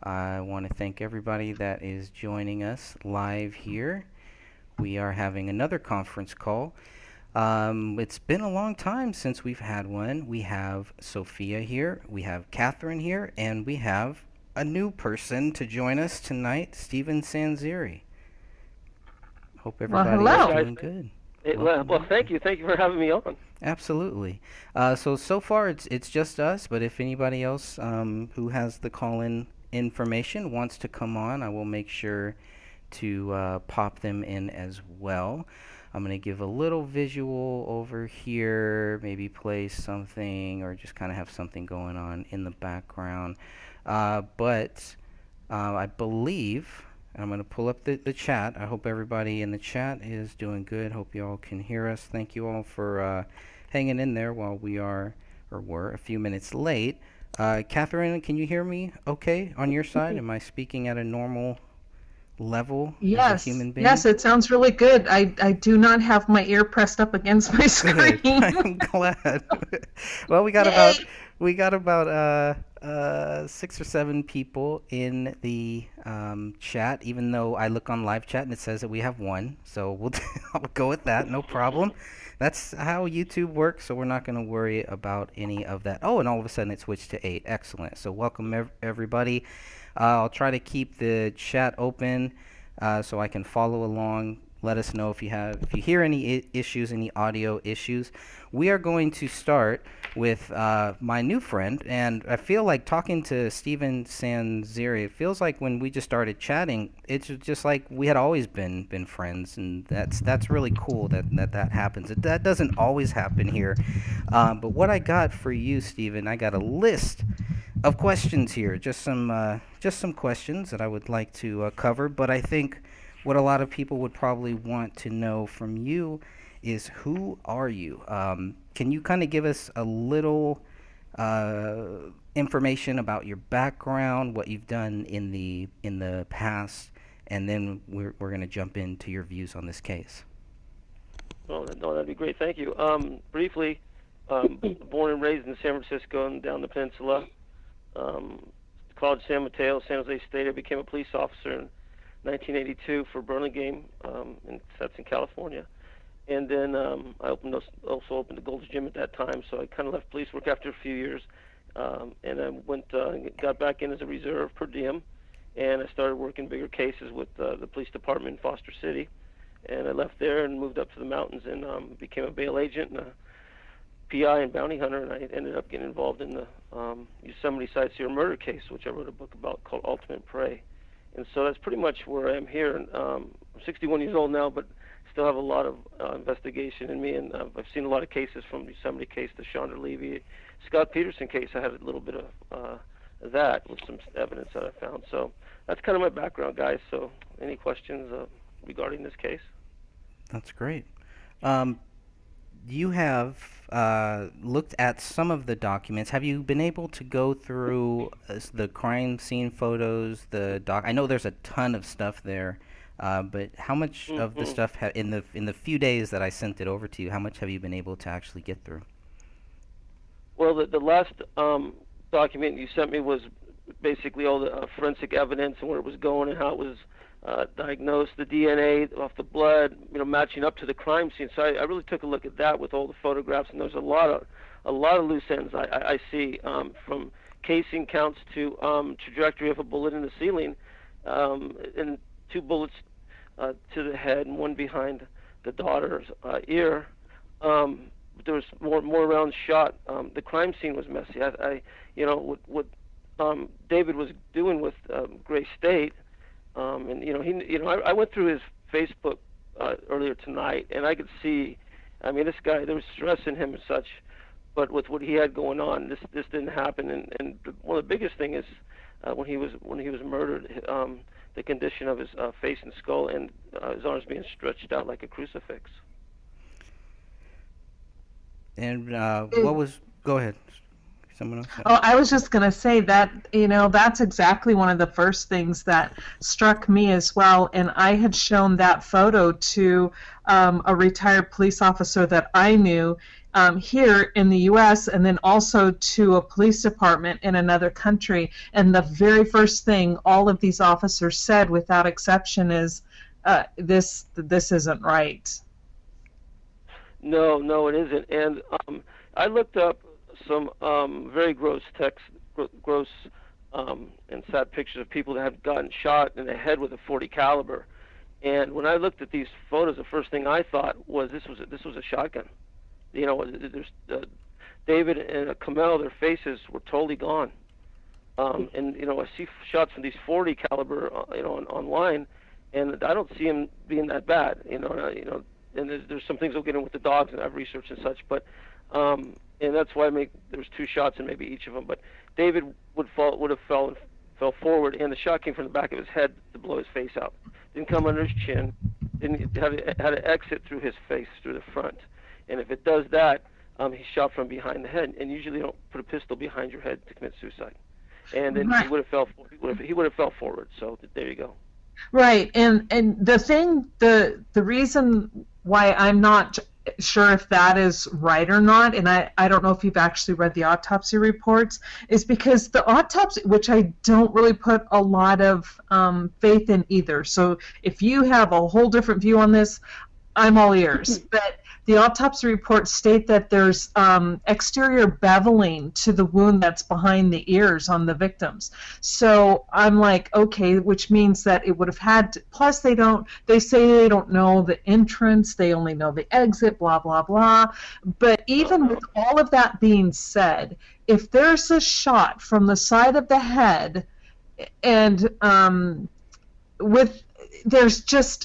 I want to thank everybody that is joining us live here. We are having another conference call. It's been a long time since we've had one. We have Sophia here, we have Catherine here, and we have a new person to join us tonight, Stephan Sanzeri. Hope everybody is hello. doing good. Well, thank you. Thank you for having me on. Absolutely. So far it's just us, but if anybody else who has the call-in information wants to come on, I will make sure to pop them in as well. I'm going to give a little visual over here, maybe play something or just kind of have something going on in the background. But I believe, and I'm going to pull up the chat. I hope everybody in the chat is doing good. Hope you all can hear us. Thank you all for hanging in there while we are, or were, a few minutes late. Catherine, can you hear me okay on your side? Am I speaking at a normal level as a human being? Yes, it sounds really good. I do not have my ear pressed up against my screen. I'm glad. Well, we got about 6 or 7 people in the chat, even though I look on live chat and it says that we have 1. So I'll go with that, no problem. That's how YouTube works, so we're not going to worry about any of that. Oh, and all of a sudden it switched to 8. Excellent. So welcome everybody. I'll try to keep the chat open so I can follow along. Let us know if you hear any issues, any audio issues. We are going to start with my new friend, and I feel like talking to Stephan Sanzeri. It feels like when we just started chatting, it's just like we had always been friends, and that's really cool that happens. That doesn't always happen here. But what I got for you, Stephan, I got a list of questions here. Just some questions that I would like to cover. But I think what a lot of people would probably want to know from you is, who are you? Can you kind of give us a little information about your background, what you've done in the past, and then we're going to jump into your views on this case. Oh, no, that'd be great. Thank you. Briefly, born and raised in San Francisco and down the peninsula. College San Mateo, San Jose State. I became a police officer in 1982 for Burlingame, and that's in California. And then I also opened a Gold's Gym at that time, so I kind of left police work after a few years, and I got back in as a reserve per diem, and I started working bigger cases with the police department in Foster City. And I left there and moved up to the mountains and became a bail agent and a PI and bounty hunter, and I ended up getting involved in the Yosemite Sightseer murder case, which I wrote a book about called Ultimate Prey. And so that's pretty much where I am here. And I'm 61 years old now, but still have a lot of investigation in me, and I've seen a lot of cases, from the Yosemite case, the Chandra Levy, Scott Peterson case. I had a little bit of that with some evidence that I found. So that's kind of my background, guys. So any questions regarding this case? That's great. You have looked at some of the documents. Have you been able to go through the crime scene photos? I know there's a ton of stuff there, but how much of the stuff in the few days that I sent it over to you, how much have you been able to actually get through? Well, the last document you sent me was basically all the forensic evidence and where it was going and how it was diagnosed, the DNA off the blood, matching up to the crime scene. So I really took a look at that with all the photographs, and there's a lot of loose ends I see, from casing counts to trajectory of a bullet in the ceiling, and 2 bullets to the head and 1 behind the daughter's ear. There was more rounds shot. The crime scene was messy. What David was doing with Gray State. I went through his Facebook earlier tonight, and I could see, this guy, there was stress in him and such, but with what he had going on, this didn't happen. And one of the biggest thing is when he was murdered, the condition of his face and skull, and his arms being stretched out like a crucifix. And go ahead. Someone else? Oh, I was just going to say that, that's exactly one of the first things that struck me as well. And I had shown that photo to a retired police officer that I knew, here in the U.S. and then also to a police department in another country. And the very first thing all of these officers said, without exception, is this isn't right. No, it isn't. And I looked up some very gross and sad pictures of people that had gotten shot in the head with a .40 caliber. And when I looked at these photos, the first thing I thought was this was a shotgun. You know, there's David and Kamel, their faces were totally gone. And you know, I see shots from these .40 caliber, online, and I don't see them being that bad. And there's some things we'll get in with the dogs, and I've researched and such, but and that's why there was 2 shots in maybe each of them. But David would have fell forward, and the shot came from the back of his head to blow his face out. Didn't come under his chin. Didn't had to exit through his face, through the front. And if it does that, he's shot from behind the head. And usually, you don't put a pistol behind your head to commit suicide. And then Right. he would have fell forward. So there you go. Right, and the reason why I'm not sure if that is right or not, and I don't know if you've actually read the autopsy reports, is because the autopsy, which I don't really put a lot of faith in either. So if you have a whole different view on this, I'm all ears. But the autopsy reports state that there's exterior beveling to the wound that's behind the ears on the victims. So I'm like, okay, which means that it would have had to, plus they say they don't know the entrance, they only know the exit, blah, blah, blah. But even with all of that being said, if there's a shot from the side of the head and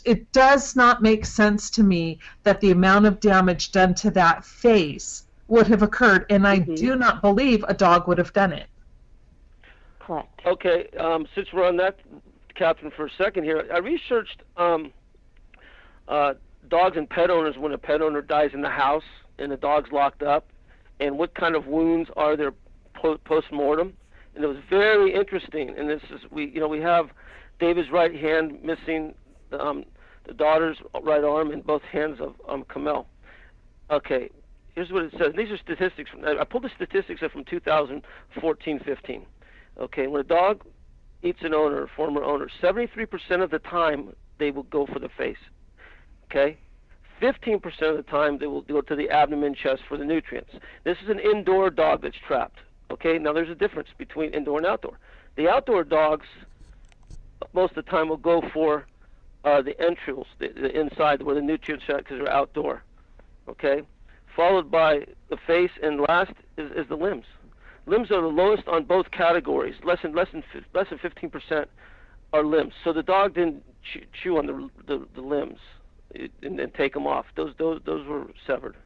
it does not make sense to me that the amount of damage done to that face would have occurred, and I do not believe a dog would have done it. Correct. Okay, since we're on that, Catherine, for a second here, I researched dogs and pet owners when a pet owner dies in the house and the dog's locked up, and what kind of wounds are there post-mortem. And it was very interesting. And this is, we have David's right hand missing, the daughter's right arm, and both hands of Kamel. Okay, here's what it says. These are statistics. I pulled the statistics up from 2014-15. Okay, when a dog eats an owner, a former owner, 73% of the time they will go for the face. Okay, 15% of the time they will go to the abdomen, chest for the nutrients. This is an indoor dog that's trapped. Okay, now there's a difference between indoor and outdoor. The outdoor dogs, most of the time, will go for the entrails, the inside where the nutrients are, because they're outdoor. Okay, followed by the face, and last is the limbs. Limbs are the lowest on both categories. Less than 15% are limbs. So the dog didn't chew on the limbs and then take them off. Those were severed.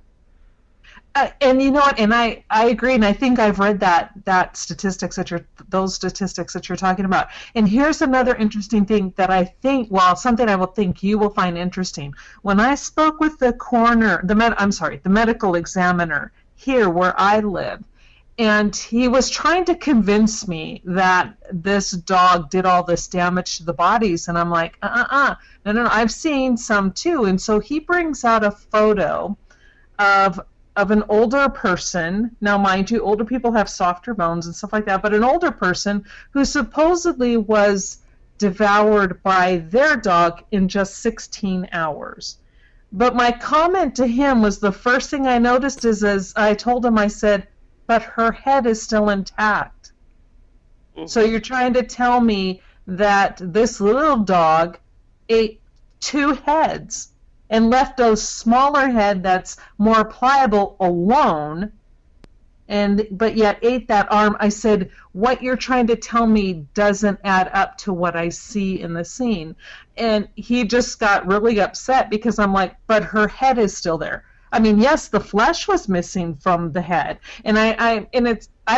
And you know what? And I agree, and I think I've read those statistics that you're talking about. And here's another interesting thing that I think, something I will think you will find interesting. When I spoke with the coroner, the medical examiner here where I live, and he was trying to convince me that this dog did all this damage to the bodies, and I'm like, no, I've seen some too. And so he brings out a photo of an older person. Now, mind you, older people have softer bones and stuff like that, but an older person who supposedly was devoured by their dog in just 16 hours. But my comment to him was, the first thing I noticed is, as I told him, I said, but her head is still intact. Mm-hmm. So you're trying to tell me that this little dog ate 2 heads and left a smaller head that's more pliable alone, but yet ate that arm. I said, what you're trying to tell me doesn't add up to what I see in the scene. And he just got really upset because I'm like, but her head is still there. I mean, yes, the flesh was missing from the head, and I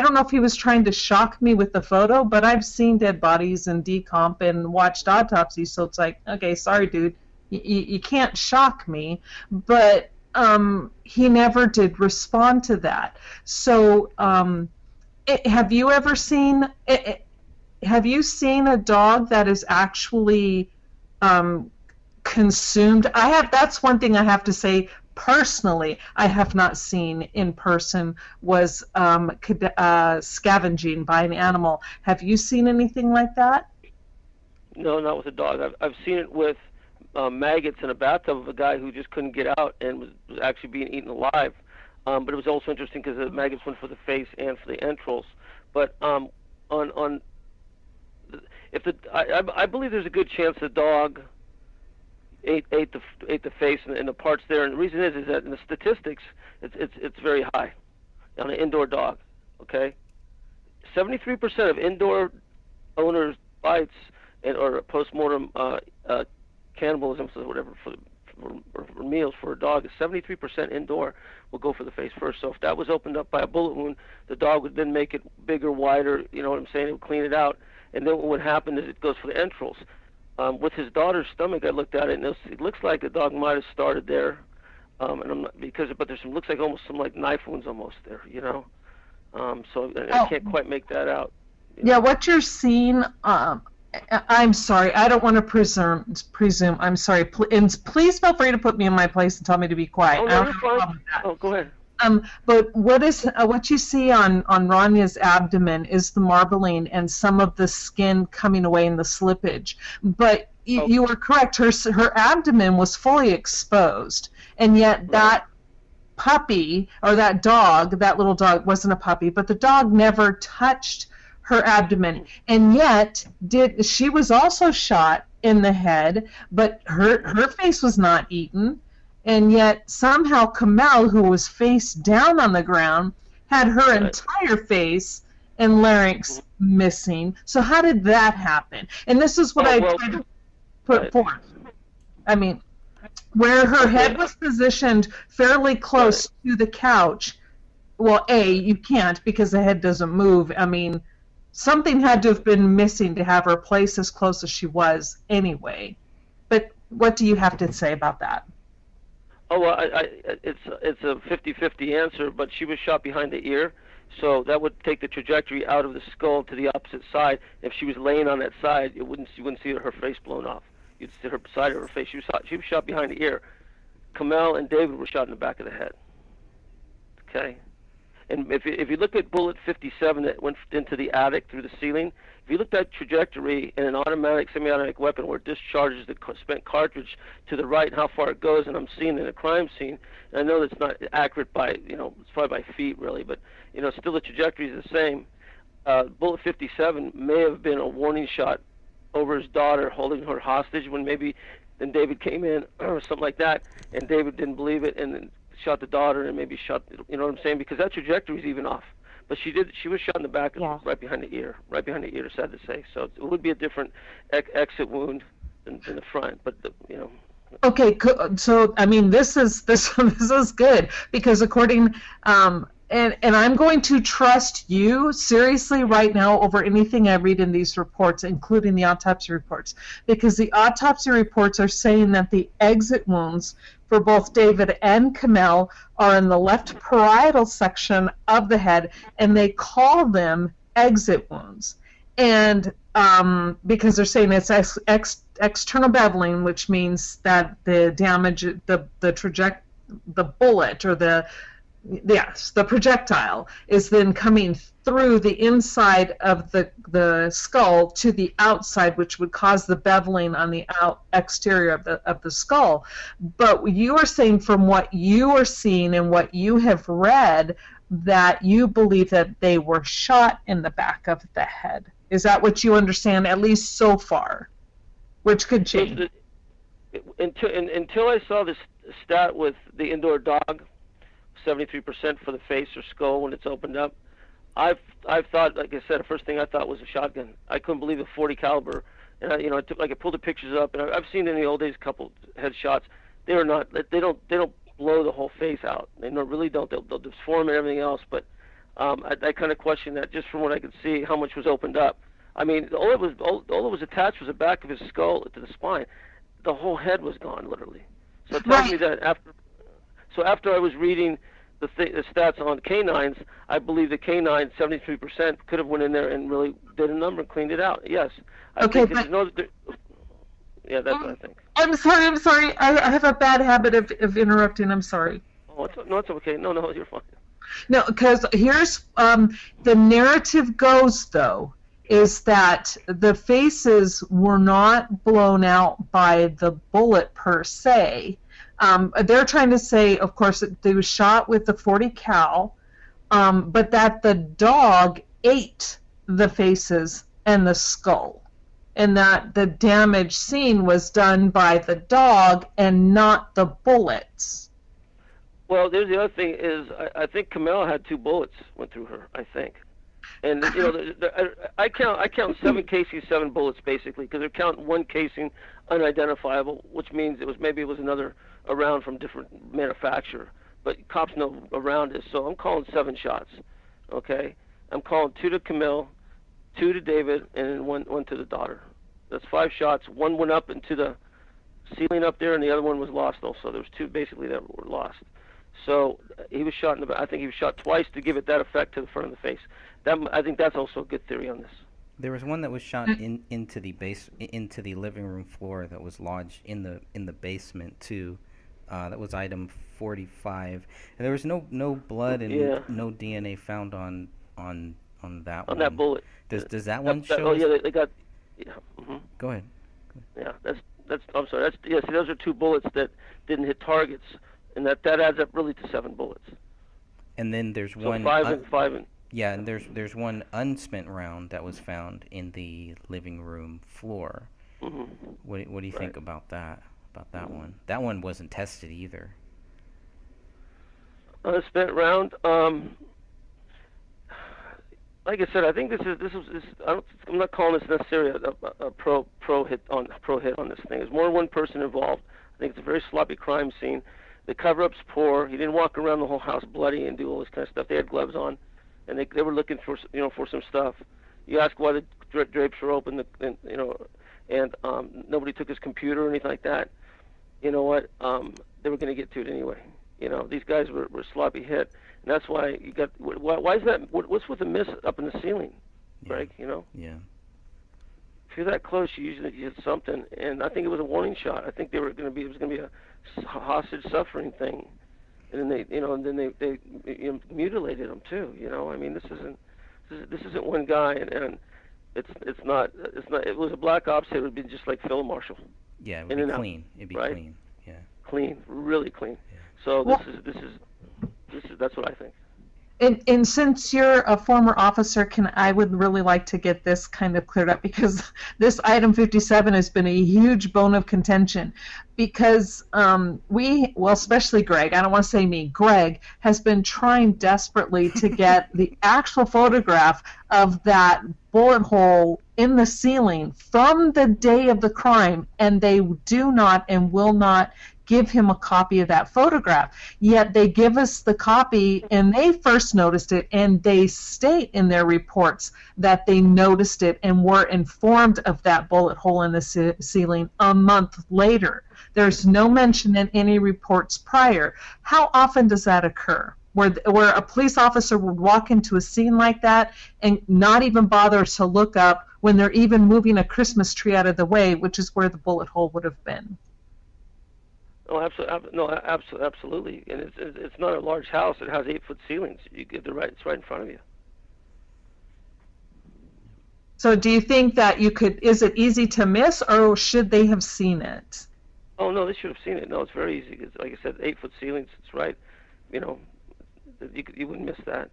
don't know if he was trying to shock me with the photo, but I've seen dead bodies and decomp and watched autopsies, so it's like, okay, sorry, dude, you can't shock me. But he never did respond to that. So, have you ever seen? Have you seen a dog that is actually consumed? I have. That's one thing I have to say. personally I have not seen in person was scavenging by an animal. Have you seen anything like that? No, not with a dog. I've seen it with maggots in a bathtub of a guy who just couldn't get out and was actually being eaten alive. But it was also interesting because the maggots went for the face and for the entrails. But I believe there's a good chance the dog ate the face and the parts there. And the reason is that in the statistics, it's very high on an indoor dog. Okay, 73% of indoor owners bites or postmortem cannibalism, or whatever, for meals for a dog is 73% indoor will go for the face first. So if that was opened up by a bullet wound, the dog would then make it bigger, wider, you know what I'm saying? It would clean it out. And then what would happen is it goes for the entrails. With his daughter's stomach, I looked at it, and it looks like the dog might have started there. And I'm not, but there's looks like almost some like knife wounds almost there, you know? So I can't quite make that out. Yeah, what you're seeing, I'm sorry, I don't want to presume. I'm sorry. Please feel free to put me in my place and tell me to be quiet. Oh, no, you're fine. Oh, go ahead. But what you see on Ranya's abdomen is the marbling and some of the skin coming away in the slippage. But you were correct. Her abdomen was fully exposed, and yet that puppy or that little dog wasn't a puppy, but the dog never touched her abdomen, and yet she was also shot in the head, but her face was not eaten. And yet somehow Kamel, who was face down on the ground, had her entire face and larynx missing. So how did that happen? And this is what I tried to put forth. I mean, where her head was positioned fairly close to the couch, well, you can't because the head doesn't move. I mean, something had to have been missing to have her placed as close as she was anyway. But what do you have to say about that? Oh, well, it's a 50-50 answer, but she was shot behind the ear, so that would take the trajectory out of the skull to the opposite side. If she was laying on that side, you wouldn't see her face blown off. You'd see her side of her face. She was shot behind the ear. Kamel and David were shot in the back of the head. Okay? And if you look at bullet 57 that went into the attic through the ceiling, if you look at that trajectory in an automatic, semi-automatic weapon where it discharges the spent cartridge to the right and how far it goes, and I'm seeing in a crime scene, and I know that's not accurate by, it's probably by feet really, but, still the trajectory is the same. Bullet 57 may have been a warning shot over his daughter, holding her hostage when maybe then David came in or something like that, and David didn't believe it and then shot the daughter and maybe shot, you know what I'm saying? Because that trajectory is even off. But she was shot in the back, right behind the ear, sad to say. So it would be a different exit wound than the front, but Okay, so I mean, this is good because according and I'm going to trust you seriously right now over anything I read in these reports, including the autopsy reports, because the autopsy reports are saying that the exit wounds for both David and Kamel are in the left parietal section of the head, and they call them exit wounds. And because they're saying it's external beveling, which means that the damage, the bullet or the projectile is then coming through the inside of the skull to the outside, which would cause the beveling on the exterior of the skull. But you are saying from what you are seeing and what you have read that you believe that they were shot in the back of the head. Is that what you understand, at least so far? Which could change. Until I saw this stat with the indoor dog, 73% for the face or skull when it's opened up. I've thought, like I said, the first thing I thought was a shotgun. I couldn't believe a 40 caliber, and I pulled the pictures up, and I've seen in the old days a couple headshots. They don't blow the whole face out. They really don't. They'll deform and everything else. But I kind of question that just from what I could see, how much was opened up. I mean, all that was attached was the back of his skull to the spine. The whole head was gone, literally. So it tells me that after I was reading the stats on canines, I believe the canine 73% could have went in there and really did a number and cleaned it out. Yes. I think Yeah, that's what I think. I'm sorry. I have a bad habit of interrupting. I'm sorry. Oh, it's okay. No, you're fine. No, because here's the narrative goes, though, is that the faces were not blown out by the bullet per se. They're trying to say, of course, that they were shot with the 40 cal, but that the dog ate the faces and the skull, and that the damage seen was done by the dog and not the bullets. Well, there's the other thing is I think Kamel had 2 bullets went through her. I think, and you know, I count 7 casings, 7 bullets basically, because they're counting 1 casing unidentifiable, which means maybe it was another a round from different manufacturer. But cops know a round is, so I'm calling 7 shots. Okay, I'm calling 2 to Camille, 2 to David, and one to the daughter. That's 5 shots. 1 went up into the ceiling up there, and the other one was lost also. There was 2 basically that were lost. So he was shot in the. I think he was shot twice to give it that effect to the front of the face. I think that's also a good theory on this. There was one that was shot into the living room floor that was lodged in the basement too. That was item 45. And there was no blood and no DNA found on that one. On that bullet. Does that one show? Oh yeah, they got. Yeah. Mm-hmm. Go ahead. Yeah, that's. I'm sorry. See, those are 2 bullets that didn't hit targets. And that adds up really to 7 bullets. And then there's so one. 5 and. Yeah, and there's one unspent round that was found in the living room floor. Mm-hmm. What do you think about that? About that one? That one wasn't tested either. Unspent round. Like I said, I think this is. I'm not calling this necessarily a pro hit on this thing. There's more than one person involved. I think it's a very sloppy crime scene. The cover-up's poor. He didn't walk around the whole house bloody and do all this kind of stuff. They had gloves on, and they were looking for some stuff. You ask why the drapes were open, and nobody took his computer or anything like that. You know what? They were going to get to it anyway. You know, these guys were sloppy hit, and that's why you got. Why is that? What's with the miss up in the ceiling, Greg? You know? Yeah. If you're that close, you usually hit something, and I think it was a warning shot. I think it was going to be a hostage suffering thing, and then they mutilated him too. You know, I mean, this isn't one guy, and it's not. It was a black ops. It would be just like Phil Marshall. Yeah, it would be clean. It'd be clean. Yeah. Clean, really clean. Yeah. So this is that's what I think. And since you're a former officer, I would really like to get this kind of cleared up, because this item 57 has been a huge bone of contention, because especially Greg, I don't want to say me, Greg has been trying desperately to get the actual photograph of that bullet hole in the ceiling from the day of the crime, and they do not and will not give him a copy of that photograph. Yet they give us the copy, and they first noticed it, and they state in their reports that they noticed it and were informed of that bullet hole in the ceiling a month later. There's no mention in any reports prior. How often does that occur? Where a police officer would walk into a scene like that and not even bother to look up when they're even moving a Christmas tree out of the way, which is where the bullet hole would have been. Oh, absolutely. No, absolutely. And it's not a large house. It has 8-foot ceilings. You get it's right in front of you. So do you think that is it easy to miss, or should they have seen it? Oh, no, they should have seen it. No, it's very easy. It's, like I said, 8-foot ceilings. It's right. You know, you wouldn't miss that.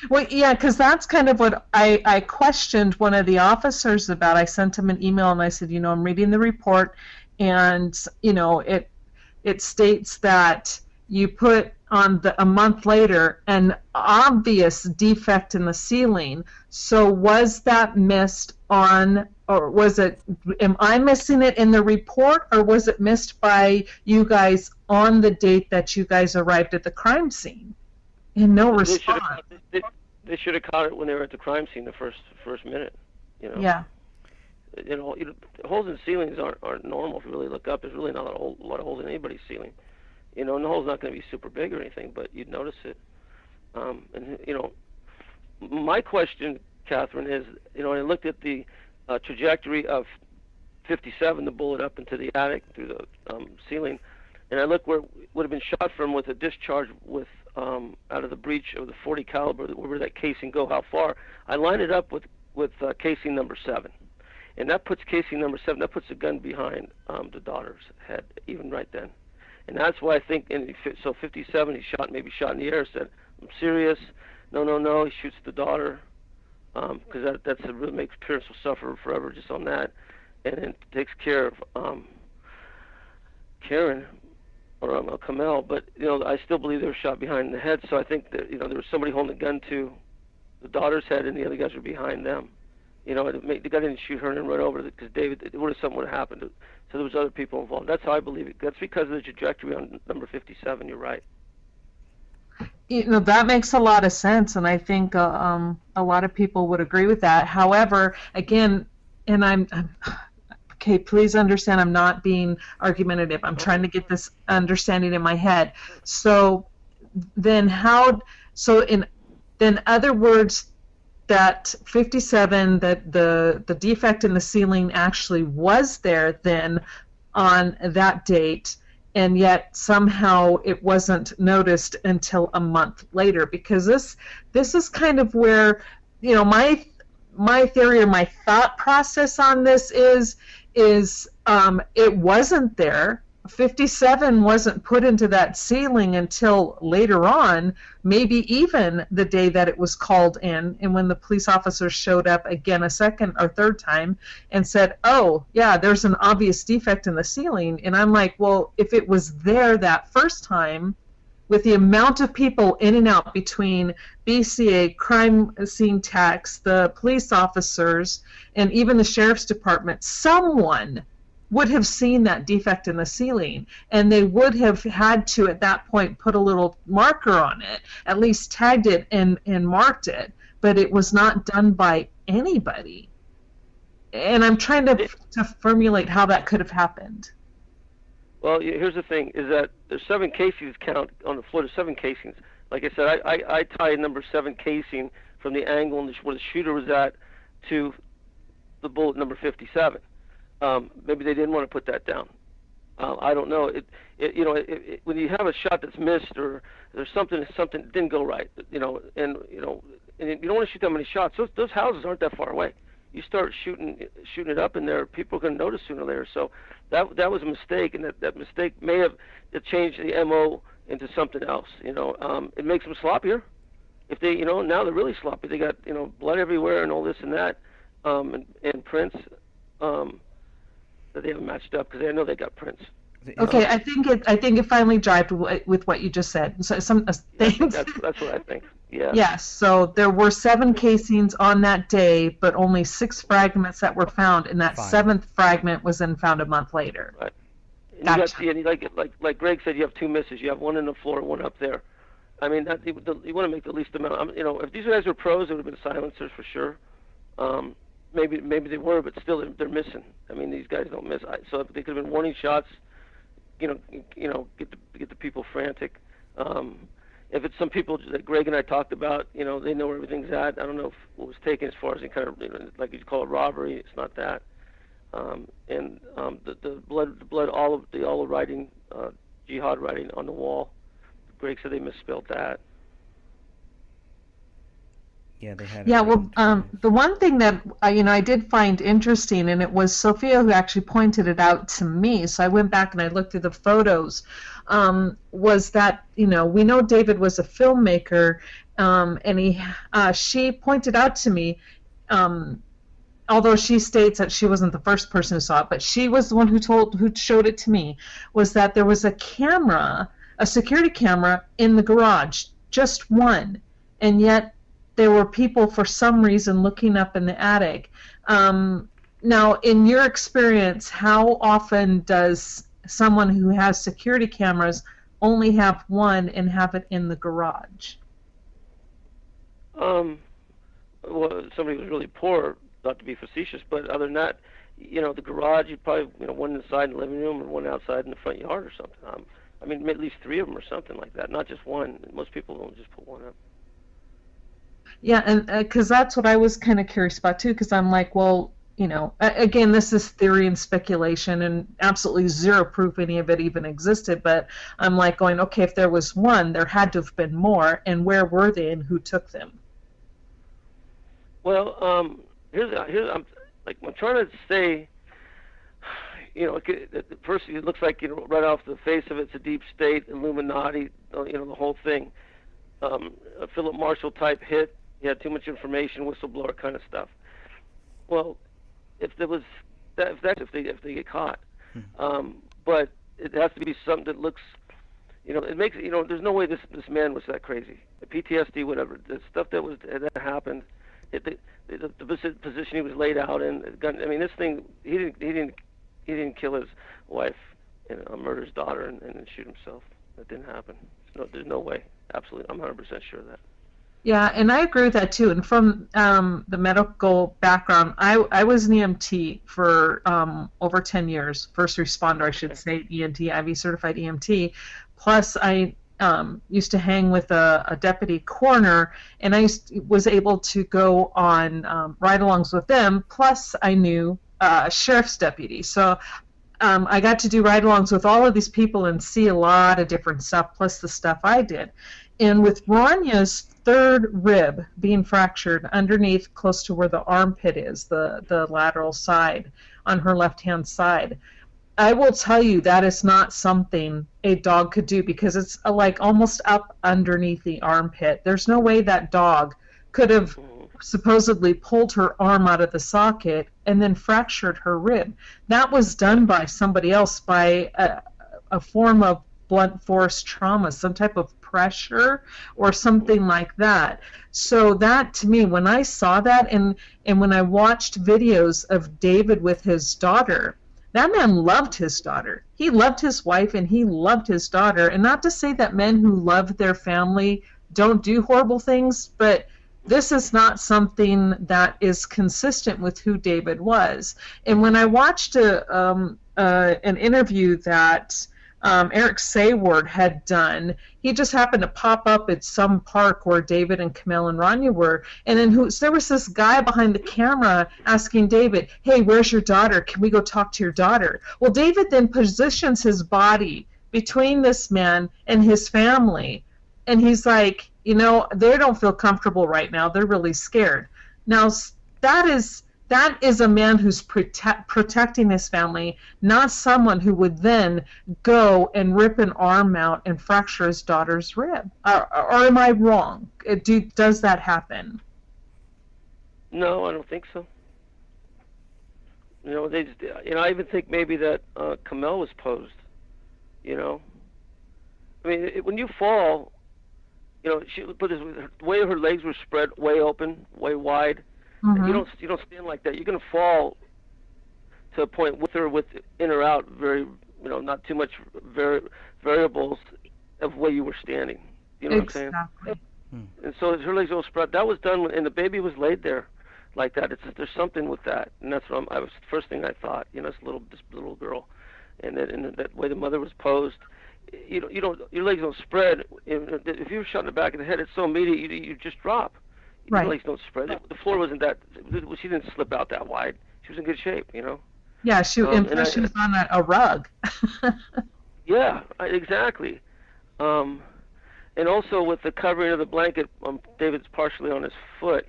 Well, yeah, because that's kind of what I questioned one of the officers about. I sent him an email and I said, I'm reading the report, and, it states that you put on a month later an obvious defect in the ceiling. So was that missed on, or am I missing it in the report, or was it missed by you guys on the date that you guys arrived at the crime scene? And no response. They should have caught it when they were at the crime scene the first minute. Yeah. Holes in ceilings aren't normal if you really look up. There's really not a lot of holes in anybody's ceiling. And the hole's not going to be super big or anything, but you'd notice it. My question, Catherine, is, I looked at the trajectory of 57, the bullet up into the attic through the ceiling, and I look where it would have been shot from with a discharge with out of the breech of the 40 caliber. Where that casing go? How far? I line it up with casing number 7, and that puts casing number 7. That puts the gun behind the daughter's head, even right then. And that's why I think. And so 57, he maybe shot in the air. Said, "I'm serious." No. He shoots the daughter. Because that really makes parents will suffer forever just on that, and then takes care of Karen or Kamel. But I still believe they were shot behind the head. So I think that there was somebody holding a gun to the daughter's head, and the other guys were behind them. The guy didn't shoot her and run over because David. Something would have happened. So there was other people involved. That's how I believe it. That's because of the trajectory on number 57. You're right. That makes a lot of sense, and I think a lot of people would agree with that. However, again, and I'm okay, please understand I'm not being argumentative. I'm trying to get this understanding in my head. So then in other words, that 57, that the defect in the ceiling actually was there then on that date, and yet somehow it wasn't noticed until a month later, because this is kind of where my theory or my thought process on this is it wasn't there. 57 wasn't put into that ceiling until later on, maybe even the day that it was called in, and when the police officers showed up again a second or third time and said, "Oh, yeah, there's an obvious defect in the ceiling." And I'm like, well, if it was there that first time, with the amount of people in and out between BCA, crime scene techs, the police officers, and even the sheriff's department, someone would have seen that defect in the ceiling, and they would have had to at that point put a little marker on it, at least tagged it and marked it, but it was not done by anybody. And I'm trying to formulate how that could have happened. Well, here's the thing, is that there's 7 casings count on the floor. There's 7 casings. Like I said, I tied number 7 casing from the angle where the shooter was at to the bullet number 57. Maybe they didn't want to put that down. I don't know. When you have a shot that's missed, or there's something that didn't go right, and you don't want to shoot that many shots. Those houses aren't that far away. You start shooting it up in there, people are going to notice sooner or later. So that was a mistake, and that mistake may have changed the MO into something else. It makes them sloppier. If they, now they're really sloppy. They got blood everywhere and all this and that, and prints. That they haven't matched up, because I know they got prints. Okay, I think it finally jived with what you just said. So some things. That's what I think. Yeah. Yes. So there were 7 casings on that day, but only 6 fragments that were found, and that 7th fragment was then found a month later. Right. And gotcha. You got, like Greg said, you have 2 misses. You have one on the floor, one up there. I mean, you want to make the least amount. If these guys were pros, it would have been silencers for sure. Maybe they were, but still they're missing. I mean, these guys don't miss. So they could have been warning shots. Get the people frantic. If it's some people that Greg and I talked about, they know where everything's at. I don't know if what was taken as far as kind of like you call it robbery. It's not that. The blood, all the writing, jihad writing on the wall. Greg said they misspelled that. Yeah, they had. Yeah, well, the one thing that I did find interesting, and it was Sophia who actually pointed it out to me. So I went back and I looked through the photos. Was that we know David was a filmmaker, and she pointed out to me, although she states that she wasn't the first person who saw it, but she was the one who showed it to me, was that there was a security camera in the garage, just one, and yet there were people for some reason looking up in the attic. Now, in your experience, how often does someone who has security cameras only have one and have it in the garage? Well, somebody was really poor, not to be facetious, but other than that, the garage, you probably, one inside in the living room and one outside in the front yard or something. I mean, at least 3 of them or something like that, not just one. Most people don't just put one up. Yeah, and because that's what I was kind of curious about too, because I'm like, well, again, this is theory and speculation and absolutely zero proof any of it even existed, but I'm like going, okay, if there was one, there had to have been more, and where were they and who took them? Well, here's I'm trying to say, at first it looks like, right off the face of it's a deep state, Illuminati, the whole thing, a Philip Marshall type hit. He had too much information, whistleblower kind of stuff. Well, if there was if they get caught, but it has to be something that looks, it makes there's no way this man was that crazy. The PTSD, whatever, the stuff that happened, the position he was laid out in. I mean, this thing, he didn't kill his wife and murder his daughter and then shoot himself. That didn't happen. There's no way. Absolutely, I'm 100% sure of that. Yeah, and I agree with that too. And from the medical background, I was an EMT for over 10 years, first responder, I should say, EMT, IV certified EMT. Plus, I used to hang with a deputy coroner, and I was able to go on ride-alongs with them. Plus, I knew sheriff's deputy. So I got to do ride-alongs with all of these people and see a lot of different stuff, plus the stuff I did. And with Ranya's third rib being fractured underneath, close to where the armpit is, the lateral side on her left-hand side, I will tell you that is not something a dog could do, because it's like almost up underneath the armpit. There's no way that dog could have supposedly pulled her arm out of the socket and then fractured her rib. That was done by somebody else, by a form of blunt force trauma, some type of pressure or something like that. So that, to me, when I saw that, and when I watched videos of David with his daughter, that man loved his daughter. He loved his wife and he loved his daughter. And not to say that men who love their family don't do horrible things, but this is not something that is consistent with who David was. And when I watched an interview that Eric Sayward had done, he just happened to pop up at some park where David and Camille and Rania were, and then there was this guy behind the camera asking David, hey, where's your daughter? Can we go talk to your daughter? Well, David then positions his body between this man and his family, and he's like, they don't feel comfortable right now. They're really scared. Now, that is a man who's protecting his family, not someone who would then go and rip an arm out and fracture his daughter's rib. Or am I wrong? Does that happen? No, I don't think so. I even think maybe that Camille was posed. I mean, when you fall, she put this, the way her legs were spread way open, way wide. Mm-hmm. You don't stand like that. You're gonna fall to a point with or in or out. Very, not too much variables of where you were standing. You know Exactly. what I'm saying? And so her legs all spread. That was done, and the baby was laid there like that. There's something with that, and that's what I was the first thing I thought. This little girl, and that way the mother was posed. Your legs don't spread. If you were shot in the back of the head, it's so immediate you just drop. Right. Your legs don't spread. The floor wasn't that. She didn't slip out that wide. She was in good shape. Yeah, she was on a rug. Yeah, exactly. And also with the covering of the blanket, David's partially on his foot.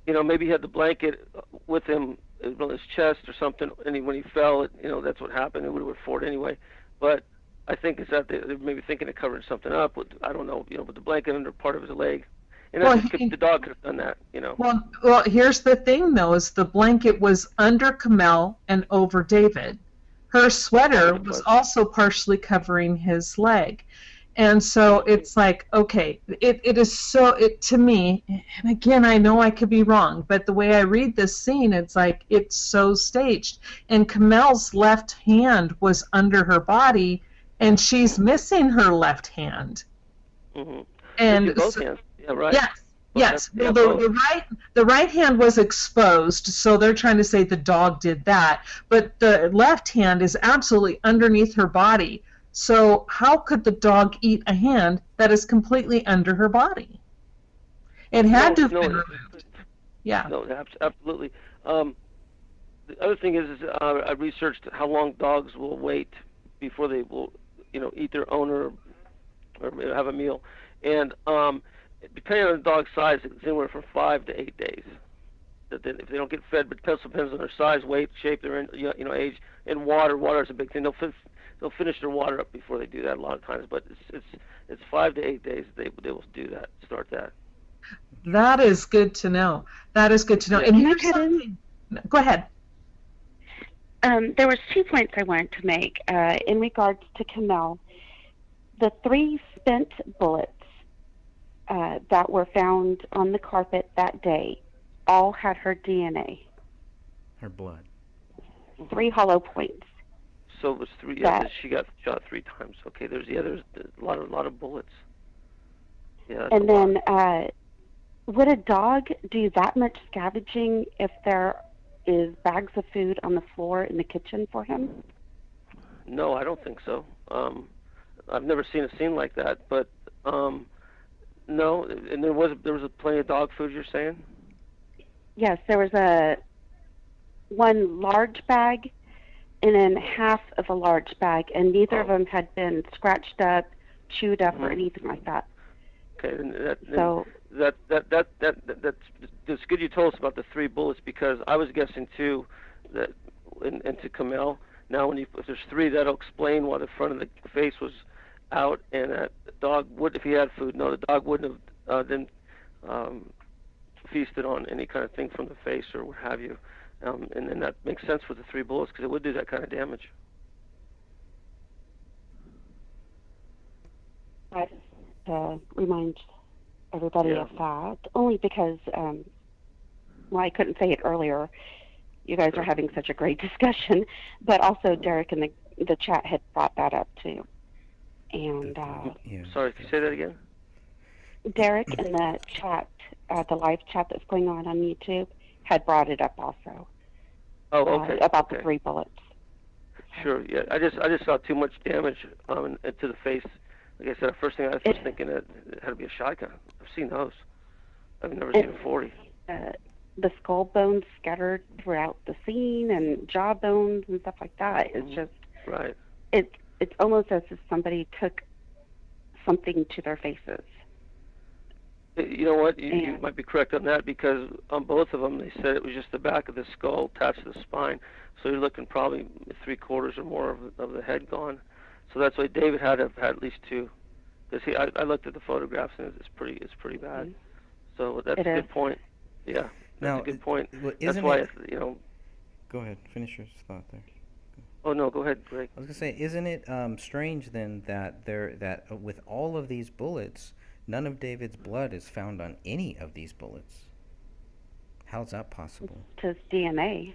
Maybe he had the blanket with him on his chest or something, and when he fell, that's what happened. It would have fought anyway. But I think it's that they're maybe thinking of covering something up. I don't know, with the blanket under part of his leg. And the dog could have done that, Well, here's the thing, though, is the blanket was under Camille and over David. Her sweater was also partially covering his leg. And so it's like, okay, it is so, to me, and again, I know I could be wrong, but the way I read this scene, it's like it's so staged. And Camille's left hand was under her body, and she's missing her left hand. Mm-hmm. And both hands. Yeah, right. Yes. Well, the right hand was exposed, so they're trying to say the dog did that. But the left hand is absolutely underneath her body. So how could the dog eat a hand that is completely under her body? It had to have been removed. Yeah. No, absolutely. The other thing is I researched how long dogs will wait before they will, eat their owner or have a meal, and depending on the dog's size, it's anywhere from 5 to 8 days. That if they don't get fed, but it also depends on their size, weight, shape, their age, and water. Water is a big thing. They'll finish their water up before they do that a lot of times, but it's 5 to 8 days they will do that. Start that. That is good to know. That is good to know. Yeah. And here's something. Go ahead. There was 2 points I wanted to make in regards to Camille. The 3 spent bullets that were found on the carpet that day all had her DNA. Her blood. 3 hollow points. So it was 3. Yeah, she got shot 3 times. Okay, there's a lot of bullets. Yeah. And then, would a dog do that much scavenging if there is bags of food on the floor in the kitchen for him? No, I don't think so. I've never seen a scene like that, but no. And there was plenty of dog food. You're saying? Yes, there was one large bag and then half of a large bag, and neither of them had been scratched up, chewed up, or anything like that. Okay, and So that's good. You told us about the 3 bullets because I was guessing too that into Camille. Now, if there's 3, that'll explain why the front of the face was out, and that the dog would, if he had food, no, the dog wouldn't have then feasted on any kind of thing from the face or what have you. And then that makes sense with the 3 bullets because it would do that kind of damage. I just remind everybody of that, only because, I couldn't say it earlier. You guys are having such a great discussion, but also Derek in the chat had brought that up too. And Sorry, can you say that again? Derek in the chat, the live chat that's going on YouTube, had brought it up also. Oh, okay. About the okay. 3 bullets. Sure. Yeah. I just saw too much damage to the face. Like I said, the first thing I was thinking it had to be a shotgun. I've seen those. I've never seen a 40. The skull bones scattered throughout the scene and jaw bones and stuff like that. It's just right. It's almost as if somebody took something to their faces. You know what? You might be correct on that because on both of them they said it was just the back of the skull attached to the spine. So you're looking probably 3/4 or more of the head gone. So that's why David had to have had at least 2. Because I looked at the photographs and it's pretty bad. So that's a good point. Yeah, that's a good point. Well, that's why Go ahead. Finish your thought there. Oh no, go ahead, Greg. I was gonna say, isn't it strange then that with all of these bullets, none of David's blood is found on any of these bullets? How's that possible? Just DNA,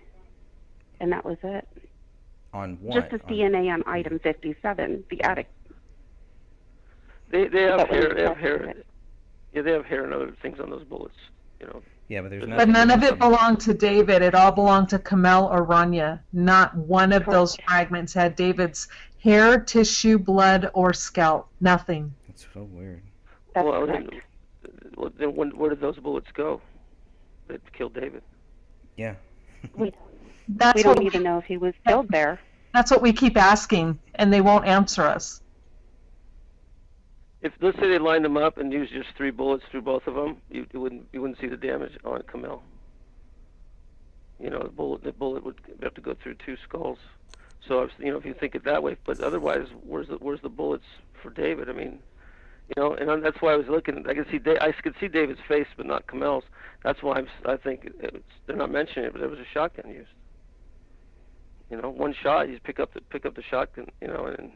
and that was it. On what? Just his DNA on item 57, the attic. They have hair. They have hair. Yeah, they have hair and other things on those bullets. Yeah, but there's But none of it belonged to David. It all belonged to Camille or Rania. Not one of those fragments had David's hair, tissue, blood, or scalp. Nothing. That's so weird. That's well, correct. then where did those bullets go that killed David? Yeah. We That's don't what even know if he was killed there. That's what we keep asking, and they won't answer us. If let's say they lined them up and used just 3 bullets through both of them, you wouldn't see the damage on Camille. The bullet would have to go through 2 skulls. So if you think it that way, but otherwise, where's the bullets for David? I mean, and that's why I was looking. I could see David's face, but not Camille's. That's why I think they're not mentioning it, but there was a shotgun used. One shot, you just pick up the shotgun, and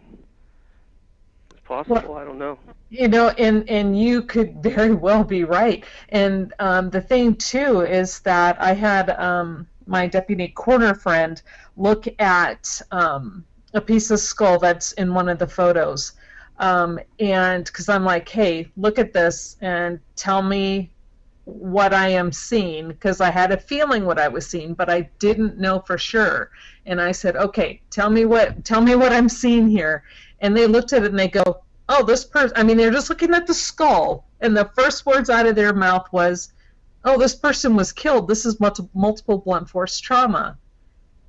it's possible. Well, I don't know. And you could very well be right. And the thing too is that I had my deputy coroner friend look at a piece of skull that's in one of the photos, and because I'm like, hey, look at this and tell me what I am seeing, because I had a feeling what I was seeing, but I didn't know for sure. And I said, okay, tell me what I'm seeing here. And they looked at it and they go, oh, this person, they're just looking at the skull. And the first words out of their mouth was, oh, this person was killed. This is multiple blunt force trauma.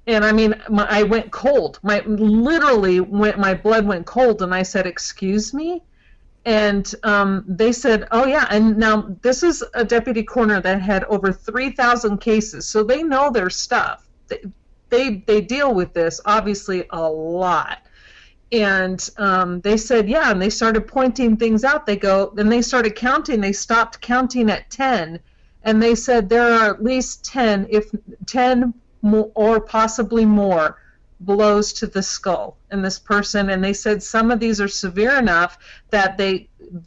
And I mean, I went cold. My blood went cold, and I said, "Excuse me." And they said, "Oh yeah." And now this is a deputy coroner that had over 3,000 cases, so they know their stuff. They deal with this obviously a lot. And they said, yeah, and they started pointing things out. Then they started counting. They stopped counting at 10, and they said there are at least 10, if 10 more, or possibly more, blows to the skull in this person. And they said some of these are severe enough that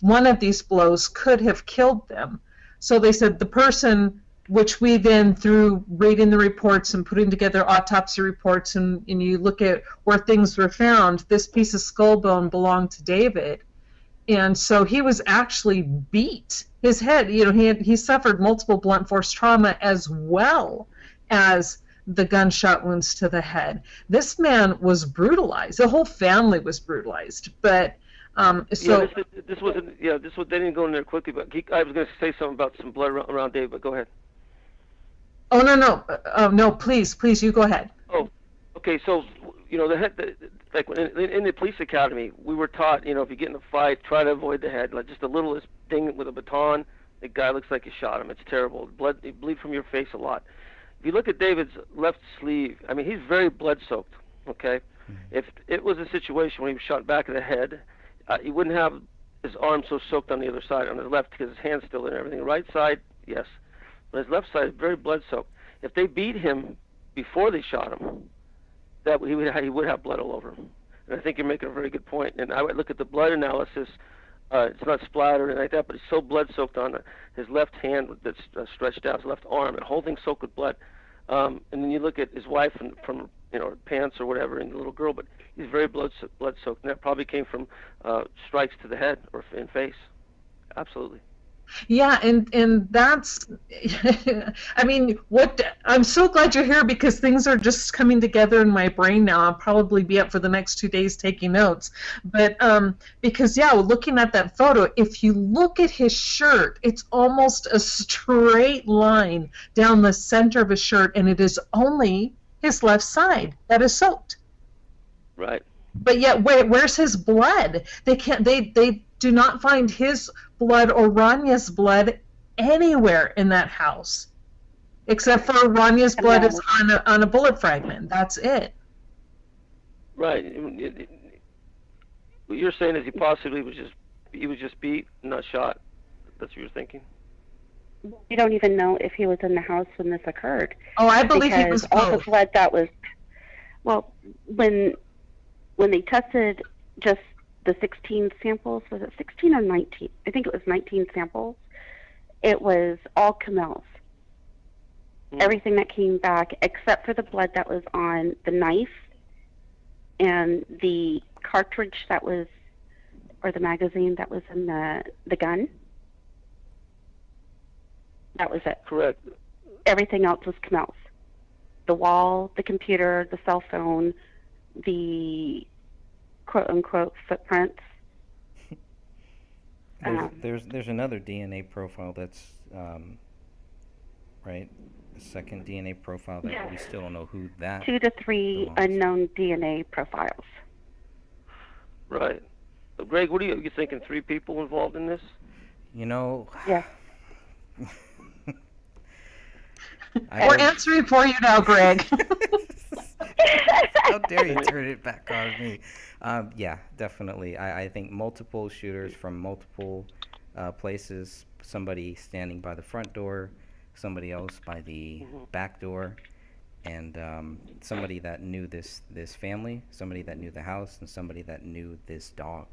one of these blows could have killed them. So they said the person, which we then, through reading the reports and putting together autopsy reports, and you look at where things were found, this piece of skull bone belonged to David. And so he was actually beat. His head, he suffered multiple blunt force trauma as well as the gunshot wounds to the head. This man was brutalized. The whole family was brutalized. But so this wasn't. Yeah, this was. They didn't go in there quickly. But I was going to say something about some blood around David. But go ahead. Oh no! Please, you go ahead. Oh, okay. So like in the police academy, we were taught, if you get in a fight, try to avoid the head. Like just the littlest thing with a baton, the guy looks like you shot him. It's terrible. You bleed from your face a lot. If you look at David's left sleeve, I mean, he's very blood-soaked. Okay, if it was a situation where he was shot back of the head, he wouldn't have his arm so soaked on the other side, on the left, because his hand's still in everything. Right side, yes. But his left side is very blood-soaked. If they beat him before they shot him, he would have blood all over him. And I think you're making a very good point. And I would look at the blood analysis. It's not splattered or anything like that, but he's so blood-soaked on his left hand that's stretched out, his left arm, and the whole thing's soaked with blood. And then you look at his wife from pants or whatever, and the little girl, but he's very blood-soaked. And that probably came from strikes to the head or in face. Absolutely. Yeah, and that's, I mean, I'm so glad you're here, because things are just coming together in my brain now. I'll probably be up for the next 2 days taking notes. But because, yeah, looking at that photo, if you look at his shirt, it's almost a straight line down the center of his shirt, and it is only his left side that is soaked. Right. But yet, where's his blood? They do not find his blood or Ranya's blood anywhere in that house, except for Ranya's blood is on a bullet fragment. That's it. Right. What you're saying is he possibly was just beat, not shot. That's what you're thinking. We don't even know if he was in the house when this occurred. Oh, I believe he was both. All the blood that was, well, when they tested just the 16 samples, was it 16 or 19? I think it was 19 samples. It was all Camille's. Everything that came back, except for the blood that was on the knife and the cartridge that was, or the magazine that was in the gun. That was it. Correct. Everything else was Camille's. The wall, the computer, the cell phone, the quote-unquote footprints. There's another DNA profile that's right, a second DNA profile that we still don't know who that 2 to 3 unknown DNA profiles. Right. So Greg, what are you thinking? 3 people involved in this? Yeah. We're answering for you now, Greg. How dare you turn it back on me? Yeah, definitely. I think multiple shooters from multiple places. Somebody standing by the front door, somebody else by the back door, and somebody that knew this family, somebody that knew the house, and somebody that knew this dog.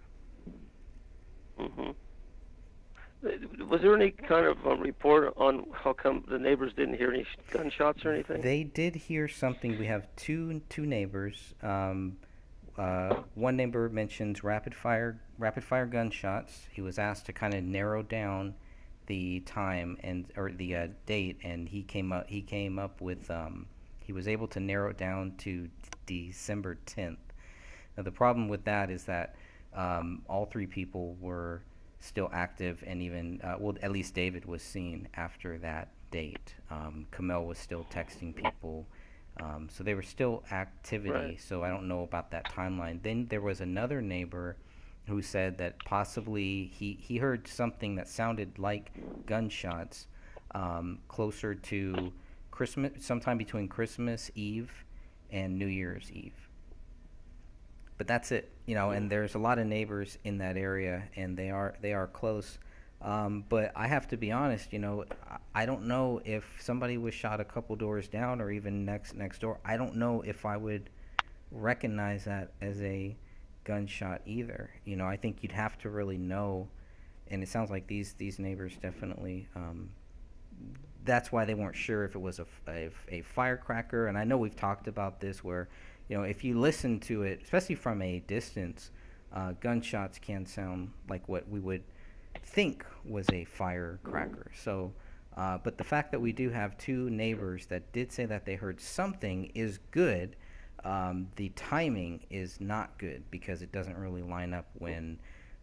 Mm-hmm. Was there any kind of report on how come the neighbors didn't hear any gunshots or anything? They did hear something. We have two neighbors. One neighbor mentions rapid fire gunshots. He was asked to kind of narrow down the time or the date, and he came up with he was able to narrow it down to December 10th. Now the problem with that is that all 3 people were still active, and even at least David was seen after that date. Kamel was still texting people, so there was still activity. Right. So I don't know about that timeline. Then there was another neighbor who said that possibly he heard something that sounded like gunshots closer to Christmas, sometime between Christmas Eve and New Year's Eve. But that's it, and there's a lot of neighbors in that area, and they are close. But I have to be honest, I don't know if somebody was shot a couple doors down or even next door. I don't know if I would recognize that as a gunshot either. I think you'd have to really know, and it sounds like these neighbors definitely. That's why they weren't sure if it was a firecracker. And I know we've talked about this where, if you listen to it, especially from a distance, gunshots can sound like what we would think was a firecracker. So, but the fact that we do have two neighbors that did say that they heard something is good. The timing is not good because it doesn't really line up when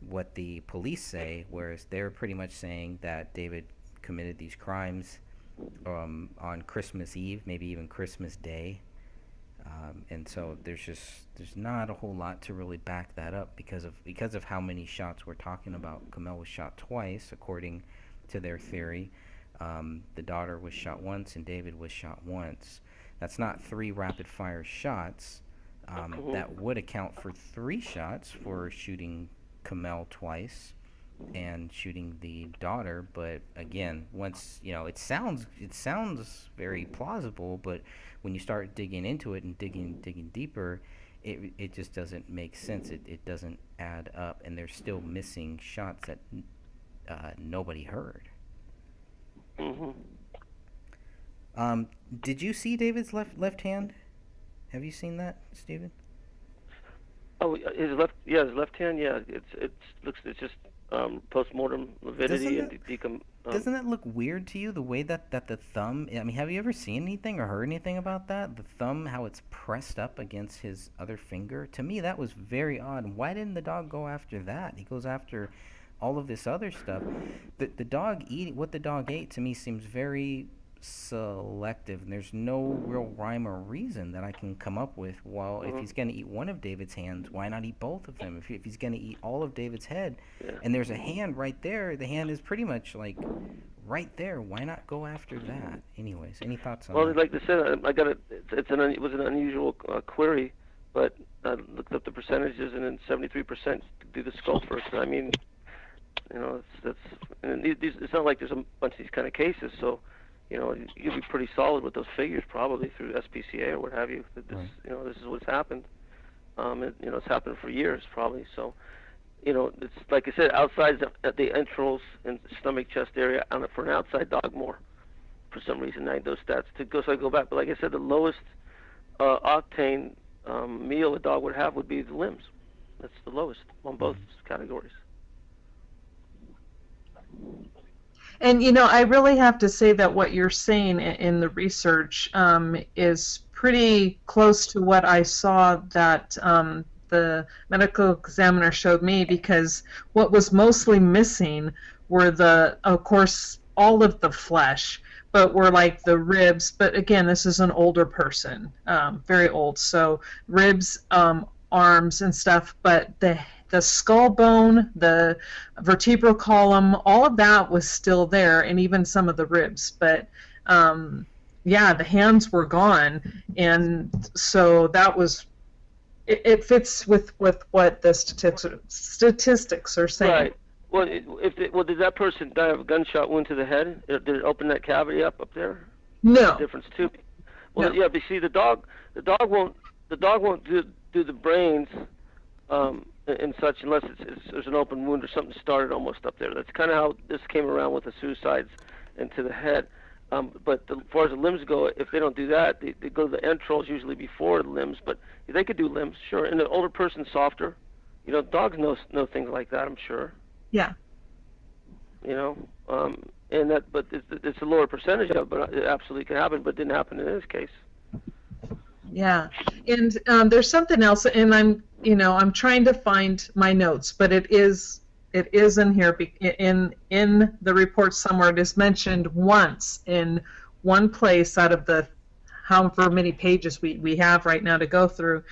what the police say, whereas they're pretty much saying that David committed these crimes on Christmas Eve, maybe even Christmas Day. And so there's not a whole lot to really back that up because of how many shots we're talking about. Kamel was shot twice, according to their theory. The daughter was shot once, and David was shot once. That's not 3 rapid-fire shots. That would account for 3 shots for shooting Kamel twice and shooting the daughter. But again, once it sounds very plausible, but when you start digging into it and digging deeper, it just doesn't make sense. It doesn't add up, and there's still missing shots that nobody heard. Did you see David's left hand? Have you seen that, Stephen? Oh, his left hand. Yeah, it's just post-mortem lividity and Doesn't that look weird to you, the way that the thumb... I mean, have you ever seen anything or heard anything about that? The thumb, how it's pressed up against his other finger? To me, that was very odd. Why didn't the dog go after that? He goes after all of this other stuff. The dog eating... What the dog ate, to me, seems very selective, and there's no real rhyme or reason that I can come up with. Well, if he's going to eat one of David's hands, why not eat both of them? If he's going to eat all of David's head, and there's a hand right there, the hand is pretty much like right there. Why not go after that? Anyways, any thoughts on that? Well, like I said, I got it. It was an unusual query, but I looked up the percentages, and then 73% do the skull first. I mean, it's not like there's a bunch of these kind of cases, so. You'd be pretty solid with those figures probably through SPCA or what have you. That this, right. This is what's happened. It's happened for years probably. So, it's like I said, outside at the entrails and stomach, chest area, for an outside dog more. For some reason, I had those stats so I go back. But like I said, the lowest octane meal a dog would have would be the limbs. That's the lowest on both categories. And, I really have to say that what you're saying in the research is pretty close to what I saw that the medical examiner showed me, because what was mostly missing were of course, all of the flesh, but were like the ribs. But again, this is an older person, very old. So ribs, arms and stuff, but the skull bone, the vertebral column, all of that was still there, and even some of the ribs. But the hands were gone, and so that was. It fits with what the statistics are saying. Right. Well, did that person die of a gunshot wound to the head? Did it open that cavity up there? No. There's a difference too. Well, No. yeah, but see, the dog won't do the brains. And such, unless there's an open wound or something started almost up there. That's kind of how this came around with the suicides into the head. But as far as the limbs go, if they don't do that, they go to the entrails usually before the limbs. But they could do limbs, sure. And the older person's softer. Dogs know things like that, I'm sure. Yeah. And that, but it's a lower percentage of it, but it absolutely can happen. But it didn't happen in this case. Yeah, and there's something else, and I'm trying to find my notes, but it is It is in here. In the report somewhere, it is mentioned once in one place out of the however many pages we have right now to go through.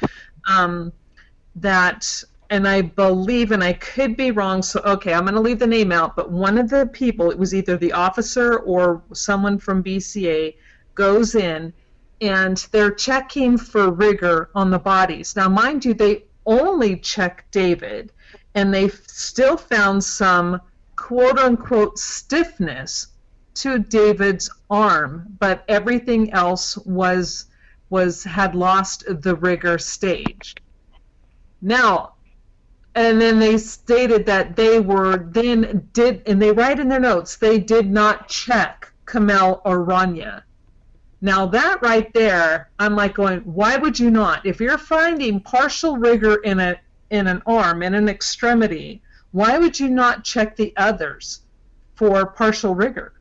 That, and I believe, and I could be wrong, so okay, I'm going to leave the name out, but one of the people, it was either the officer or someone from BCA, goes in and they're checking for rigor on the bodies. Now, mind you, they only check David, and they still found some quote-unquote stiffness to David's arm, but everything else had lost the rigor stage. Now, and then they stated that they write in their notes, they did not check Kamel or Rania. Now that right there, I'm like going, why would you not? If you're finding partial rigor in an arm, in an extremity, why would you not check the others for partial rigor?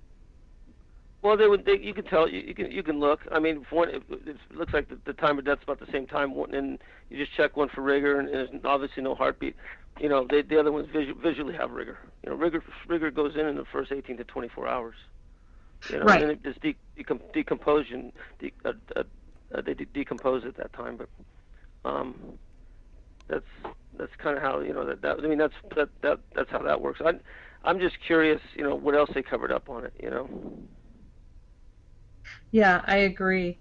Well, you can tell. You can look. I mean, for one, it looks like the time of death's about the same time, and you just check one for rigor, and there's obviously no heartbeat. You know, the other ones visually have rigor. You know, rigor goes in the first 18 to 24 hours. You know, right. And it just decomposition. They decompose at that time, but that's kind of how, you know, that I mean that's how that works. I'm just curious, you know, what else they covered up on it, you know. Yeah, I agree.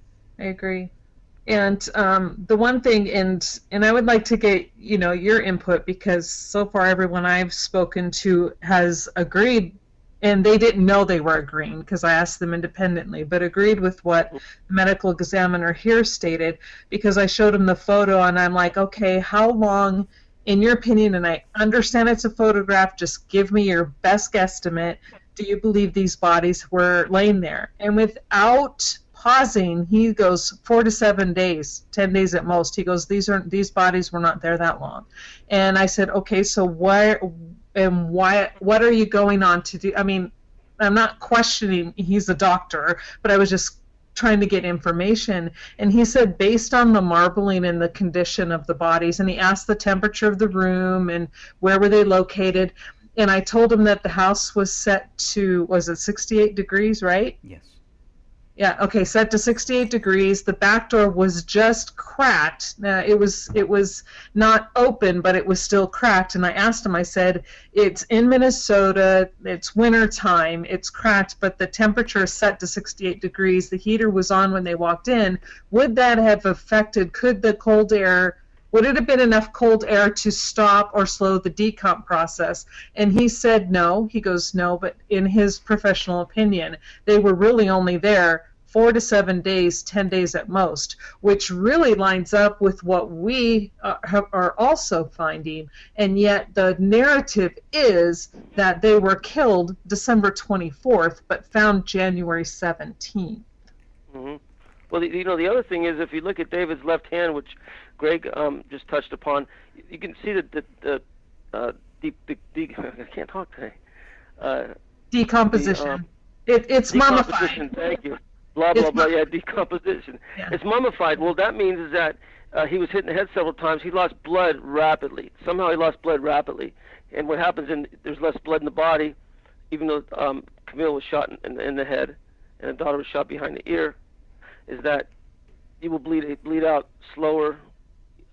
And the one thing, and I would like to get, you know, your input, because so far everyone I've spoken to has agreed, and they didn't know they were agreeing because I asked them independently, but agreed with what the medical examiner here stated, because I showed him the photo and I'm like, okay, how long, in your opinion, and I understand it's a photograph, just give me your best guesstimate, do you believe these bodies were laying there? And without pausing, he goes 4 to 7 days, 10 days at most. He goes, these bodies were not there that long. And I said, okay, so what are you going on to do? I mean, I'm not questioning, he's a doctor, but I was just trying to get information. And he said, based on the marbling and the condition of the bodies, and he asked the temperature of the room and where were they located. And I told him that the house was set to, was it 68 degrees, right? Yes. Yeah, okay, set to 68 degrees. The back door was just cracked. It was not open, but it was still cracked. And I asked him, I said, it's in Minnesota, it's winter time, it's cracked, but the temperature is set to 68 degrees. The heater was on when they walked in. Would that have affected, would it have been enough cold air to stop or slow the decomp process? And he said no. He goes, no, but in his professional opinion, they were really only there 4 to 7 days, 10 days at most, which really lines up with what we are also finding. And yet the narrative is that they were killed December 24th, but found January 17th. Mm-hmm. Well, you know, the other thing is, if you look at David's left hand, which Greg just touched upon, you can see that I can't talk today. Decomposition. It's mummified. Thank you. Blah blah blah. Yeah, decomposition. Yeah. It's mummified. Well, that means is that he was hit in the head several times. He lost blood rapidly. Somehow he lost blood rapidly. And what happens there's less blood in the body, even though Camille was shot in the head and the daughter was shot behind the ear, is that you will bleed out slower.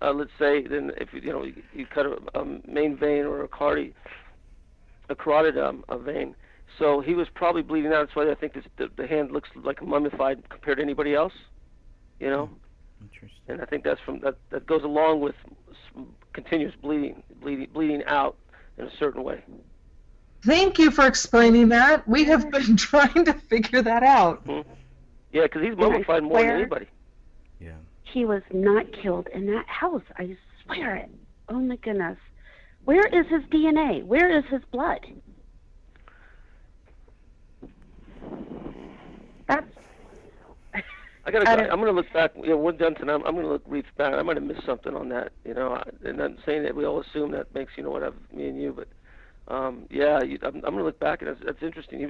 Let's say, than if you cut a main vein or a carotid vein. So he was probably bleeding out. That's why I think the hand looks like mummified compared to anybody else. You know. Interesting. And I think that's that goes along with continuous bleeding out in a certain way. Thank you for explaining that. We have been trying to figure that out. Mm-hmm. Yeah, because he's mummified more than anybody. Yeah. He was not killed in that house. I swear it. Oh my goodness. Where is his DNA? Where is his blood? That's. I'm gonna look back. You know, we're done tonight. I'm gonna read back. I might have missed something on that. You know, and I'm saying that we all assume that makes me and you, but yeah, I'm gonna look back, and that's interesting. He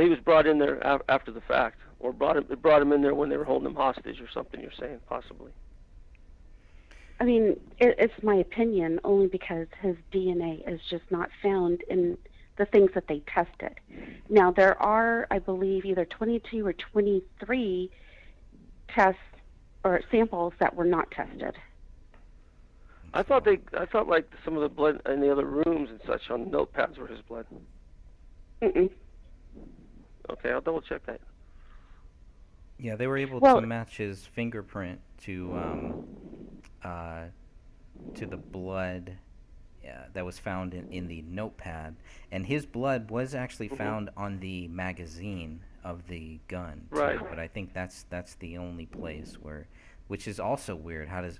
was brought in there after the fact, or brought him in there when they were holding him hostage or something. You're saying possibly. I mean, it's my opinion only because his DNA is just not found in the things that they tested. Now, there are, I believe, either 22 or 23 tests or samples that were not tested. I thought like some of the blood in the other rooms and such on notepads were his blood. Mm-mm. Okay, I'll double check that. Yeah, they were able Well, to match his fingerprint to the blood that was found in the notepad, and his blood was actually found on the magazine of the gun too. Right. But I think that's the only place where, which is also weird. How does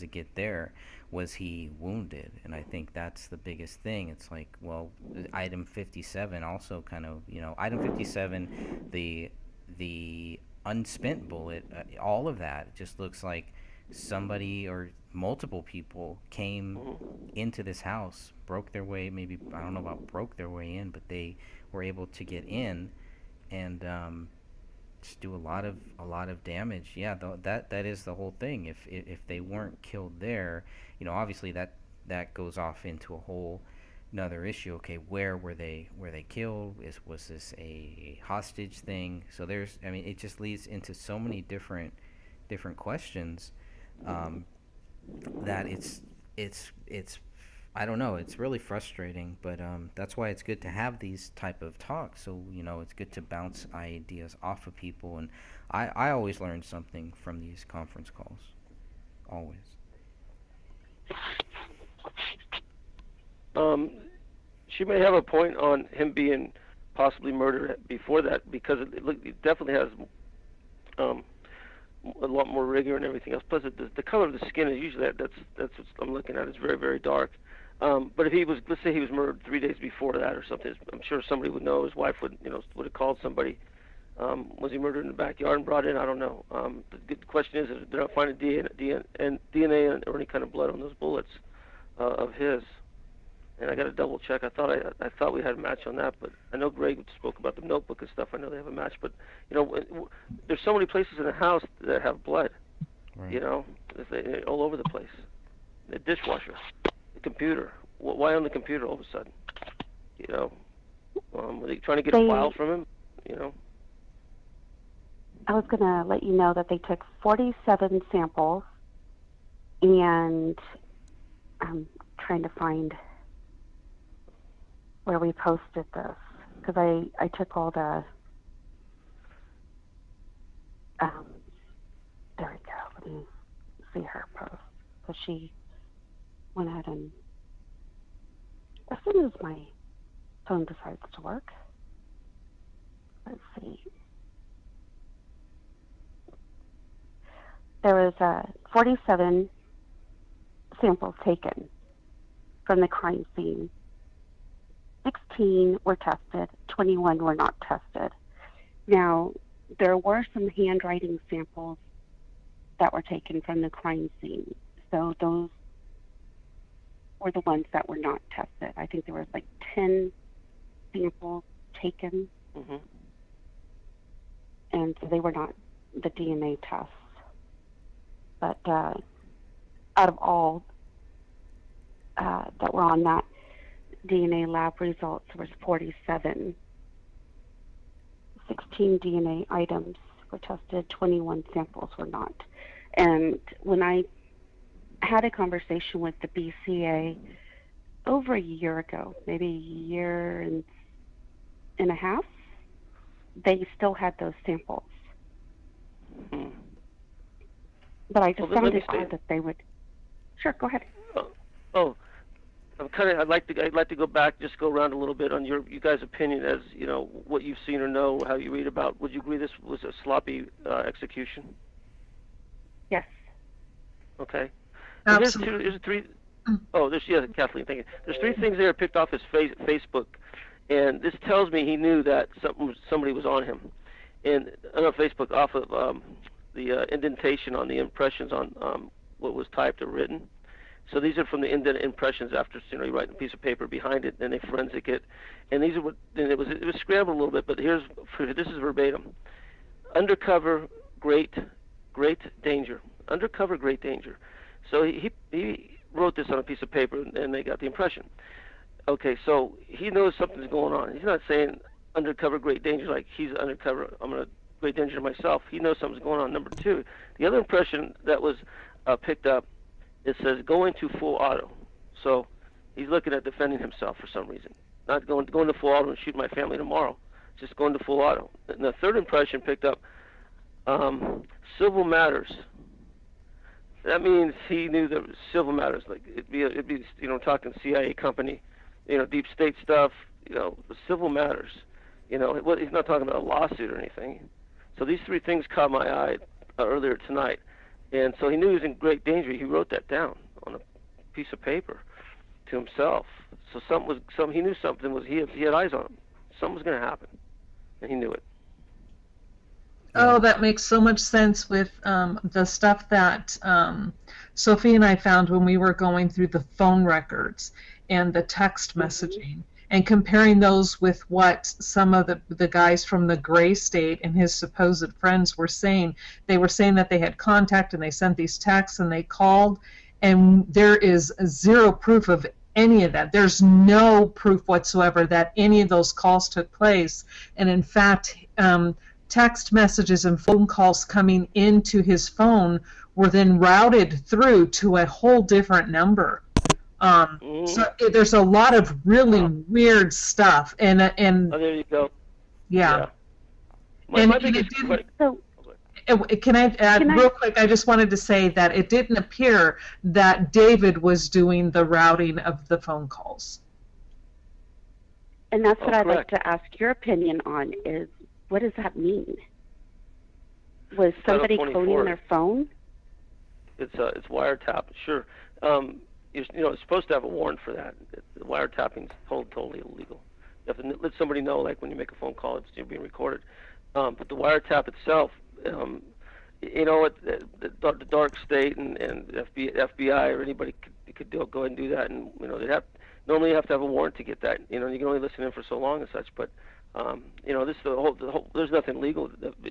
it get there? Was he wounded? And I think that's the biggest thing. It's like, well, item 57 also kind of, item 57, the unspent bullet, all of that just looks like somebody or multiple people came into this house, broke their way, maybe, I don't know about broke their way in, but they were able to get in and just do a lot of damage. Yeah, that is the whole thing. If they weren't killed there, obviously that goes off into a whole another issue. Okay, where were they killed? Was this a hostage thing? So it just leads into so many different questions that it's I don't know, it's really frustrating, but that's why it's good to have these type of talks. So it's good to bounce ideas off of people, and I always learn something from these conference calls, always. She may have a point on him being possibly murdered before that, because it definitely has a lot more rigor and everything else. Plus, the color of the skin is usually that's what I'm looking at. It's very, very dark. But if he was, let's say he was murdered 3 days before that or something, I'm sure somebody would know. His wife would have called somebody. Was he murdered in the backyard and brought in? I don't know. The question is, they're not finding DNA or any kind of blood on those bullets of his. And I got to double check. I thought we had a match on that, but I know Greg spoke about the notebook and stuff. I know they have a match, but there's so many places in the house that have blood. Right. All over the place. The dishwasher, the computer. Why on the computer all of a sudden? Were they trying to get a file from him? I was going to let you know that they took 47 samples, and I'm trying to find where we posted this, because I took all the, there we go, let me see her post, because she went ahead and, as soon as my phone decides to work, let's see. There was 47 samples taken from the crime scene. 16 were tested, 21 were not tested. Now, there were some handwriting samples that were taken from the crime scene. So those were the ones that were not tested. I think there was like 10 samples taken. Mm-hmm. And so they were not the DNA tests. But out of all that were on that DNA lab results was 47. 16 DNA items were tested, 21 samples were not. And when I had a conversation with the BCA over a year ago, maybe a year and a half, they still had those samples. Hmm. But I just found it odd that they would. Sure, go ahead. Oh, I'd like to go back, just go around a little bit on you guys' opinion as what you've seen or know, how you read about. Would you agree this was a sloppy execution? Yes. Okay. Absolutely. Here's three. Oh, Kathleen. Thank you. There's three things there picked off his Facebook, and this tells me he knew that somebody was on him. And on Facebook, off of the indentation on the impressions on what was typed or written. So these are from the indented impressions after you write a piece of paper behind it, then they forensic it, and these are what. And it was scrambled a little bit, but this is verbatim. Undercover, great danger. Undercover, great danger. So he wrote this on a piece of paper, and they got the impression. Okay, so he knows something's going on. He's not saying undercover great danger like he's undercover. I'm gonna great danger to myself. He knows something's going on. Number two, the other impression that was picked up, it says go into full auto. So he's looking at defending himself for some reason. Not going to full auto and shoot my family tomorrow. Just going to full auto. And the third impression picked up civil matters. That means he knew that civil matters, like it'd be talking CIA company, deep state stuff, the civil matters. He's not talking about a lawsuit or anything. So these three things caught my eye earlier tonight, and so he knew he was in great danger. He wrote that down on a piece of paper to himself. So he knew something was he had eyes on him. Something was going to happen, and he knew it. Oh, that makes so much sense with the stuff that Sophia and I found when we were going through the phone records and the text messaging and comparing those with what some of the guys from the gray state and his supposed friends were saying. They were saying that they had contact and they sent these texts and they called, and there is zero proof of any of that. There's no proof whatsoever that any of those calls took place. And in fact, text messages and phone calls coming into his phone were then routed through to a whole different number. So there's a lot of really weird stuff. And oh, there you go. Yeah. My biggest question. Can I add real quick? I just wanted to say that it didn't appear that David was doing the routing of the phone calls. And that's what I'd like to ask your opinion on is, what does that mean? Was somebody cloning their phone? It's wiretap. Sure. It's supposed to have a warrant for that. The wiretapping is totally illegal. You have to let somebody know, like when you make a phone call, it's being recorded. But the wiretap itself, the dark state and FBI or anybody could go ahead and do that, and normally you have to have a warrant to get that. You can only listen in for so long and such, but. This the whole. There's nothing legal.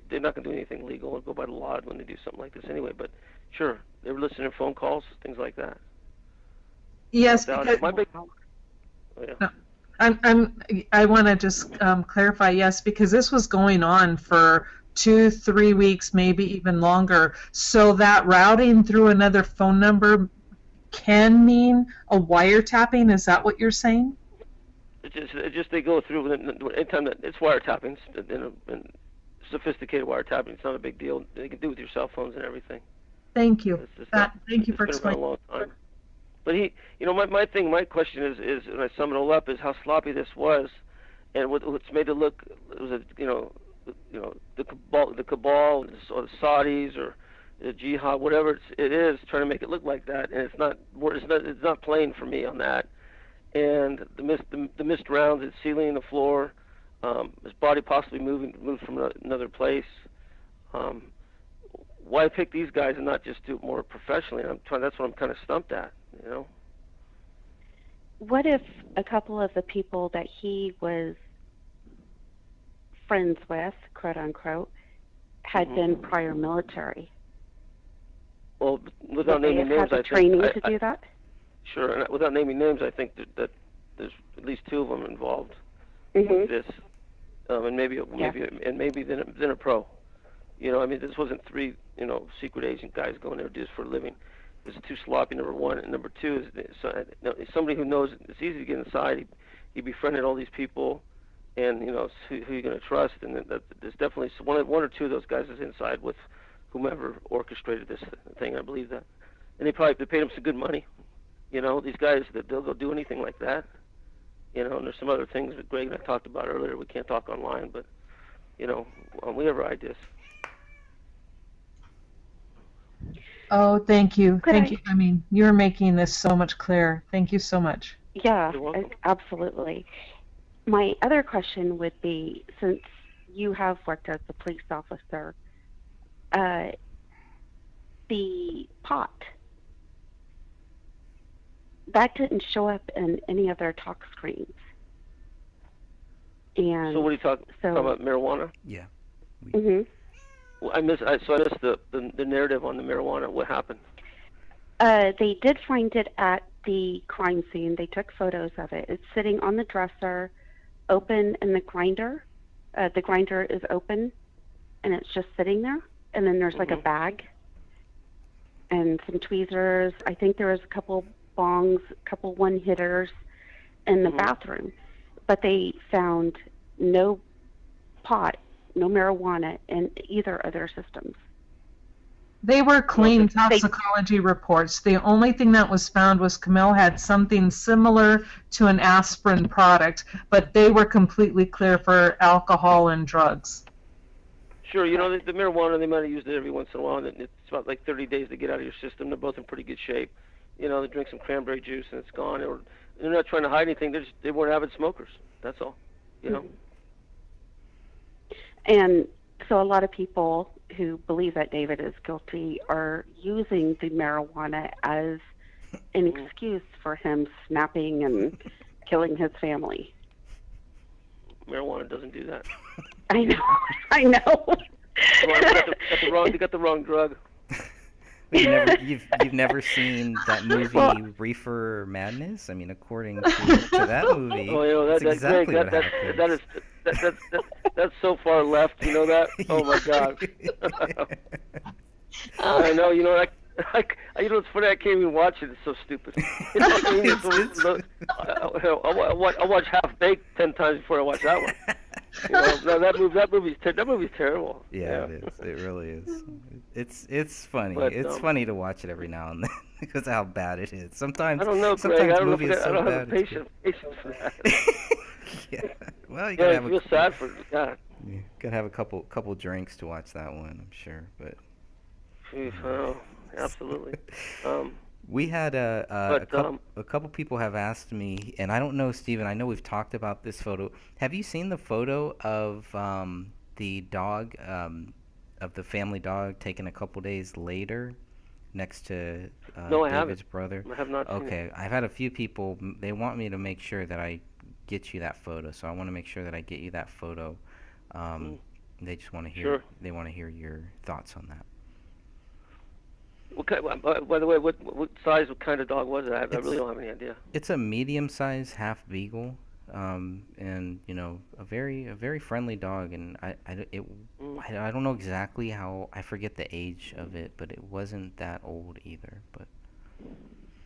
They're not going to do anything legal or go by the law when they do something like this anyway. But sure, they were listening to phone calls, things like that. Yes, because I want to just clarify. Yes, because this was going on for 2-3 weeks, maybe even longer. So that routing through another phone number can mean a wiretapping. Is that what you're saying? It just they go through anytime that it's wiretapping, and sophisticated wiretapping. It's not a big deal. They can do it with your cell phones and everything. Thank you. Thank you for explaining. It's been around a long time. But my question is when I sum it all up is how sloppy this was, and what's made it look was the cabal or the Saudis or the jihad, whatever it is, trying to make it look like that, and it's not playing for me on that. And the missed rounds, it's sealing the floor, his body possibly moved from another place. Why pick these guys and not just do it more professionally? That's what I'm kind of stumped at, What if a couple of the people that he was friends with, quote unquote, had been prior military? Well, without naming names, I think training to do that. Sure, and without naming names, I think that there's at least 2 of them involved with this, and maybe then a pro. This wasn't 3 secret agent guys going there just for a living. It was too sloppy. Number 1, and number 2 is somebody who knows it's easy to get inside. He befriended all these people, and who you're going to trust, and there's definitely one or 2 of those guys is inside with whomever orchestrated this thing. I believe that, and they paid him some good money. These guys, they'll go do anything like that. And there's some other things that Greg and I talked about earlier. We can't talk online, but, we have our ideas. Oh, thank you. Thank you. I mean, you're making this so much clearer. Thank you so much. Yeah, absolutely. My other question would be, since you have worked as a police officer, the pot, that didn't show up in any of their talk screens. And so what are you talking about? Marijuana? Yeah. Well, I missed the narrative on the marijuana. What happened? They did find it at the crime scene. They took photos of it. It's sitting on the dresser, open in the grinder. The grinder is open, and it's just sitting there. And then there's like a bag and some tweezers. I think there was a couple bongs, a couple one-hitters in the bathroom. But they found no pot, no marijuana in either of their systems. They were clean toxicology reports. The only thing that was found was Camille had something similar to an aspirin product, but they were completely clear for alcohol and drugs. Sure, the marijuana, they might have used it every once in a while, and it's about like 30 days to get out of your system. They're both in pretty good shape. They drink some cranberry juice and it's gone. Or they're not trying to hide anything. They weren't avid smokers. That's all. And so a lot of people who believe that David is guilty are using the marijuana as an excuse for him snapping and killing his family. Marijuana doesn't do that. I know. You got the wrong drug. You've never seen that movie Reefer Madness? I mean, according to that movie, that's exactly what happens. That's so far left. You know that? Oh my God. I know. It's funny. I can't even watch it. It's so stupid. I watch Half Baked 10 times before I watch that one. That movie's terrible. Yeah, it is. It really is. It's funny. But, it's funny to watch it every now and then because of how bad it is. Sometimes I don't know, Greg. sometimes I movies are so don't bad. have the patience for that. Yeah. Well, you gotta have I feel sad for God. You gotta have a couple drinks to watch that one, I'm sure. But oh, absolutely. we had a couple people have asked me, and I don't know, Stephen. I know we've talked about this photo. Have you seen the photo of the dog, of the family dog, taken a couple days later, next to No, I David's haven't. brother? I have not seen it. Okay, I've had a few people. They want me to make sure that I get you that photo, so I want to make sure that I get you that photo. They just want to hear. Sure. They want to hear your thoughts on that. By the way, what size, what kind of dog was it? I really don't have any idea. It's a medium-sized half beagle, and a very friendly dog. And I don't know exactly how. I forget the age of it, but it wasn't that old either. But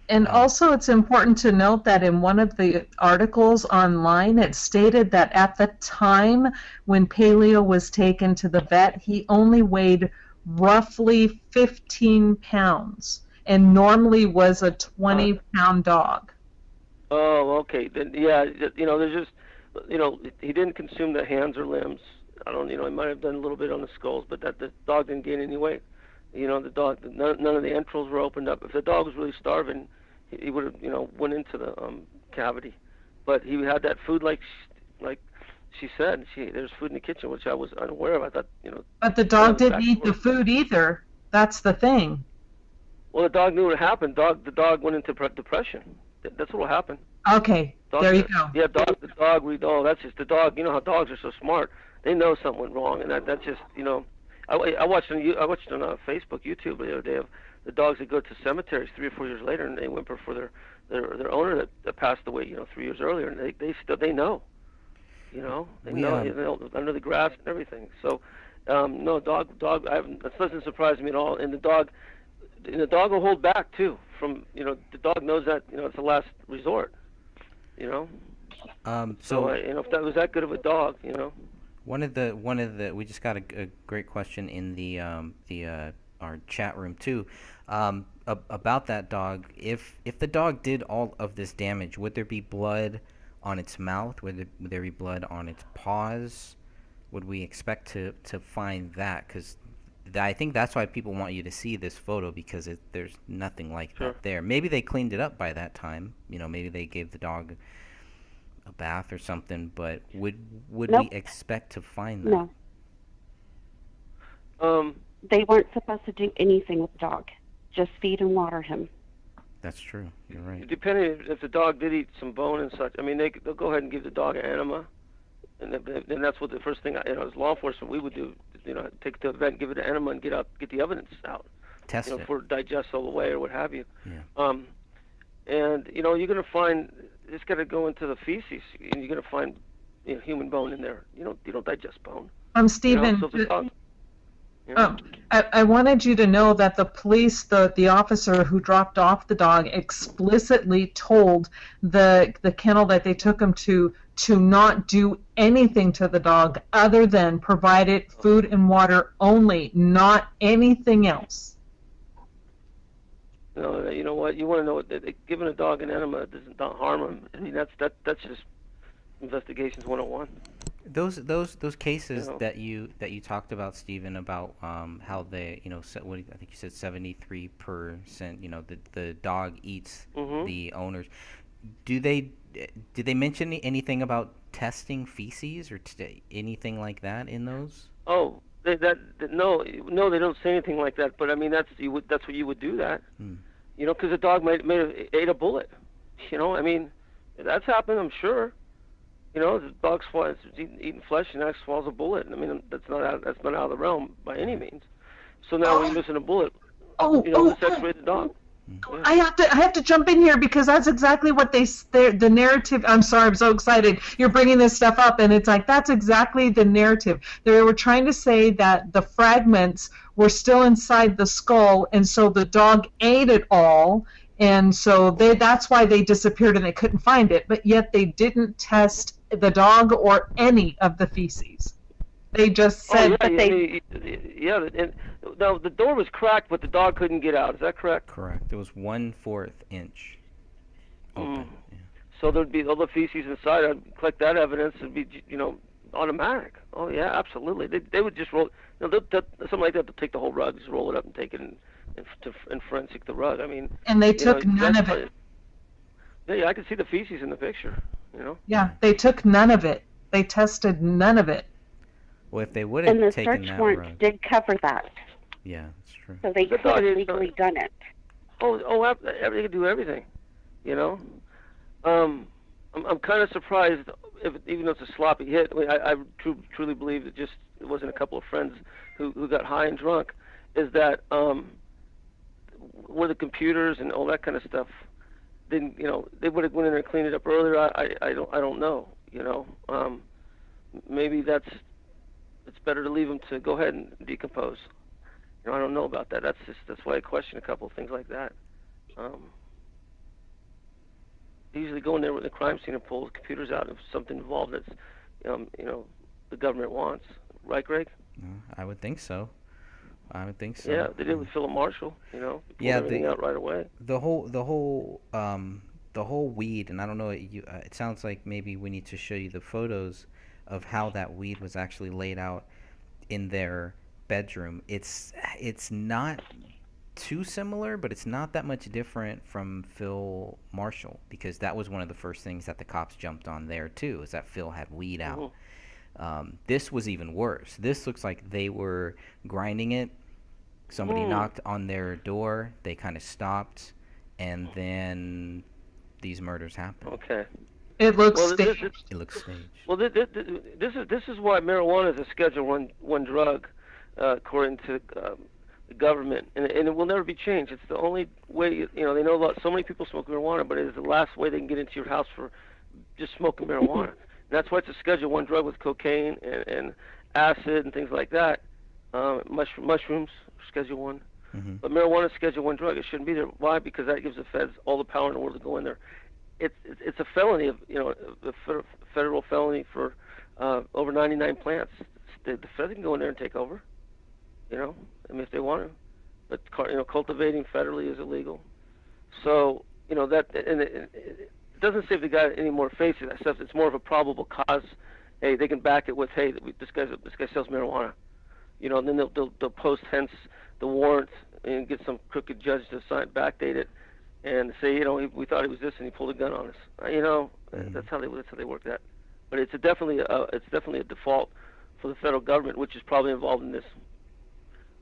And also, it's important to note that in one of the articles online, it stated that at the time when Paleo was taken to the vet, he only weighed roughly 15 pounds and normally was a 20-pound dog. Oh, okay. Then yeah, there's just, he didn't consume the hands or limbs. I don't, he might have done a little bit on the skulls, but the dog didn't gain any weight. The dog, none of the entrails were opened up. If the dog was really starving, he would have, went into the cavity. But he had that food like she said. There's food in the kitchen, which I was unaware of. I thought, But the dog didn't eat the food either. That's the thing. Well, the dog knew what happened. The dog went into depression. That's what will happen. Okay, there you go. Yeah, the dog. That's just the dog. You know how dogs are so smart. They know something went wrong, and that's just, I watched on Facebook, YouTube the other day of the dogs that go to cemeteries 3 or 4 years later, and they whimper for their owner that passed away, 3 years earlier, and they know. They know under the grass and everything. So, no, dog. That doesn't surprise me at all. And the dog will hold back too. The dog knows that it's the last resort. So if that was that good of a dog, One of the we just got a great question in the our chat room too, about that dog. If the dog did all of this damage, would there be blood on its mouth? Would there be blood on its paws? Would we expect to find that? Because I think that's why people want you to see this photo, because there's nothing like that there. Maybe they cleaned it up by that time. Maybe they gave the dog a bath or something. But would Nope. we expect to find that? No. They weren't supposed to do anything with the dog. Just feed and water him. That's true. You're right. Depending if the dog did eat some bone and such, they'll go ahead and give the dog an enema, and then that's what the first thing as law enforcement we would do. Take it to the vet and give it an enema and get the evidence out. Test it. for digest all the way or what have you. Yeah. And you're going to find it's going to go into the feces, and you're going to find human bone in there. You don't digest bone. Stephen. So if the dog, I wanted you to know that the police, the officer who dropped off the dog, explicitly told the kennel that they took him to not do anything to the dog other than provide it food and water only, not anything else. You know what? You want to know that giving a dog an enema does not harm him. I mean, that's just investigations 101. Those cases that you talked about, Stephen, about how they, I think you said 73%, the dog eats the owners. Did they mention anything about testing feces or anything like that in those? Oh, no, they don't say anything like that. But I mean, that's what you would do that. Because a dog might have ate a bullet. I mean, that's happened, I'm sure. The dog swallows eating flesh and actually swallows a bullet. I mean, that's not out of the realm by any means. So now we're missing a bullet. Let's X-ray the dog. Yeah. I have to jump in here because that's exactly what the narrative. I'm sorry, I'm so excited. You're bringing this stuff up, and it's like that's exactly the narrative. They were trying to say that the fragments were still inside the skull, and so the dog ate it all, and so that's why they disappeared and they couldn't find it. But yet they didn't test the dog or any of the feces. They just said Now the door was cracked, but the dog couldn't get out. Is that correct? Correct. It was 1/4 inch open. Yeah. So there'd be all the feces inside. I'd collect that evidence. It'd be automatic. Oh yeah, absolutely. They would just roll. Something like that. They'll take the whole rug, just roll it up and take it and forensic the rug. I mean. And they took none of it. Yeah, I can see the feces in the picture. Yeah, they took none of it. They tested none of it. Well, if they would have taken that And the search warrant did cover that. Yeah, that's true. So they could have legally done it. They could do everything. I'm kind of surprised, even though it's a sloppy hit. I mean, I truly believe that it wasn't a couple of friends who got high and drunk. Is that where the computers and all that kind of stuff didn't? They would have went in there and cleaned it up earlier. I don't know. Maybe it's better to leave them to go ahead and decompose. I don't know about that. That's why I question a couple of things like that. They usually go in there with the crime scene and pull the computers out if something involved that's, the government wants. Right, Greg? I would think so. Yeah, they did with Philip Marshall. They pulled everything out right away. The whole weed, and I don't know. It sounds like maybe we need to show you the photos of how that weed was actually laid out in their bedroom. It's not too similar, but it's not that much different from Phil Marshall, because that was one of the first things that the cops jumped on there too, is that Phil had weed out. This was even worse. This looks like they were grinding it. Somebody knocked on their door. They kind of stopped, and then these murders happened. Okay. It looks staged. It looks staged. Well, this is why marijuana is a Schedule I drug, according to the government, and it will never be changed. It's the only way. They know so many people smoke marijuana, but it is the last way they can get into your house for just smoking marijuana. And that's why it's a Schedule I drug with cocaine and acid and things like that. Mushrooms, Schedule I. But marijuana is Schedule I drug. It shouldn't be there. Why? Because that gives the feds all the power in the world to go in there. It's a felony, a federal felony for over 99 plants. The feds can go in there and take over. I mean, if they want to. But cultivating federally is illegal. So that, and it doesn't say if they got any more faces of that stuff. It's more of a probable cause. Hey, they can back it with, hey, this guy sells marijuana. And then they'll post hence the warrant and get some crooked judge to backdate it and say, we thought he was this and he pulled a gun on us. That's how they work that. But it's definitely a default for the federal government, which is probably involved in this.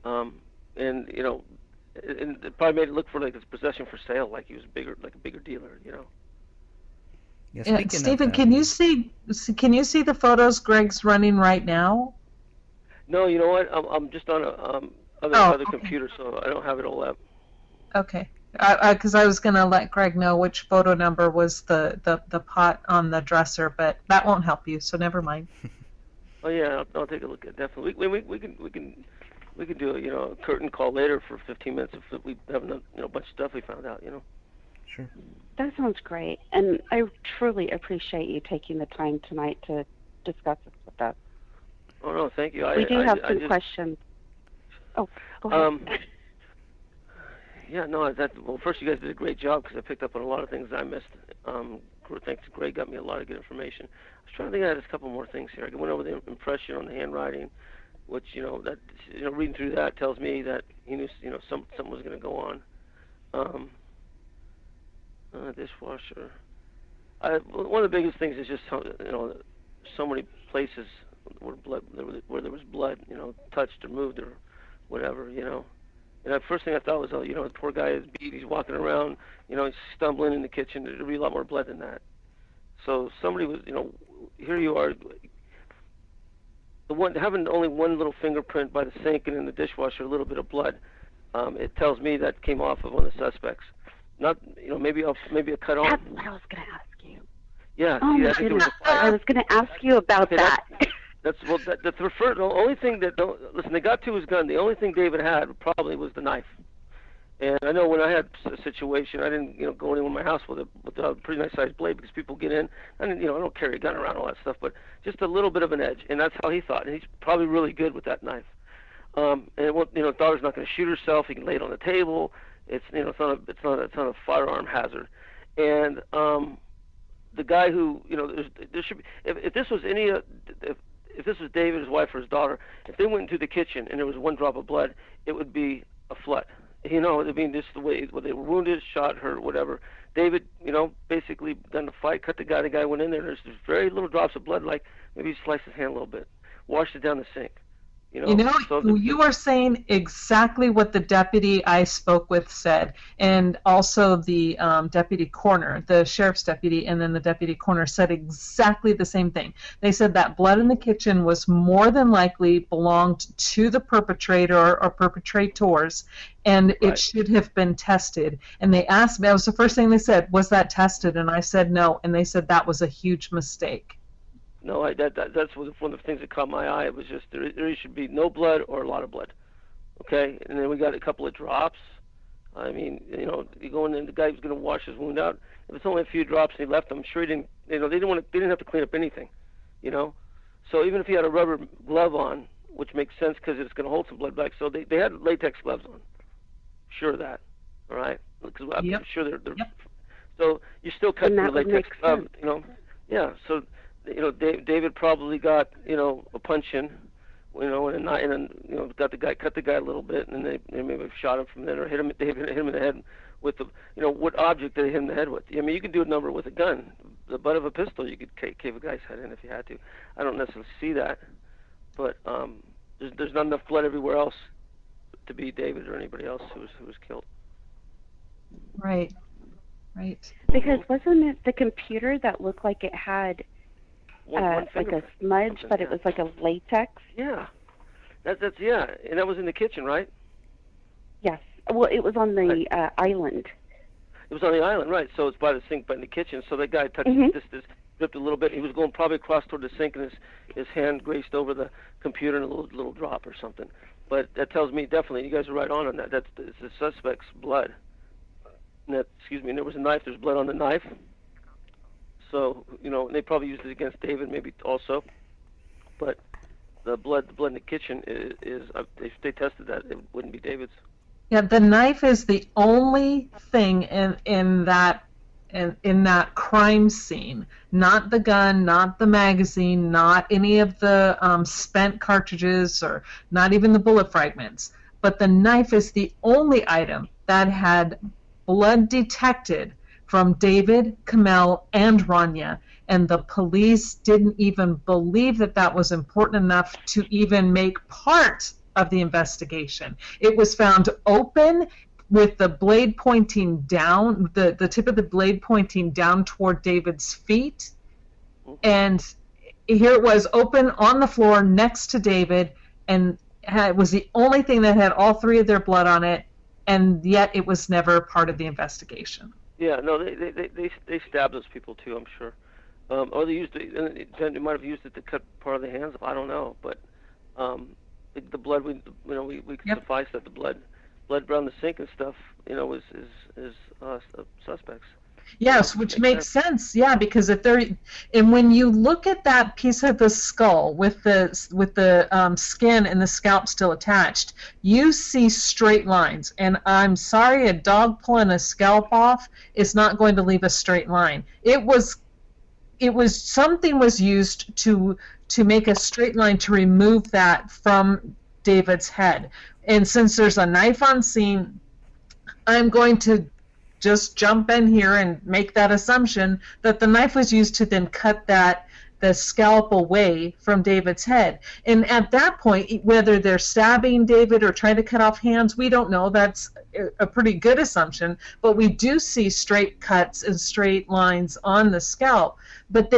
And it probably made it look for like his possession for sale, like he was a bigger dealer. Yeah, Stephen, can you see the photos Greg's running right now? No, you know what? I'm just on other okay. computer, so I don't have it all up. Okay. Because I was going to let Greg know which photo number was the pot on the dresser, but that won't help you, so never mind. Oh yeah, I'll take a look at it, definitely. We can do a curtain call later for 15 minutes if we have a bunch of stuff we found out. Sure. That sounds great, and I truly appreciate you taking the time tonight to discuss this with us. Oh no, thank you. We do have some questions. Oh, go ahead. Yeah, no, well, first you guys did a great job because I picked up on a lot of things I missed. Thanks to Greg, got me a lot of good information. I was trying to think, I had a couple more things here. I went over the impression on the handwriting, which reading through that tells me that he knew something was going to go on. Dishwasher. One of the biggest things is just so many places where there was blood, touched or moved or whatever, And the first thing I thought was, the poor guy is beat. He's walking around, he's stumbling in the kitchen. There'd be a lot more blood than that. So somebody was, here you are. Having only one little fingerprint by the sink and in the dishwasher, a little bit of blood. It tells me that came off of one of the suspects. Not, maybe a cut on. That's what I was going to ask you. Yeah. Oh my goodness. I was going to ask you about that. That's the only thing that listen. They got to his gun. The only thing David had probably was the knife. And I know when I had a situation, I didn't go anywhere in my house with a pretty nice sized blade because people get in. I don't carry a gun around, all that stuff, but just a little bit of an edge, and that's how he thought. And he's probably really good with that knife. And daughter's not going to shoot herself. He can lay it on the table. It's it's not a firearm hazard. And the guy who there should be if this was if this was David, his wife, or his daughter, if they went into the kitchen and there was one drop of blood, it would be a flood. I mean, just the way they were wounded, shot, hurt, whatever. David, basically done the fight, cut the guy. The guy went in there. There's very little drops of blood, like maybe he sliced his hand a little bit, washed it down the sink. You are saying exactly what the deputy I spoke with said, and also the deputy coroner, the sheriff's deputy, and then the deputy coroner said exactly the same thing. They said that blood in the kitchen was more than likely belonged to the perpetrator or perpetrators, and it should have been tested. And they asked me, that was the first thing they said, was that tested? And I said no, and they said that was a huge mistake. No, that's one of the things that caught my eye. It was just there should be no blood or a lot of blood. Okay, and then we got a couple of drops. I mean, you go in there, the guy was going to wash his wound out. If it's only a few drops and he left them, I'm sure he didn't. They didn't have to clean up anything. So even if he had a rubber glove on, which makes sense because it's going to hold some blood back. So they had latex gloves on. Sure of that. All right, because I'm sure they're. Yep. So you're still cutting the latex glove. Yeah. So. David probably got a punch in, and got the guy, cut the guy a little bit, and then they maybe shot him from there or hit him in the head with the what object did they hit him in the head with? I mean, you could do a number with a gun, the butt of a pistol. You could cave a guy's head in if you had to. I don't necessarily see that, but there's not enough blood everywhere else to be David or anybody else who was killed. Right. Because wasn't it the computer that looked like it had like a smudge, but it was like a latex? Yeah. That's and that was in the kitchen, right? Yes. Well, it was on the island. It was on the island, right? So it's by the sink, but in the kitchen. So that guy touched this dripped a little bit. He was going probably across toward the sink, and his hand grazed over the computer, and a little drop or something. But that tells me definitely, you guys are right on that. It's the suspect's blood. And and there was a knife. There's blood on the knife. So, they probably used it against David, maybe also. But the blood in the kitchen is if they tested that, it wouldn't be David's. Yeah, the knife is the only thing in that crime scene. Not the gun, not the magazine, not any of the spent cartridges, or not even the bullet fragments. But the knife is the only item that had blood detected from David, Kamel, and Rania, and the police didn't even believe that was important enough to even make part of the investigation. It was found open with the blade pointing down, the tip of the blade pointing down toward David's feet, and here it was open on the floor next to David, and It was the only thing that had all three of their blood on it, and yet it was never part of the investigation. Yeah, no, they stabbed those people too, I'm sure. Or they used it, and they might have used it to cut part of the hands off. I don't know, but the blood, we could Yep. suffice that the blood around the sink and stuff, is suspects. Yes, which makes sense. Yeah, because if they're, and when you look at that piece of the skull with the skin and the scalp still attached, you see straight lines. And I'm sorry, a dog pulling a scalp off is not going to leave a straight line. It was something was used to make a straight line to remove that from David's head. And since there's a knife on scene, I'm going to just jump in here and make that assumption that the knife was used to then cut the scalp away from David's head. And at that point, whether they're stabbing David or trying to cut off hands, we don't know. That's a pretty good assumption. But we do see straight cuts and straight lines on the scalp. But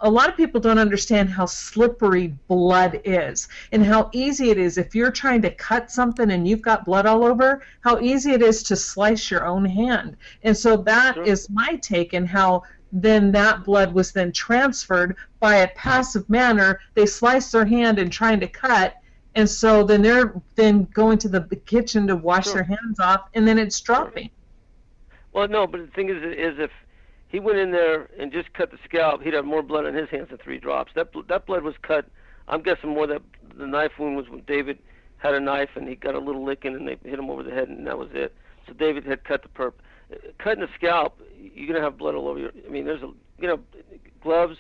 a lot of people don't understand how slippery blood is and how easy it is if you're trying to cut something and you've got blood all over, how easy it is to slice your own hand. And so that is my take, and how then that blood was then transferred by a passive manner. They slice their hand and trying to cut, and so then they're then going to the kitchen to wash their hands off, and then it's dropping. Well, no, but the thing is if he went in there and just cut the scalp, he'd have more blood on his hands than 3 drops. That blood was cut. I'm guessing more that the knife wound was when David had a knife and he got a little licking and they hit him over the head and that was it. So David had cut the perp. Cutting the scalp, you're gonna have blood all over your. I mean, there's gloves,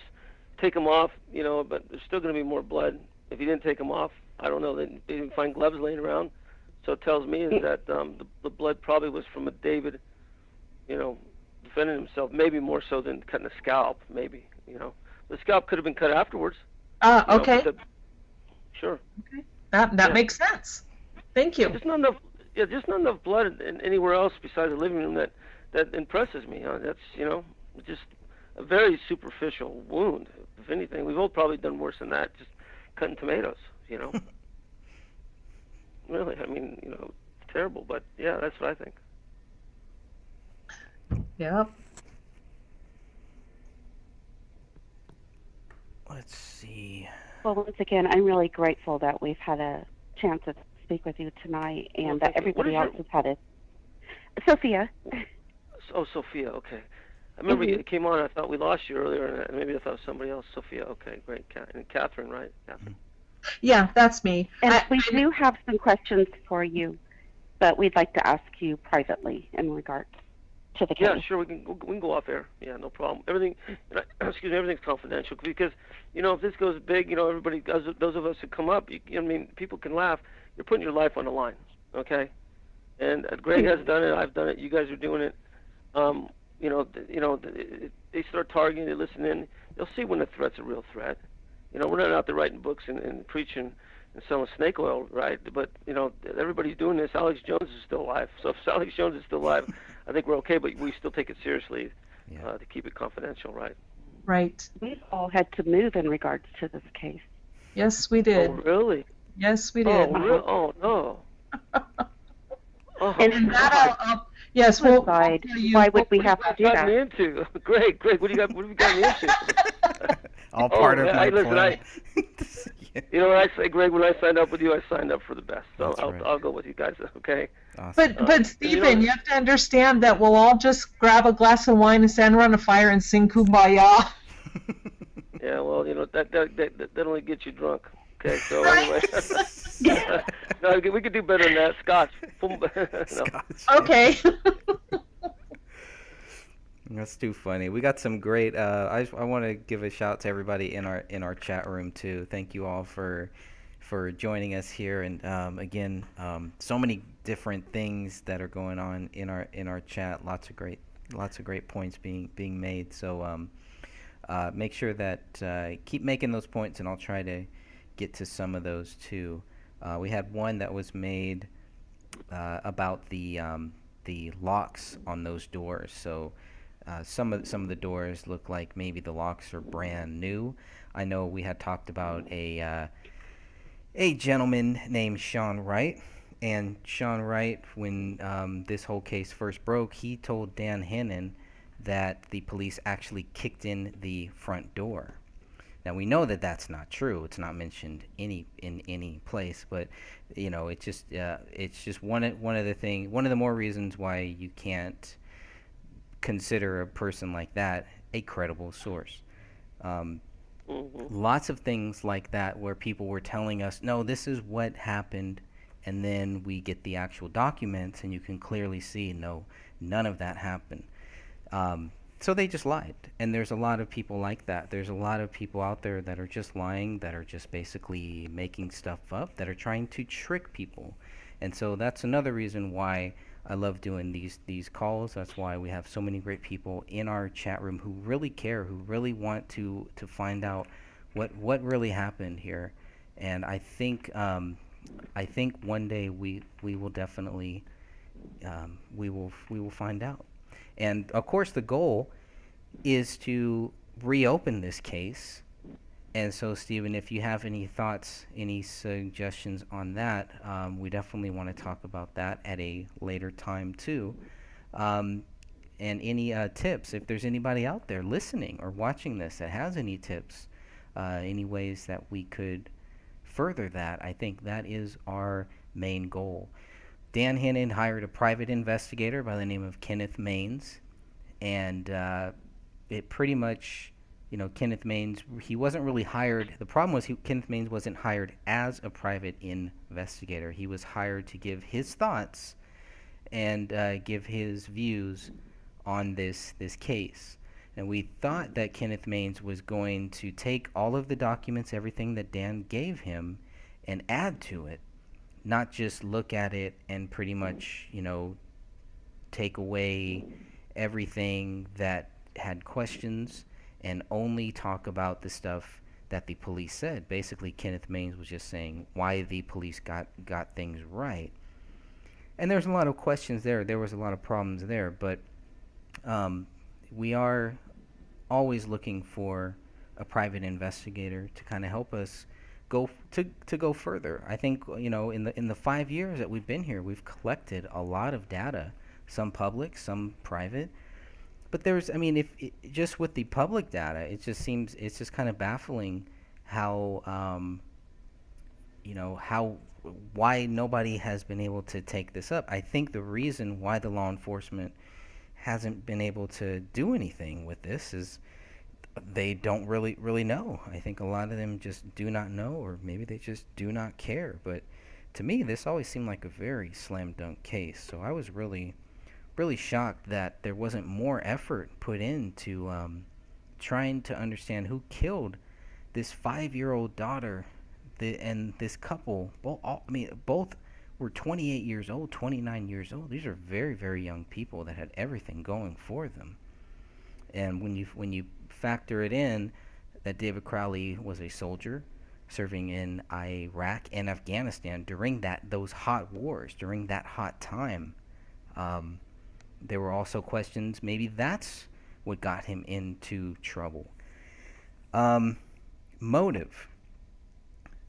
take them off, but there's still gonna be more blood if you didn't take them off. I don't know. They didn't find gloves laying around, so it tells me is that the blood probably was from a David, defending himself, maybe more so than cutting the scalp, maybe, The scalp could have been cut afterwards. Okay. Sure. Okay. That makes sense. Thank you. Just not enough blood anywhere else besides the living room that impresses me. That's, just a very superficial wound, if anything. We've all probably done worse than that, just cutting tomatoes, Really, I mean, it's terrible, but yeah, that's what I think. Yep. Let's see. Well, once again, I'm really grateful that we've had a chance to speak with you tonight, and that everybody else has had it. Sophia. Oh, Sophia, okay. I remember you came on, I thought we lost you earlier, and maybe I thought it was somebody else. Sophia, okay, great. And Catherine, right? Catherine. Yeah, that's me. And we do have some questions for you, but we'd like to ask you privately in regard to the case. Yeah, sure. We can go off air. Yeah, no problem. Everything's confidential because if this goes big, everybody, those of us who come up, people can laugh. You're putting your life on the line, okay? And Greg has done it. I've done it. You guys are doing it. They start targeting. They listen in. They'll see when the threat's a real threat. We're not out there writing books and preaching and selling snake oil, right? But everybody's doing this. Alex Jones is still alive. So if Alex Jones is still alive, I think we're okay. But we still take it seriously to keep it confidential, right? Right. We've all had to move in regards to this case. Yes, we did. Oh, really? Yes, we did. Oh no. And that yes, we'll why would we have to do that? Into? Greg, what have you gotten me into? All part of my plan. When I say, Greg, when I signed up with you, I signed up for the best. So Right. I'll go with you guys, okay? Awesome. But Stephen, you have to understand that we'll all just grab a glass of wine and stand around a fire and sing Kumbaya. Yeah, well, that only gets you drunk. Okay, so Right. anyway. No, we could do better than that. Scotch. No. Scotch. Okay. That's too funny. We got some great. I want to give a shout out to everybody in our chat room too. Thank you all for joining us here. And again, so many different things that are going on in our chat. Lots of great points being made. So make sure that keep making those points, and I'll try to get to some of those too. We had one that was made about the locks on those doors. So. Some of the doors look like maybe the locks are brand new. I know we had talked about a a gentleman named Sean Wright. And Sean Wright, when this whole case first broke, he told Dan Hennen that the police actually kicked in the front door. Now we know that that's not true. It's not mentioned in any place, but it's just one of the more reasons why you can't consider a person like that a credible source. Um, Lots of things like that where people were telling us, no, this is what happened, and then we get the actual documents, and you can clearly see, no, none of that happened. So they just lied, and there's a lot of people like that. There's a lot of people out there that are just lying, that are just basically making stuff up, that are trying to trick people. And so that's another reason why I love doing these calls. That's why we have so many great people in our chat room who really care, who really want to find out what really happened here. And I think one day we will definitely we will find out. And of course, the goal is to reopen this case. And so, Stephen, if you have any thoughts, any suggestions on that, we definitely want to talk about that at a later time too. Um, and any tips, if there's anybody out there listening or watching this that has any tips, any ways that we could further that, I think that is our main goal. Dan Hennen hired a private investigator by the name of Kenneth Maines, and it pretty much, Kenneth Maines, he wasn't really hired. The problem was Kenneth Maines wasn't hired as a private investigator. He was hired to give his thoughts and give his views on this case. And we thought that Kenneth Maines was going to take all of the documents, everything that Dan gave him, and add to it, not just look at it and pretty much, take away everything that had questions and only talk about the stuff that the police said. Basically, Kenneth Maines was just saying why the police got things right. And there's a lot of questions there. There was a lot of problems there, but we are always looking for a private investigator to kind of help us go go further. I think in the 5 years that we've been here, we've collected a lot of data, some public, some private. But just with the public data, it's just kind of baffling how why nobody has been able to take this up. I think the reason why the law enforcement hasn't been able to do anything with this is they don't really know. I think a lot of them just do not know, or maybe they just do not care. But to me, this always seemed like a very slam dunk case. So I was really shocked that there wasn't more effort put into trying to understand who killed this 5-year-old daughter and this couple. Both were 28 years old, 29 years old. These are very, very young people that had everything going for them. And when you factor it in that David Crowley was a soldier serving in Iraq and Afghanistan during those hot wars, during that hot time, there were also questions. Maybe that's what got him into trouble. Motive.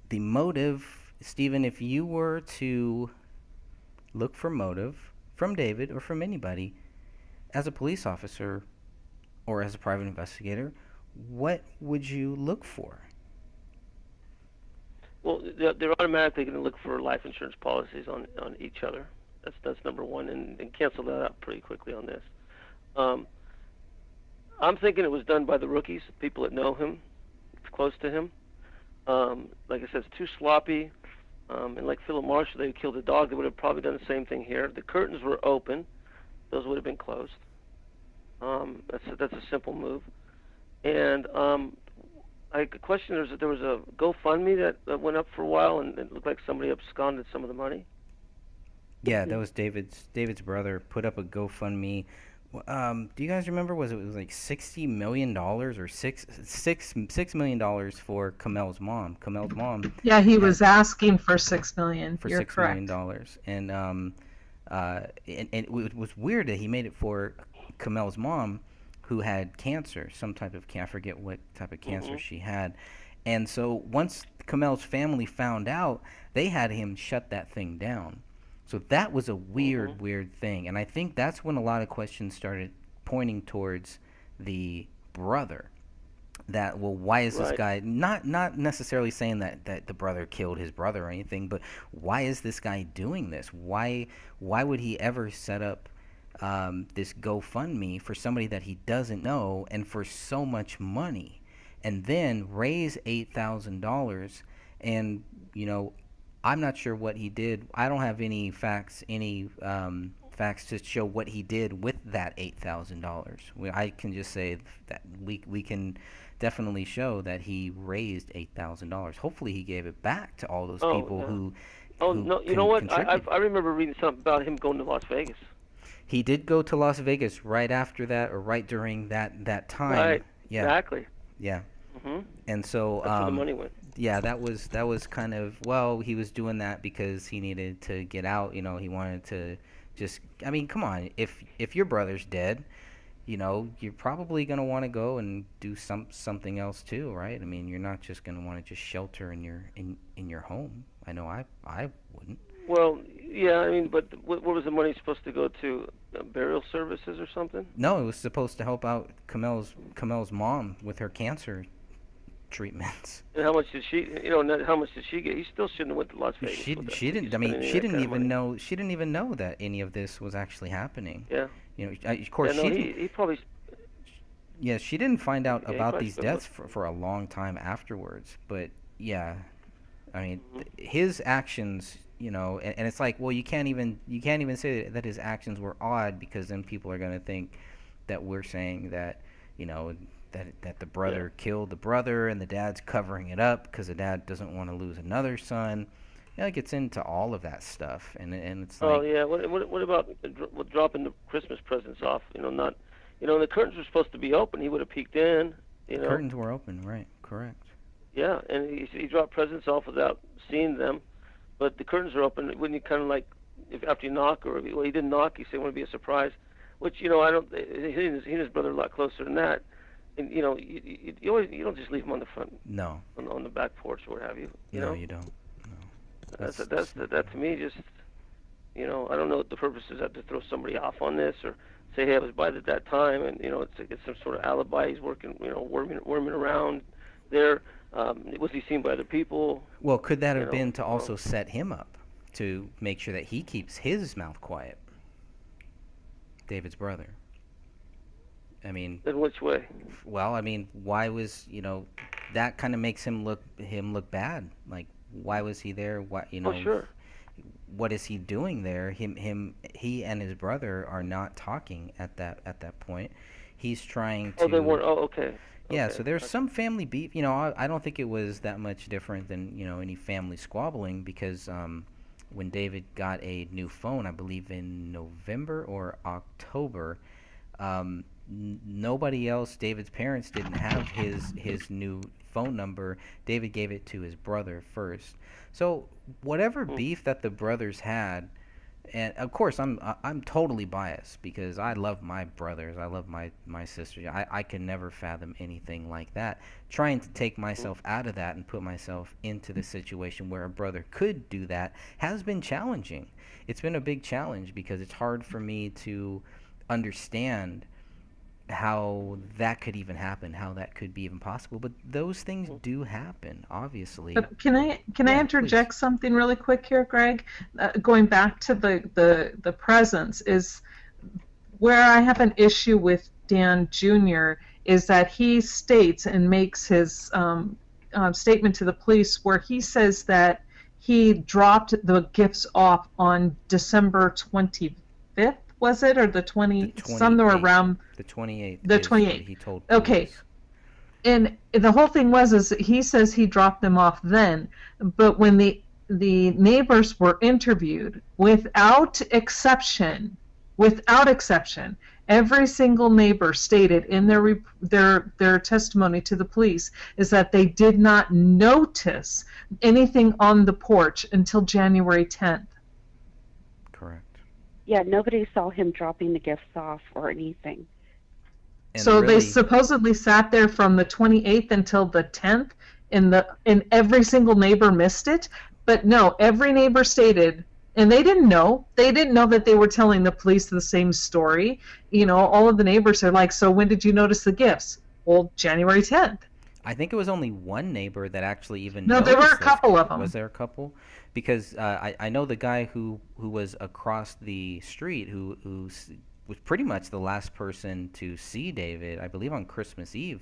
The motive, Stephen, if you were to look for motive from David or from anybody as a police officer or as a private investigator, what would you look for? Well, they're automatically going to look for life insurance policies on each other. That's number one, and cancel that out pretty quickly on this. I'm thinking it was done by the rookies, people that know him, close to him. Like I said, it's too sloppy. And like Philip Marshall, they killed a dog. They would have probably done the same thing here. The curtains were open; those would have been closed. That's a simple move. And I question there was a GoFundMe that went up for a while, and it looked like somebody absconded some of the money. Yeah, that was David's brother put up a GoFundMe. Do you guys remember? It was like $60 million or $6 million for Kamel's mom. Kamel's mom. Yeah, he was asking for $6 million. For You're $6 correct. million dollars, and it was weird that he made it for Kamel's mom, who had cancer, some type of cancer. I forget what type of cancer she had, And so once Kamel's family found out, they had him shut that thing down. So that was a weird, weird thing. And I think that's when a lot of questions started pointing towards the brother. That, well, why is this Right. guy not necessarily saying that the brother killed his brother or anything, but why is this guy doing this? Why would he ever set up this GoFundMe for somebody that he doesn't know and for so much money, and then raise $8,000? And I'm not sure what he did. I don't have any facts to show what he did with that $8,000. I can just say that we can definitely show that he raised $8,000. Hopefully, he gave it back to all those people yeah. who. Oh, who no, you know what? contributed. I remember reading something about him going to Las Vegas. He did go to Las Vegas right after that, or right during that time. Right. Yeah. Exactly. Yeah. hmm And so, That's where the money went. yeah, that was kind of, well, he was doing that because he needed to get out. He wanted to just. I mean, come on, if your brother's dead, you're probably gonna want to go and do something else too, right? I mean, you're not just gonna want to just shelter in your home. I know I wouldn't. Well, yeah, I mean, but what was the money supposed to go to? Burial services or something? No, it was supposed to help out Kamel's mom with her cancer treatments. And how much did she? How much did she get? He still shouldn't have went to Las Vegas. She with that. she didn't. I Spending mean, any she of that didn't kind of even money. know. She didn't even know that any of this was actually happening. Yeah. Of course, Yeah, no, she didn't. he probably. Yeah, she didn't find out Yeah, he about probably these spent deaths for a long time afterwards. But yeah, I mean, Mm-hmm. his actions, and it's like, well, you can't even say that his actions were odd, because then people are gonna think that we're saying that, that the brother killed the brother and the dad's covering it up because the dad doesn't want to lose another son. It gets into all of that stuff, and it's like, Oh yeah. What about dropping the Christmas presents off? Not. The curtains were supposed to be open. He would have peeked in. curtains were open, right? Correct. Yeah, and he dropped presents off without seeing them, but the curtains are open. Wouldn't you kind of like, if after you knock, or he didn't knock, he said it would be a surprise, which I don't. He and his brother are a lot closer than that, and you don't just leave them on the front, No. on the back porch or what have you. No, know? you don't. No. That to me just, I don't know what the purpose is, to throw somebody off on this, or say, hey, I was by at that time, and it's to get some sort of alibi. He's working, worming around there. Was he seen by other people? Well, could that have been to also set him up to make sure that he keeps his mouth quiet? David's brother. I mean, In which way? well, I mean, why was, that kind of makes him look bad. Like, why was he there? Why, Oh, sure. what is he doing there? He and his brother are not talking at that point. He's trying to. Oh, they weren't. Oh, okay. Yeah, Okay, so there's gotcha. some family beef. I don't think it was that much different than, any family squabbling, because when David got a new phone, I believe in November or October, nobody else, David's parents didn't have his new phone number. David gave it to his brother first. So whatever beef that the brothers had, and of course I'm totally biased because I love my brothers, I love my sisters. I can never fathom anything like that. Trying to take myself out of that and put myself into the situation where a brother could do that has been challenging. It's been a big challenge because it's hard for me to understand how that could even happen, how that could be even possible. But those things do happen, obviously. But can I Yeah, interject something really quick here, Greg? Going back to the presence, is where I have an issue with Dan Jr. is that he states and makes his statement to the police where he says that he dropped the gifts off on December 25th, was it, or the 20? Somewhere around the 28th. the is what 28th. He told Okay. police. And the whole thing was he says he dropped them off then, but when the neighbors were interviewed, without exception, every single neighbor stated in their testimony to the police is that they did not notice anything on the porch until January 10th. Correct. Yeah, nobody saw him dropping the gifts off or anything. And So really, they supposedly sat there from the 28th until the 10th and every single neighbor missed it. But no, every neighbor stated, and they didn't know. They didn't know that they were telling the police the same story. All of the neighbors are like, so when did you notice the gifts? Well, January 10th. I think it was only one neighbor that actually even No, there were noticed a couple those. of them. Was there a couple? Because I know the guy who was across the street was pretty much the last person to see David, I believe on Christmas Eve.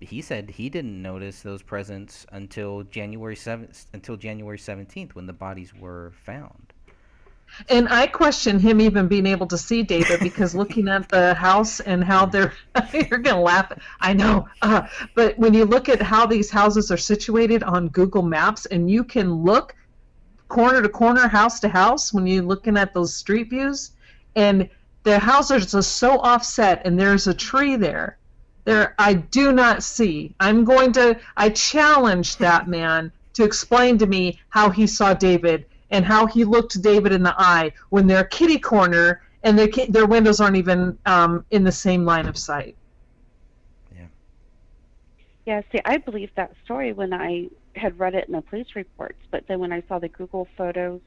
He said he didn't notice those presents until January 17th when the bodies were found. And I question him even being able to see David because looking at the house and how you're going to laugh. I know. But when you look at how these houses are situated on Google Maps and you can look corner to corner, house to house, when you're looking at those street views, and the houses are so offset and there's a tree there. I do not see. I challenge that man to explain to me how he saw David and how he looked David in the eye when they're kitty corner and their windows aren't even in the same line of sight. Yeah. Yeah, see, I believed that story when I had read it in the police reports, but then when I saw the Google photos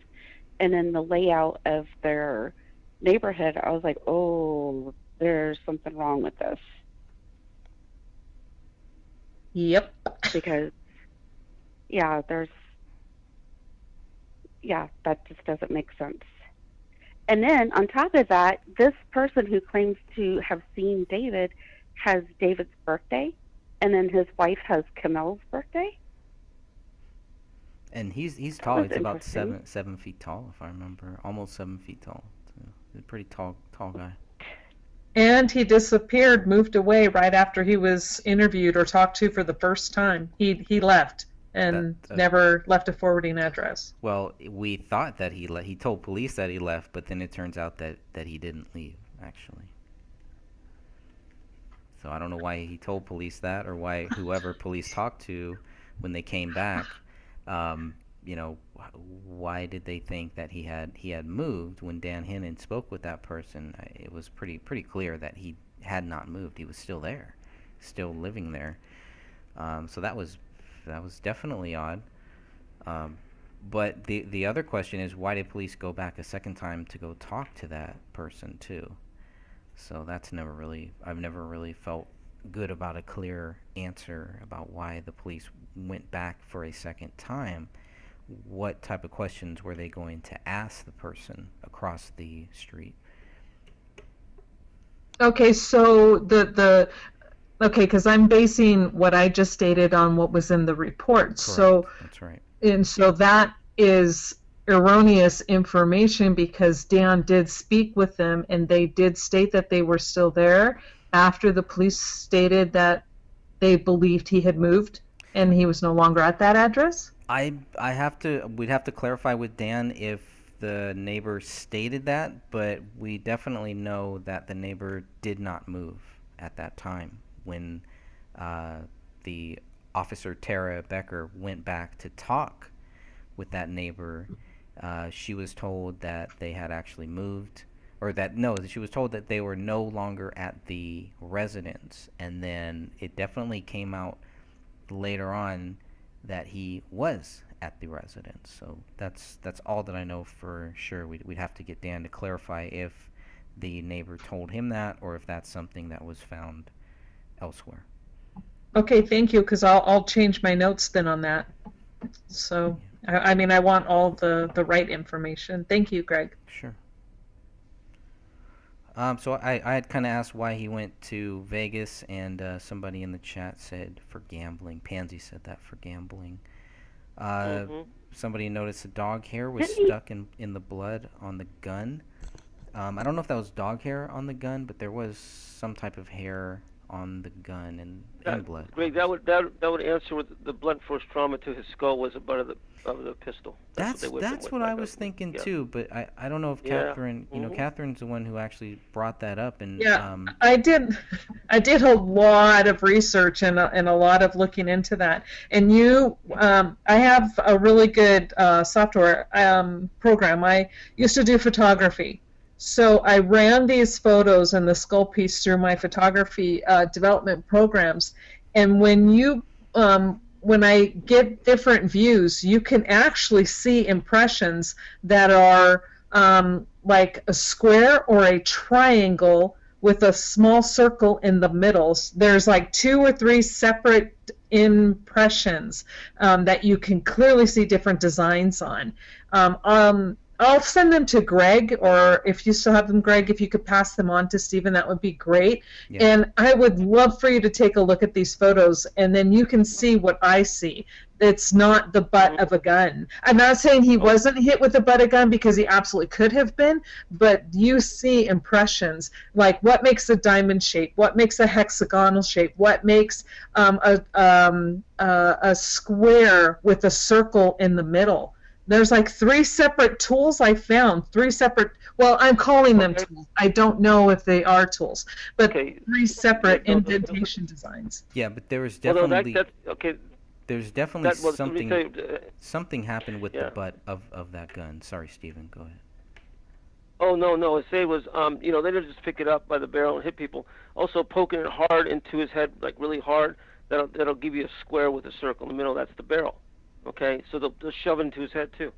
and then the layout of their neighborhood, I was like, oh, there's something wrong with this. Yep. Because, that just doesn't make sense. And then on top of that, this person who claims to have seen David has David's birthday, and then his wife has Camille's birthday. And he's tall. He's about interesting. 7 feet tall, if I remember, almost 7 feet tall. So he's a pretty tall guy. And he disappeared, moved away right after he was interviewed or talked to for the first time. He left and never left a forwarding address. Well, we thought that he told police that he left, but then it turns out that he didn't leave, actually. So I don't know why he told police that, or why whoever police talked to when they came back, why did they think that he had moved when Dan Hennen spoke with that person? It was pretty clear that he had not moved. He was still there, still living there. So that was definitely odd. But the other question is, why did police go back a second time to go talk to that person too? So I've never really felt good about a clear answer about why the police went back for a second time. What type of questions were they going to ask the person across the street? Okay, so because I'm basing what I just stated on what was in the report. Correct. So that's right. And so that is erroneous information because Dan did speak with them and they did state that they were still there after the police stated that they believed he had moved and he was no longer at that address. We'd have to clarify with Dan if the neighbor stated that, but we definitely know that the neighbor did not move at that time when the officer Tara Becker went back to talk with that neighbor. She was told that they had actually moved, she was told that they were no longer at the residence, and then it definitely came out later on that he was at the residence. So that's all that I know for sure. We'd have to get Dan to clarify if the neighbor told him that or if that's something that was found elsewhere. Okay, thank you, because I'll change my notes then on that. So, I want all the right information. Thank you, Greg. Sure. So I had kind of asked why he went to Vegas, and somebody in the chat said for gambling. Pansy said that for gambling. Somebody noticed the dog hair was stuck in the blood on the gun. I don't know if that was dog hair on the gun, but there was some type of hair on the gun and blood. Greg, that would answer what the blunt force trauma to his skull was about of the pistol. That's what I was thinking too, but I don't know if Catherine, Catherine's the one who actually brought that up, and I did a lot of research and a lot of looking into that. And I have a really good software program. I used to do photography. So I ran these photos and the skull piece through my photography development programs. And when you when I get different views, you can actually see impressions that are like a square or a triangle with a small circle in the middle. There's like 2 or 3 separate impressions that you can clearly see different designs on. I'll send them to Greg, or if you still have them, Greg, if you could pass them on to Stephen, that would be great. Yeah. And I would love for you to take a look at these photos, and then you can see what I see. It's not the butt of a gun. I'm not saying he wasn't hit with the butt of a gun, because he absolutely could have been, but you see impressions, like what makes a diamond shape, what makes a hexagonal shape, what makes a square with a circle in the middle. There's like 3 separate tools I found. 3 separate, well, I'm calling them tools. I don't know if they are tools, but 3 separate indentation designs. Yeah, but there was definitely okay. There's definitely something happened with the butt of that gun. Sorry, Stephen, go ahead. Oh no! I say it was they didn't just pick it up by the barrel and hit people. Also poking it hard into his head, like really hard. That'll give you a square with a circle in the middle. That's the barrel. Okay, so they'll shove it into his head too.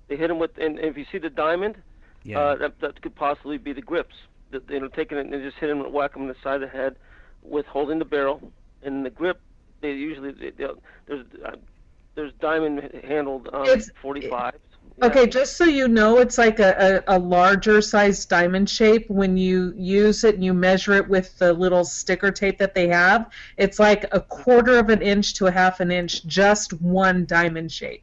They hit him with, and if you see the diamond, that could possibly be the grips. Taking it and just hit him and whack him in the side of the head with holding the barrel. And the grip, they usually there's diamond handled 45s. Okay, just so you know, it's like a larger size diamond shape. When you use it and you measure it with the little sticker tape that they have, it's like a 1/4 of an inch to a 1/2 an inch, just one diamond shape.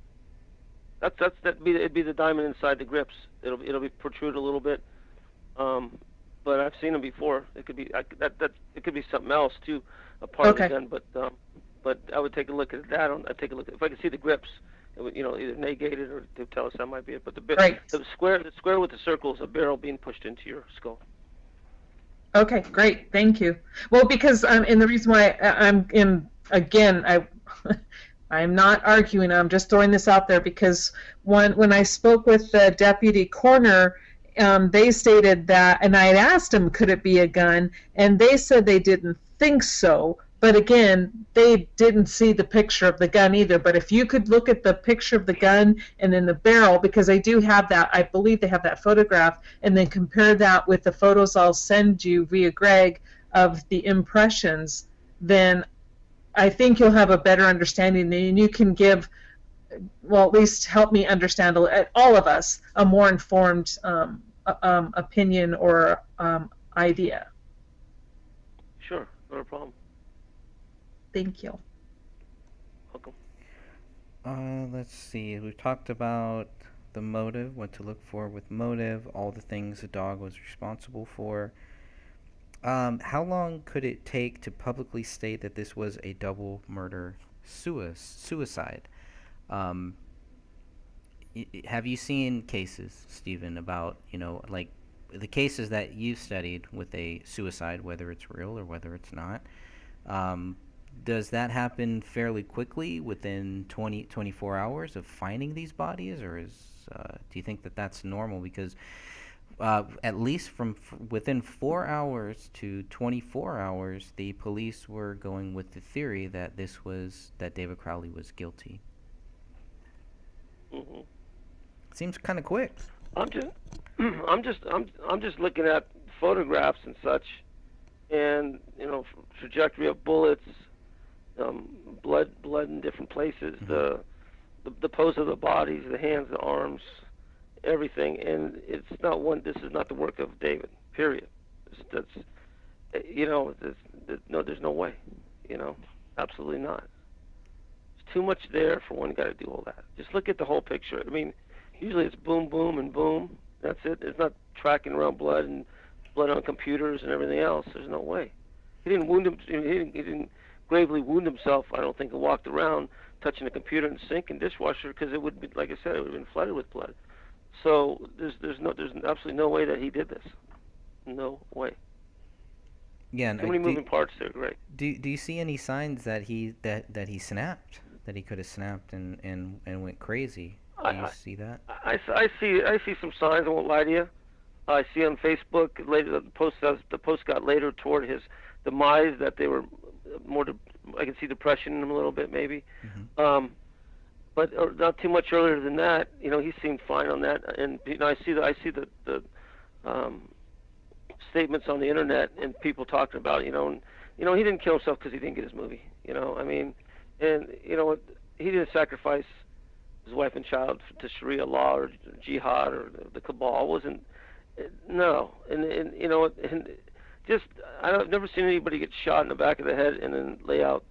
It'd be the diamond inside the grips. It'll be protrude a little bit. But I've seen them before. It could be it could be something else too, a part of the gun. But I would take a look at that. I'd take a look if I could see the grips. It would, either negate it or to tell us that might be it. But the square with the circle is a barrel being pushed into your skull. Okay, great, thank you. Well, because and the reason why I'm not arguing. I'm just throwing this out there because when I spoke with the deputy coroner, they stated that, and I had asked them, could it be a gun, and they said they didn't think so. But again, they didn't see the picture of the gun either. But if you could look at the picture of the gun and then the barrel, because I do have that, I believe they have that photograph, and then compare that with the photos I'll send you via Greg of the impressions, then I think you'll have a better understanding, and you can give, well, at least help me understand, all of us, a more informed opinion or idea. Sure, not a problem. Thank you. Welcome. Let's see. We've talked about the motive, what to look for with motive, all the things the dog was responsible for. How long could it take to publicly state that this was a double murder suicide? Have you seen cases, Stephen, about, like the cases that you've studied with a suicide, whether it's real or whether it's not? Does that happen fairly quickly within 24 hours of finding these bodies, or do you think that that's normal? Because at least from within 4 hours to 24 hours, the police were going with the theory that that David Crowley was guilty. Mm-hmm. Seems kind of quick. I'm just looking at photographs and such, and trajectory of bullets. Blood in different places, Mm-hmm. the pose of the bodies, the hands, the arms, everything, and it's not one. This is not the work of David. Period. There's no way. Absolutely not. There's too much there for one guy to do all that. Just look at the whole picture. I mean, usually it's boom, boom, and boom. That's it. It's not tracking around blood on computers and everything else. There's no way. He didn't wound him. He didn't gravely wound himself, I don't think, and walked around touching a computer and sink and dishwasher, because it would be, like I said, it would have been flooded with blood. So there's absolutely no way that he did this. No way. Yeah, too many moving parts there, Greg. Do you see any signs that he snapped, that he could have snapped and went crazy? Do you see that? I see some signs. I won't lie to you. I see on Facebook later the post got later toward his demise that they were more I can see depression in him a little bit, maybe. Mm-hmm. But not too much earlier than that. He seemed fine on that. And I see the statements on the internet and people talking about it, and he didn't kill himself because he didn't get his movie. I mean, and he didn't sacrifice his wife and child to Sharia law or jihad or the cabal. It wasn't. No, and just I've never seen anybody get shot in the back of the head and then lay out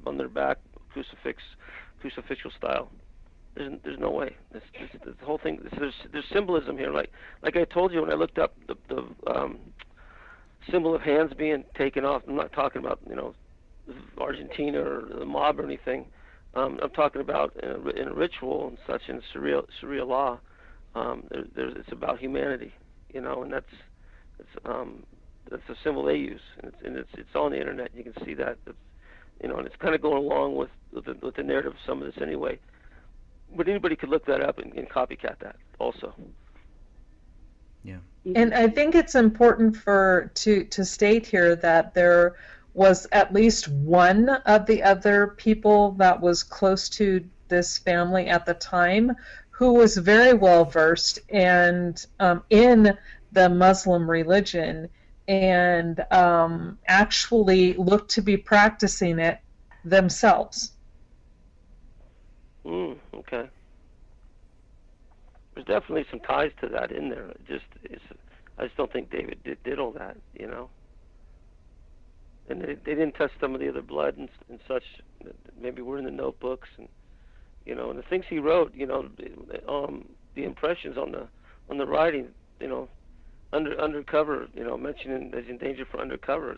on their back crucifixial style. There's no way. This whole thing. There's symbolism here. Like I told you when I looked up the symbol of hands being taken off. I'm not talking about Argentina or the mob or anything. I'm talking about in a ritual and such in Sharia law. It's about humanity, and that's a symbol they use, and it's on the internet. You can see that, and it's kind of going along with the narrative of some of this anyway. But anybody could look that up and copycat that also. Yeah. And I think it's important to state here that there was at least one of the other people that was close to this family at the time who was very well versed and in the Muslim religion and actually looked to be practicing it themselves. Okay. There's definitely some ties to that in there. I just don't think David did all that, And they didn't test some of the other blood and such. Maybe were in the notebooks and and the things he wrote. The impressions on the writing. Undercover. Mentioning as in danger for undercover.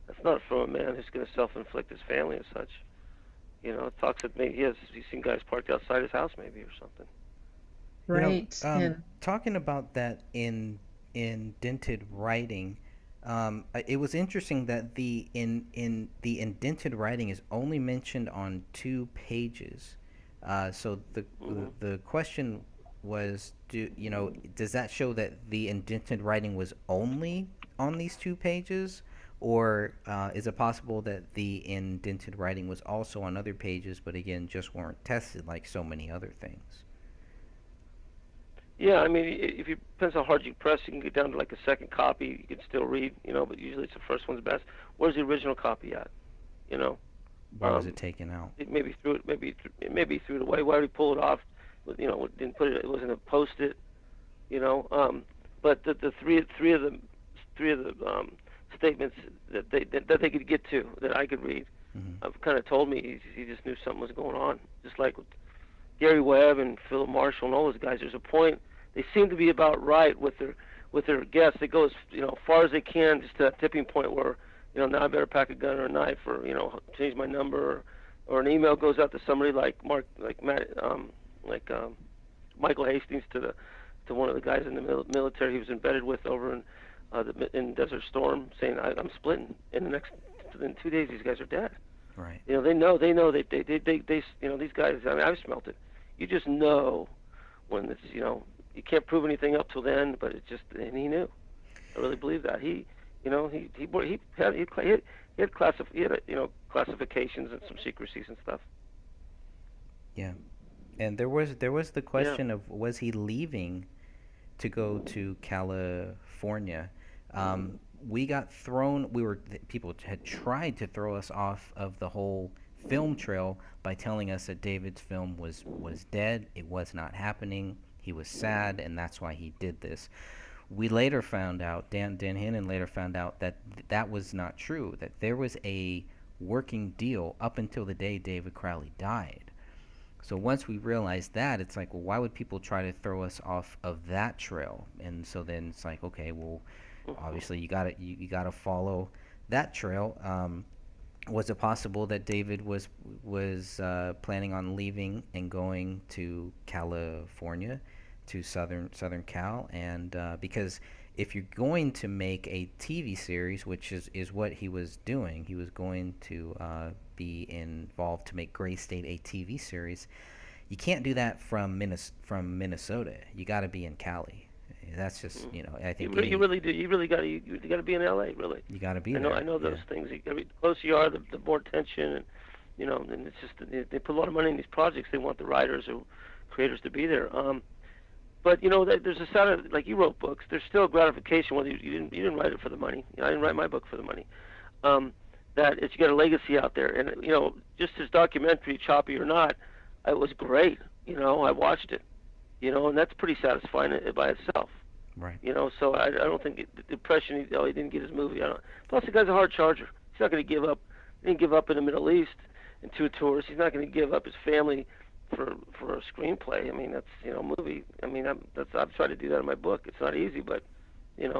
That's not from a man who's going to self-inflict his family and such. It talks that maybe he's seen guys parked outside his house maybe or something. Right. Talking about that in indented writing, it was interesting that the indented writing is only mentioned on 2 pages. So the question was, does that show that the indented writing was only on these 2 pages? Or is it possible that the indented writing was also on other pages, but again, just weren't tested like so many other things? Yeah, I mean, if it depends how hard you press, you can get down to like a second copy. You can still read, but usually it's the first one's best. Where's the original copy at? Why was it taken out? Maybe threw it away. Why did he pull it off? Didn't put it. It wasn't a post-it. But the three of the statements that they could get to, that I could read, kind of told me he just knew something was going on. Just like with Gary Webb and Philip Marshall and all those guys, there's a point they seem to be about right with their guests. They go as far as they can, just to that tipping point where now I better pack a gun or a knife, or change my number, or an email goes out to somebody like Michael Hastings to one of the guys in the military he was embedded with over in Desert Storm, saying I'm splitting. And in 2 days these guys are dead. Right. They know they these guys. I mean, I've smelt it. You just know when it's you can't prove anything up till then, but it's just, and he knew. I really believe that he had classifications and some secrecies and stuff. Yeah, and there was the question of, was he leaving to go to California? People had tried to throw us off of the whole film trail by telling us that David's film was dead. It was not happening. He was sad, and that's why he did this. We later found out, Dan Hennen later found out that that was not true, that there was a working deal up until the day David Crowley died. So once we realized that, it's like, well, why would people try to throw us off of that trail? And so then it's like, okay, well, obviously you gotta follow that trail. Was it possible that David was planning on leaving and going to California, to Southern Cal? And because if you're going to make a TV series, which is what he was doing, he was going to be involved to make Gray State a TV series. You can't do that from Minnesota. You got to be in Cali. That's just, I You, think you really do. You really got to. You got to be in L.A. Really. you got to be I know. there. I know those Yeah. things. The closer you are, the more tension, and and it's just they put a lot of money in these projects. They want the writers or creators to be there. But there's a side of, like, you wrote books. There's still gratification whether you didn't write it for the money. I didn't write my book for the money. That it's got a legacy out there, and just his documentary, choppy or not, it was great. I watched it. And that's pretty satisfying by itself. Right. So I don't think the impression he didn't get his movie. Plus, the guy's a hard charger. He's not going to give up. He didn't give up in the Middle East in 2 tours. He's not going to give up his family for a screenplay. I mean, that's movie. I mean, I've tried to do that in my book. It's not easy, but it's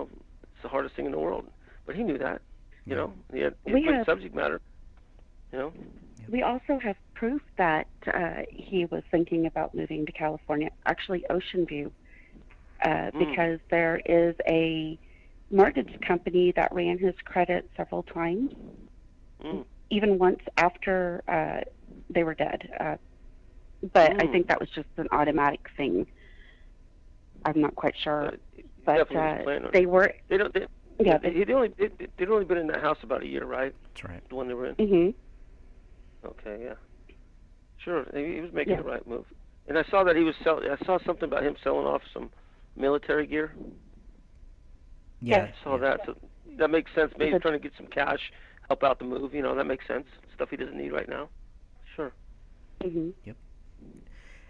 the hardest thing in the world. But he knew that. He had great subject matter. We also have proof that he was thinking about moving to California, actually Ocean View, because there is a mortgage company that ran his credit several times, even once after they were dead. But I think that was just an automatic thing. I'm not quite sure. But they were... They'd only been in that house about a year, right? That's right. The one they were in? Mm-hmm. Okay, yeah. Sure, he was making the right move. And I saw that I saw something about him selling off some military gear. Yeah. I saw that. So that makes sense. Maybe he's trying to get some cash, help out the move. That makes sense. Stuff he doesn't need right now. Sure. Mm-hmm. Yep.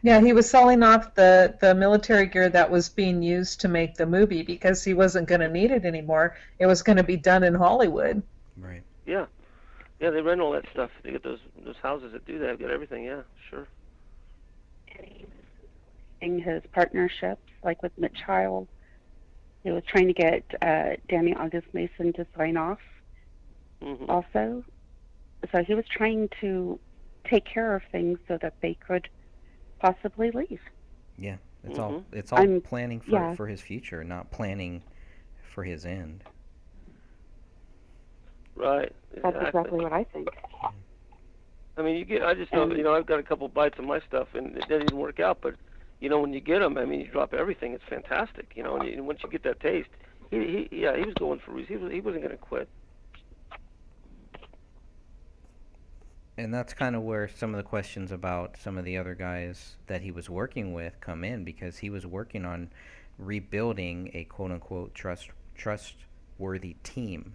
Yeah, he was selling off the military gear that was being used to make the movie because he wasn't going to need it anymore. It was going to be done in Hollywood. Right. Yeah. Yeah, they rent all that stuff. They get those houses that do that. They've got everything. Yeah, sure. In his partnerships, like with Mitch Heil, he was trying to get Danny August Mason to sign off also. So he was trying to take care of things so that they could possibly leave. Yeah, it's all planning for his future, not planning for his end. Right. That's exactly what I think. I mean, I just know, I've got a couple bites of my stuff, and it didn't work out. But when you get them, I mean, you drop everything. It's fantastic. And once you get that taste, he was going for reasons. He wasn't going to quit. And that's kind of where some of the questions about some of the other guys that he was working with come in, because he was working on rebuilding a quote-unquote trustworthy team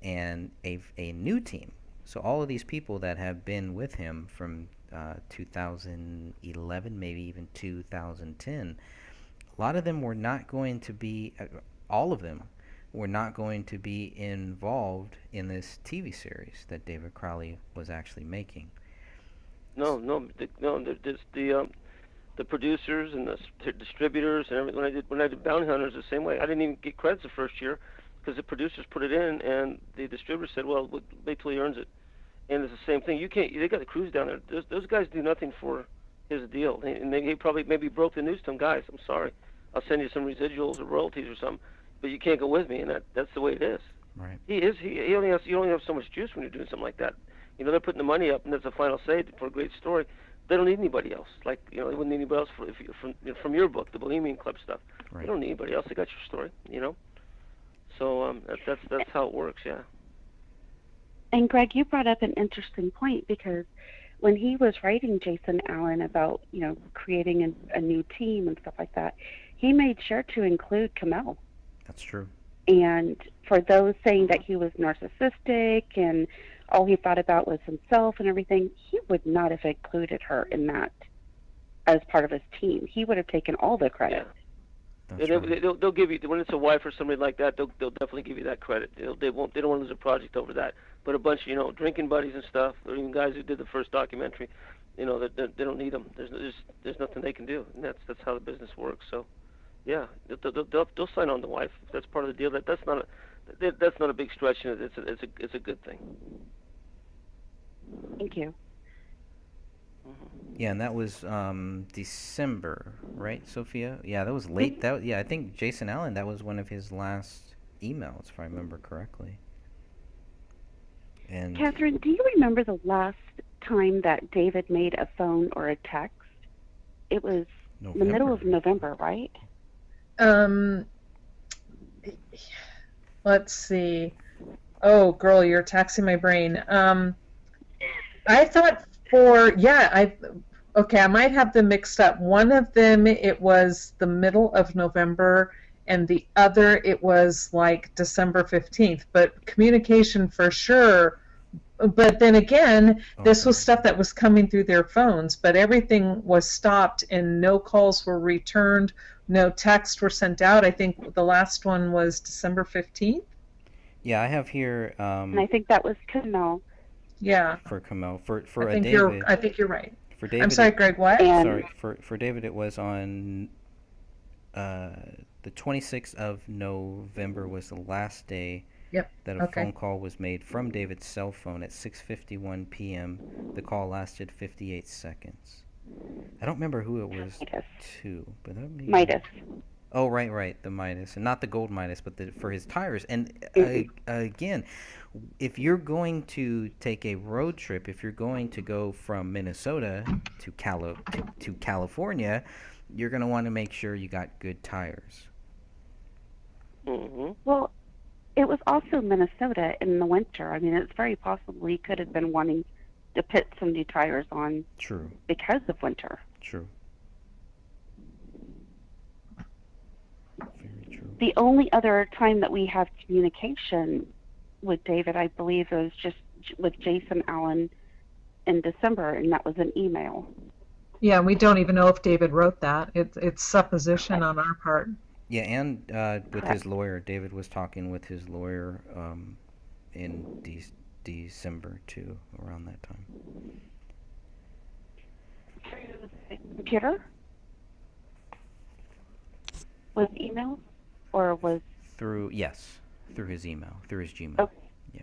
and a new team. So all of these people that have been with him from 2011, maybe even 2010, a lot of them were not going to be, all of them were not going to be involved in this TV series that David Crowley was actually making. No. The producers and the distributors and everything. When I did Bounty Hunters, the same way. I didn't even get credits the first year because the producers put it in, and the distributor said, "Well, wait till he earns it." And it's the same thing. You can't. They got the crews down there. Those guys do nothing for his deal, and he probably maybe broke the news to them. Guys, I'm sorry. I'll send you some residuals or royalties or something, but you can't go with me, and that's the way it is. Right. He only has. You only have so much juice when you're doing something like that. They're putting the money up, and that's the final say for a great story. They don't need anybody else. Like, they wouldn't need anybody else from your book, the Bohemian Club stuff. Right. They don't need anybody else. They got your story. So that's how it works. Yeah. And Greg, you brought up an interesting point, because when he was writing Jason Allen about, creating a new team and stuff like that, he made sure to include Kamel. That's true. And for those saying that he was narcissistic and all he thought about was himself and everything, he would not have included her in that as part of his team. He would have taken all the credit. Yeah. They'll give you, when it's a wife or somebody like that, they'll definitely give you that credit. They don't want to lose a project over that. But a bunch of drinking buddies and stuff, or even guys who did the first documentary, they don't need them. There's nothing they can do, and that's how the business works. So, yeah, they'll sign on the wife. If that's part of the deal. That's not a big stretch. It's a good thing. Thank you. Yeah, and that was December, right, Sophia? Yeah, that was late. I think Jason Allen, that was one of his last emails, if I remember correctly. And Catherine, do you remember the last time that David made a phone or a text? It was the middle of November, right? let's see. Oh, girl, you're taxing my brain. I thought okay, I might have them mixed up. One of them, it was the middle of November, and the other, it was like December 15th. But communication for sure. But then again, this was stuff that was coming through their phones, but everything was stopped and no calls were returned, no texts were sent out. I think the last one was December 15th. Yeah, I have here And I think that was Camille. Yeah. for Kamel. For I think David. I think you're right. For David. I'm sorry, Greg, what? And Sorry, for David, it was on the 26th of November was the last day that a phone call was made from David's cell phone at 6:51 p.m. The call lasted 58 seconds. I don't remember who it was to, but that may Midas. Oh, right, the Midas, and not the gold Midas, but for his tires. And again, if you're going to take a road trip, if you're going to go from Minnesota to California, you're going to want to make sure you got good tires. Mm-hmm. Well, it was also Minnesota in the winter. I mean, it's very possible he could have been wanting to put some new tires on. True. Because of winter. True. Very true. The only other time that we have communication with David, I believe, was just with Jason Allen in December, and that was an email. Yeah, we don't even know if David wrote that. It's supposition on our part. Yeah, and with his lawyer, David was talking with his lawyer in December too, around that time. Computer? Was email, or was through his email, through his Gmail. Oh. Yeah.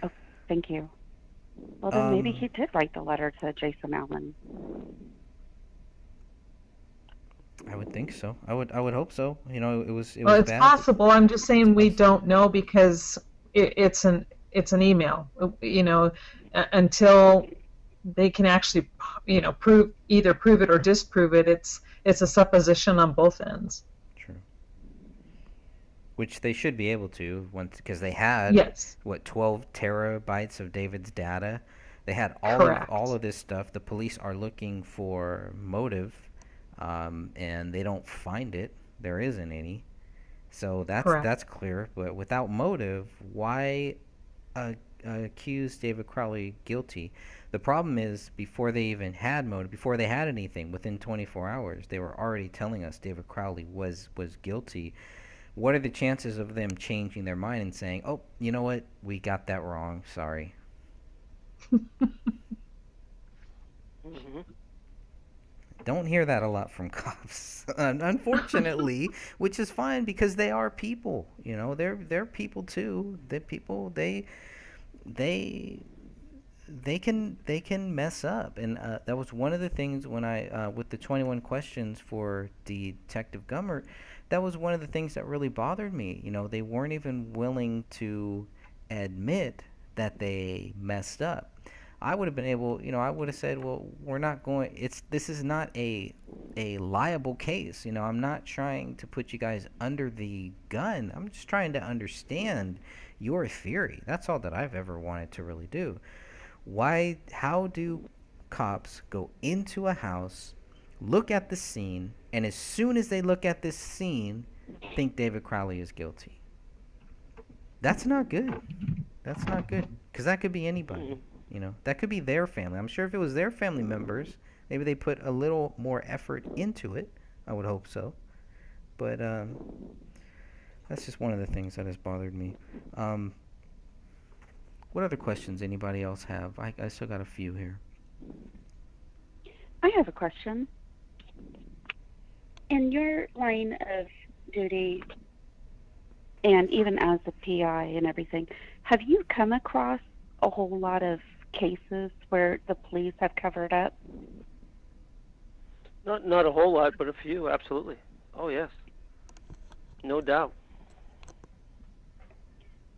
Oh, thank you. Well, then maybe he did write the letter to Jason Allen. I would think so. I would hope so. You know, it was Well, it's bad. possible. I'm just saying we don't know because it's an email. You know, until they can actually, you know, prove it or disprove it. It's a supposition on both ends. True. Which they should be able to because they had 12 terabytes of David's data. They had all of this stuff. The police are looking for motive. And they don't find it. There isn't any. So that's clear. But without motive, why accuse David Crowley guilty? The problem is before they even had motive, before they had anything, within 24 hours, they were already telling us David Crowley was guilty. What are the chances of them changing their mind and saying, "Oh, you know what? We got that wrong. Sorry." Mm-hmm. Don't hear that a lot from cops, unfortunately, which is fine because they are people. You know, they're people too. They're people. They can mess up, and that was one of the things when I with the 21 questions for Detective Gummert. That was one of the things that really bothered me. You know, they weren't even willing to admit that they messed up. I would have been able, you know, I would have said, well, we're not going, this is not a liable case. You know, I'm not trying to put you guys under the gun. I'm just trying to understand your theory. That's all that I've ever wanted to really do. How do cops go into a house, look at the scene, and as soon as they look at this scene, think David Crowley is guilty? That's not good. That's not good. Because that could be anybody. You know, that could be their family. I'm sure if it was their family members, maybe they put a little more effort into it. I would hope so. But that's just one of the things that has bothered me. What other questions anybody else have? I still got a few here. I have a question. In your line of duty, and even as a PI and everything, have you come across a whole lot of cases where the police have covered up? Not a whole lot, but a few, absolutely. Oh, yes. No doubt.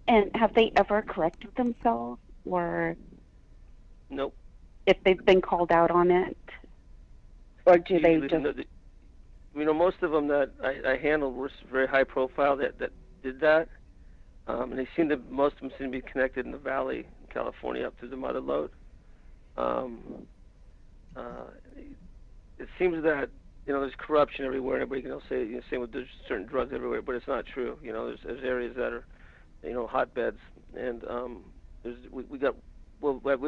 And have they ever corrected themselves, or Nope. if they've been called out on it, or do they Usually just... most of them that I handled were very high profile that did that, and most of them seem to be connected in the Valley, in California, up through the Mother Lode. It seems that there's corruption everywhere. Everybody can say same with there's certain drugs everywhere, but it's not true. There's areas that are hotbeds, and we have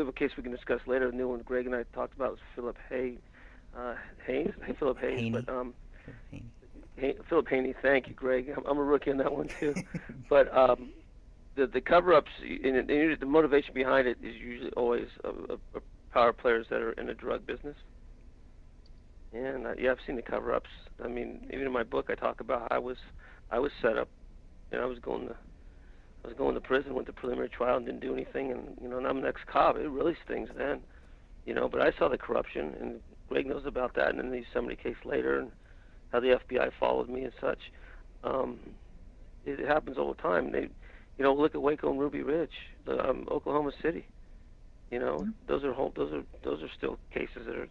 a case we can discuss later. The new one Greg and I talked about was Philip Haynes. Philip Haynes, Haney. but Philip Haney. Thank you, Greg. I'm a rookie on that one too. But the cover-ups and the motivation behind it is usually always power players that are in the drug business. And I've seen the cover-ups. I mean, even in my book, I talk about how I was set up, and I was going to prison, went to preliminary trial, and didn't do anything. And and I'm an ex-cop. It really stings then, But I saw the corruption, and Greg knows about that. And then the Yosemite case later, and how the FBI followed me and such. It happens all the time. They, look at Waco and Ruby Ridge, Oklahoma City. Those are still cases that are,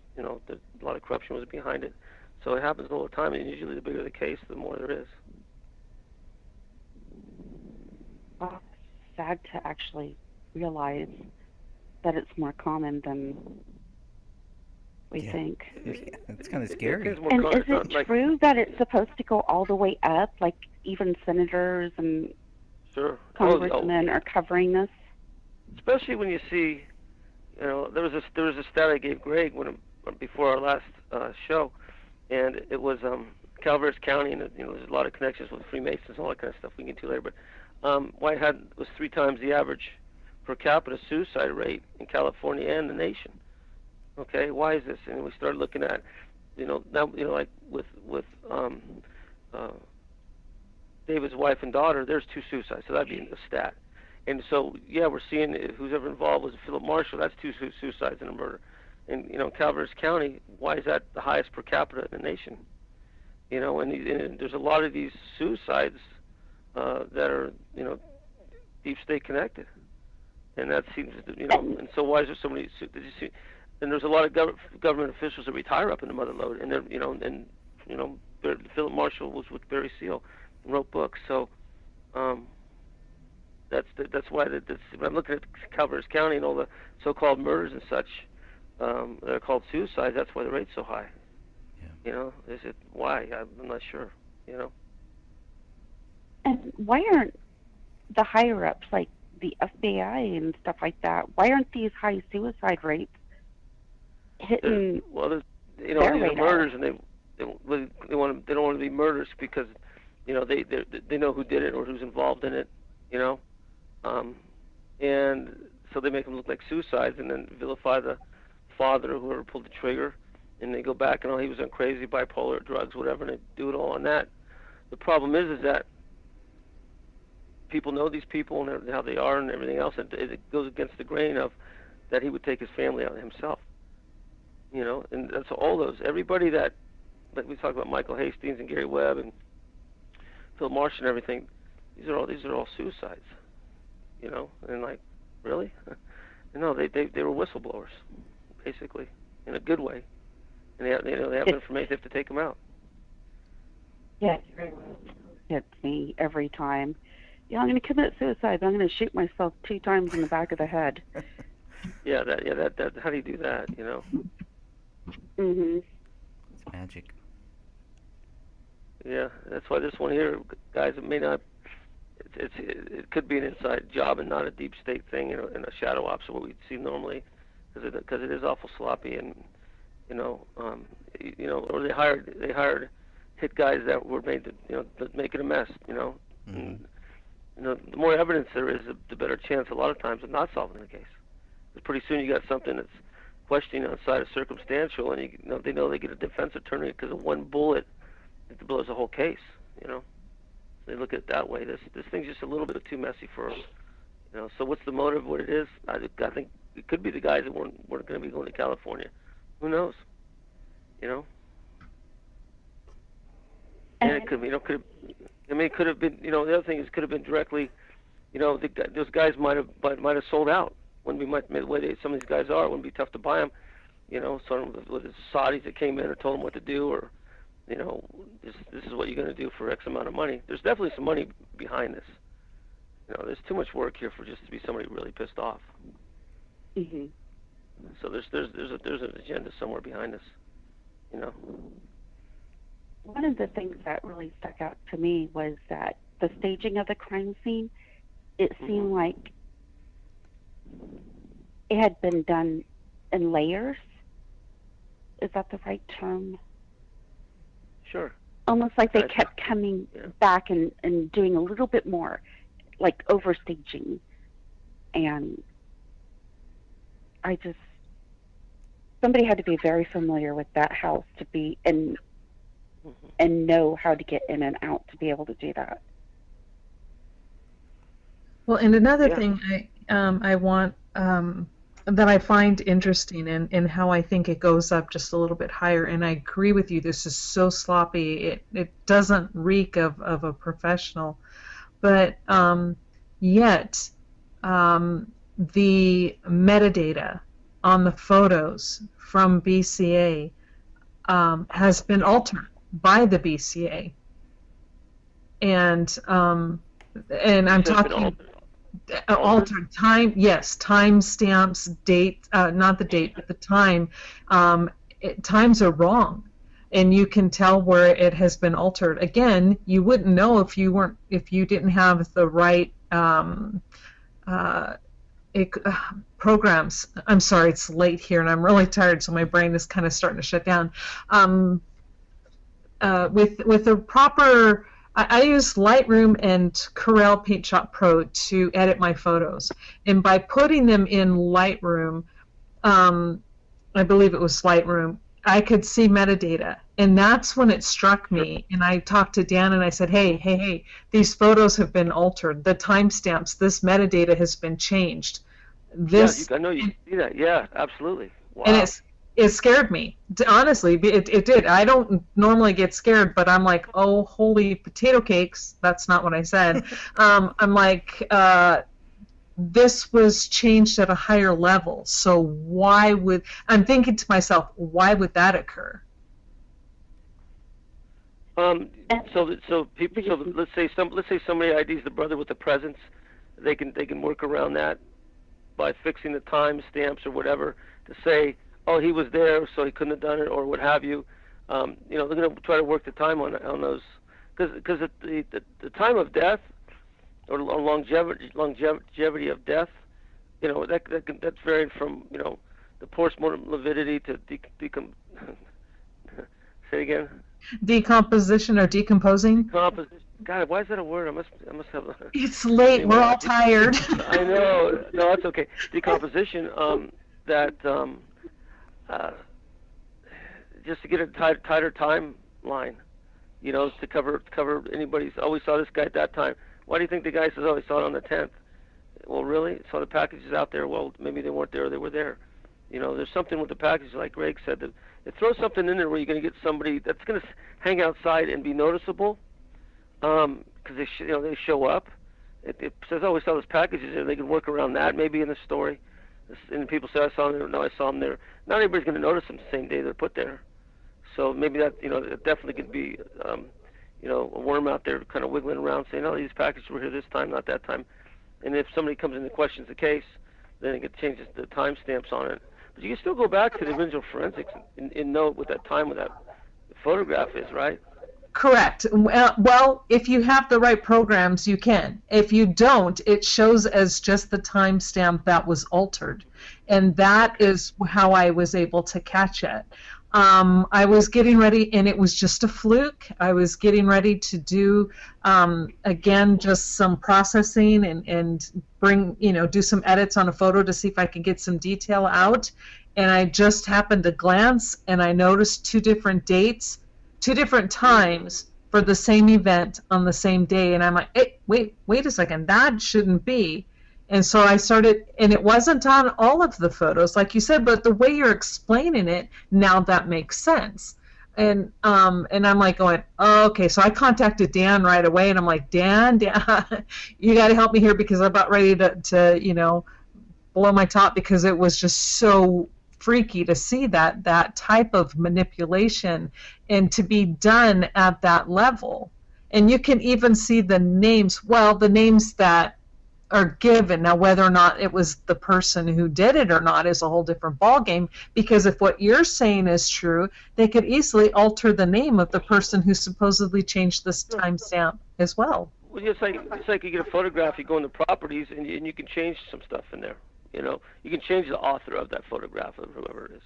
that a lot of corruption was behind it. So it happens all the time, and usually the bigger the case, the more there is. Well, it's sad to actually realize that it's more common than we think. Yeah, it's kind of scary. And is it true that it's supposed to go all the way up, like even senators and congressmen are covering this? Especially when you see, there was a stat I gave Greg before our last show, and it was Calaveras County, and there's a lot of connections with Freemasons and all that kind of stuff we can get to later. But Whitehead was 3 times the average per capita suicide rate in California and the nation. Okay, why is this? And we started looking at, now, like with David's wife and daughter, there's 2 suicides, so that'd be a stat. And so, we're seeing who's ever involved was Philip Marshall. That's 2 suicides and a murder. And Calaveras County, why is that the highest per capita in the nation? And there's a lot of these suicides that are deep state connected, and that seems And so why is there so many? Did you see? And there's a lot of government officials that retire up in the Mother Lode, and they're Philip Marshall was with Barry Seal, and wrote books. So. That's why when I'm looking at Calaveras County and all the so-called murders and such that are called suicides, that's why the rate's so high. Yeah. Is it why? I'm not sure. And why aren't the higher ups, like the FBI and stuff like that, why aren't these high suicide rates hitting? These are murders, and they don't want to be murders because they know who did it or who's involved in it. And so they make them look like suicides, and then vilify the father or whoever pulled the trigger, and they go back and he was on crazy, bipolar, drugs, whatever, and they do it all on that. The problem is that people know these people and how they are and everything else, and it goes against the grain of that he would take his family out himself. And that's all those, everybody that we talk about, Michael Hastings and Gary Webb and Phil Marsh and everything. These are all suicides, and like, really? No, they were whistleblowers, basically, in a good way, and they have information. They have to take them out. Yes, hits me every time. I'm going to commit suicide. I'm going to shoot myself 2 times in the back of the head. That. How do you do that? Mhm. It's magic. Yeah, that's why this one here, guys, it may not. It could be an inside job and not a deep state thing, and a shadow ops, or what we see normally, because it is awful sloppy, and or they hired hit guys that were made to make it a mess, Mm-hmm. And, the more evidence there is, the better chance a lot of times of not solving the case. Because pretty soon you got something that's questioning on the side of circumstantial, and they know they get a defense attorney because of one bullet that blows the whole case. They look at it that way. This thing's just a little bit too messy for them. So what's the motive? What it is? I think it could be the guys that weren't going to be going to California. Who knows? And it could it could have been. The other thing is, could have been directly. Those guys might have sold out. Wouldn't be much the way some of these guys are. It wouldn't be tough to buy them. Sort of with the Saudis that came in and told them what to do, or you know, this is what you're going to do for X amount of money. There's definitely some money behind this. You know, there's too much work here for just to be somebody really pissed off. Mhm. So there's an agenda somewhere behind this. You know. One of the things that really stuck out to me was that the staging of the crime scene, it seemed like it had been done in layers. Is that the right term? Sure. Almost like they I- kept coming yeah. back and doing a little bit more, like overstaging. And I just, somebody had to be very familiar with that house to be, and know how to get in and out to be able to do that. Well, and another Yeah. thing I want that I find interesting in how I think it goes up just a little bit higher, and I agree with you, this is so sloppy, it doesn't reek of a professional, but yet the metadata on the photos from BCA has been altered by the BCA. And I'm talking altered time, yes, time stamps, date, not the date, but the time. Times are wrong, and you can tell where it has been altered. Again, you wouldn't know if you didn't have the right programs. I'm sorry, it's late here, and I'm really tired, so my brain is kind of starting to shut down. With the proper, I use Lightroom and Corel Paint Shop Pro to edit my photos, and by putting them in Lightroom, I believe it was Lightroom, I could see metadata, and that's when it struck me. And I talked to Dan, and I said, "Hey, these photos have been altered. The timestamps, this metadata has been changed." This, I know you see that. Yeah, absolutely. Wow. and it scared me. Honestly, it did. I don't normally get scared, but I'm like, oh, holy potato cakes. That's not what I said. I'm like, this was changed at a higher level. So I'm thinking to myself, why would that occur? So let's say somebody IDs the brother with the presence, they can work around that by fixing the time stamps or whatever to say, oh, he was there, so he couldn't have done it, or what have you. You know, they're going to try to work the time on those, because the time of death or longevity of death, you know, that's varied from, you know, the postmortem lividity to say it again. Decomposition or decomposing? Decomposition. God, why is that a word? I must have. It's late. Anyway, We're all tired. I know. No, that's okay. Decomposition. Just to get a tighter timeline, you know, to cover anybody's. Oh, we saw this guy at that time. Why do you think the guy says, oh, he saw it on the 10th? Well, really? Saw the packages out there. Well, maybe they weren't there or they were there. You know, there's something with the packages, like Greg said, that it throws something in there where you're going to get somebody that's going to hang outside and be noticeable, because they show up. It says, oh, we saw those packages there. They can work around that maybe in the story. And people say, I saw them there. No, I saw them there. Not everybody's going to notice them the same day they're put there. So maybe that, you know, it definitely could be, you know, a worm out there kind of wiggling around saying, oh, these packages were here this time, not that time. And if somebody comes in and questions the case, then it could change the timestamps on it. But you can still go back to the original forensics and know what that time with that photograph is, right? Correct. Well, if you have the right programs, you can. If you don't, it shows as just the timestamp that was altered. And that is how I was able to catch it. I was getting ready, and it was just a fluke. I was getting ready to do, again, just some processing and do some edits on a photo to see if I could get some detail out. And I just happened to glance, and I noticed two different dates, 2 different times for the same event on the same day. And I'm like, hey, wait a second, that shouldn't be. And so I started, and it wasn't on all of the photos, like you said, but the way you're explaining it, now that makes sense. And I'm like going, oh, okay. So I contacted Dan right away, and I'm like, Dan, you got to help me here, because I'm about ready to blow my top, because it was just so freaky to see that type of manipulation and to be done at that level. And you can even see the names that are given. Now, whether or not it was the person who did it or not is a whole different ballgame, because if what you're saying is true, they could easily alter the name of the person who supposedly changed this timestamp as well. Well, it's like you get a photograph, you go into properties, and you can change some stuff in there. You know, you can change the author of that photograph, or whoever it is.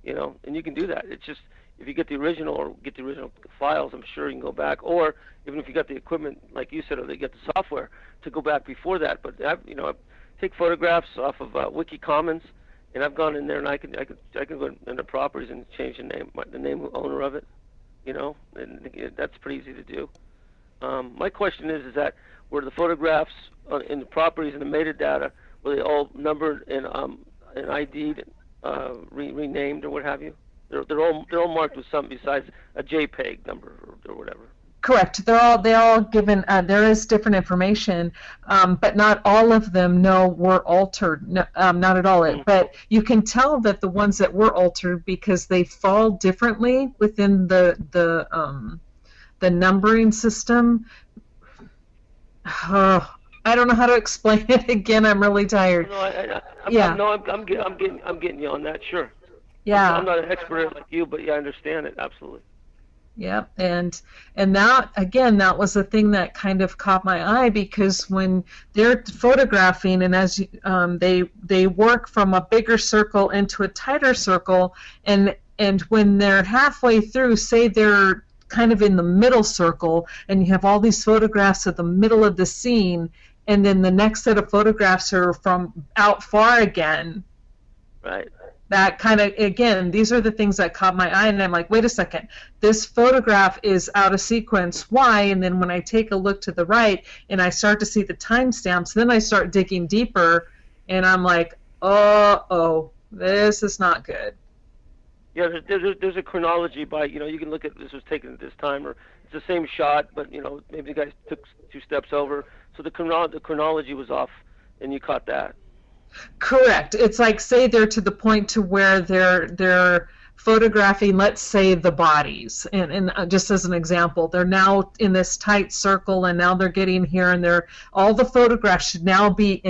You know, and you can do that. It's just, if you get the original or get the original files, I'm sure you can go back. Or even if you got the equipment, like you said, or they get the software to go back before that. But I take photographs off of Wiki Commons, and I've gone in there and I can go into properties and change the name owner of it. You know, and that's pretty easy to do. My question is that were the photographs in the properties and the metadata, were they all numbered and ID'd, renamed or what have you? They're all marked with something besides a JPEG number or whatever. Correct. They're all given. There is different information, but not all of them were altered. No, not at all. But you can tell that the ones that were altered because they fall differently within the numbering system. I don't know how to explain it again. I'm really tired. I'm getting you on that. Sure. Yeah. I'm not an expert like you, but yeah, I understand it absolutely. Yeah, and that was the thing that kind of caught my eye, because when they're photographing, and as they work from a bigger circle into a tighter circle, and when they're halfway through, say they're kind of in the middle circle, and you have all these photographs of the middle of the scene, and then the next set of photographs are from out far again. Right. That kind of, again, these are the things that caught my eye, and I'm like, wait a second, this photograph is out of sequence. Why? And then when I take a look to the right and I start to see the timestamps, then I start digging deeper, and I'm like, oh, this is not good. Yeah, there's a chronology by, you can look at this was taken at this time, or it's the same shot, but, maybe the guy took 2 steps over. So the chronology was off, and you caught that. Correct. It's like, say they're to the point to where they're photographing, let's say, the bodies, and just as an example, they're now in this tight circle, and now they're getting here, and all the photographs should now be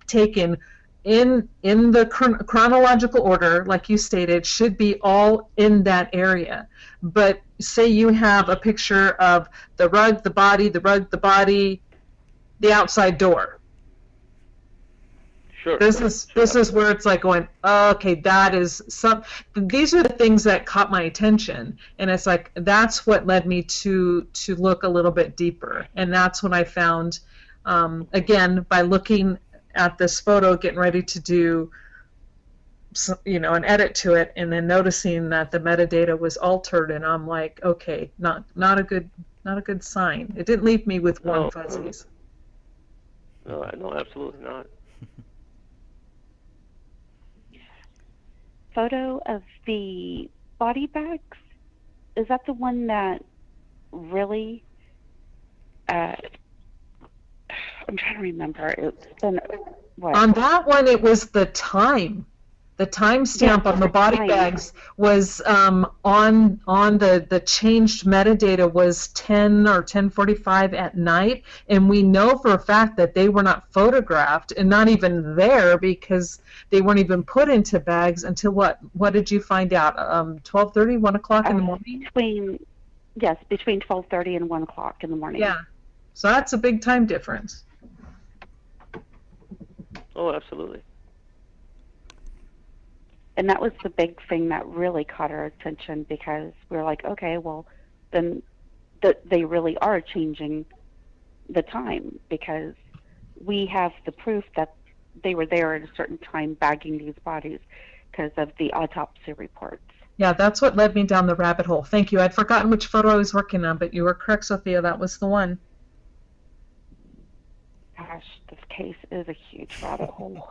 taken in the chronological order, like you stated, should be all in that area. But say you have a picture of the rug, the body, the rug, the body, the outside door. Sure. This is where it's like going, okay, that is these are the things that caught my attention, and it's like that's what led me to look a little bit deeper, and that's when I found, again, by looking at this photo, getting ready to do, an edit to it, and then noticing that the metadata was altered, and I'm like, okay, not a good sign. It didn't leave me with warm fuzzies. No, absolutely not. Photo of the body bags, is that the one that really I'm trying to remember. It's been what? On that one, it was the time. The timestamp on the body bags was on the changed metadata was 10 or 10:45 at night, and we know for a fact that they were not photographed and not even there because they weren't even put into bags until what? What did you find out? 12:30, 1 o'clock in the morning? Between 12:30 and 1 o'clock in the morning. Yeah, so that's a big time difference. Oh, absolutely. And that was the big thing that really caught our attention, because we were like, okay, well, then they really are changing the time, because we have the proof that they were there at a certain time bagging these bodies because of the autopsy reports. Yeah, that's what led me down the rabbit hole. Thank you. I'd forgotten which photo I was working on, but you were correct, Sophia. That was the one. Gosh, this case is a huge rabbit hole.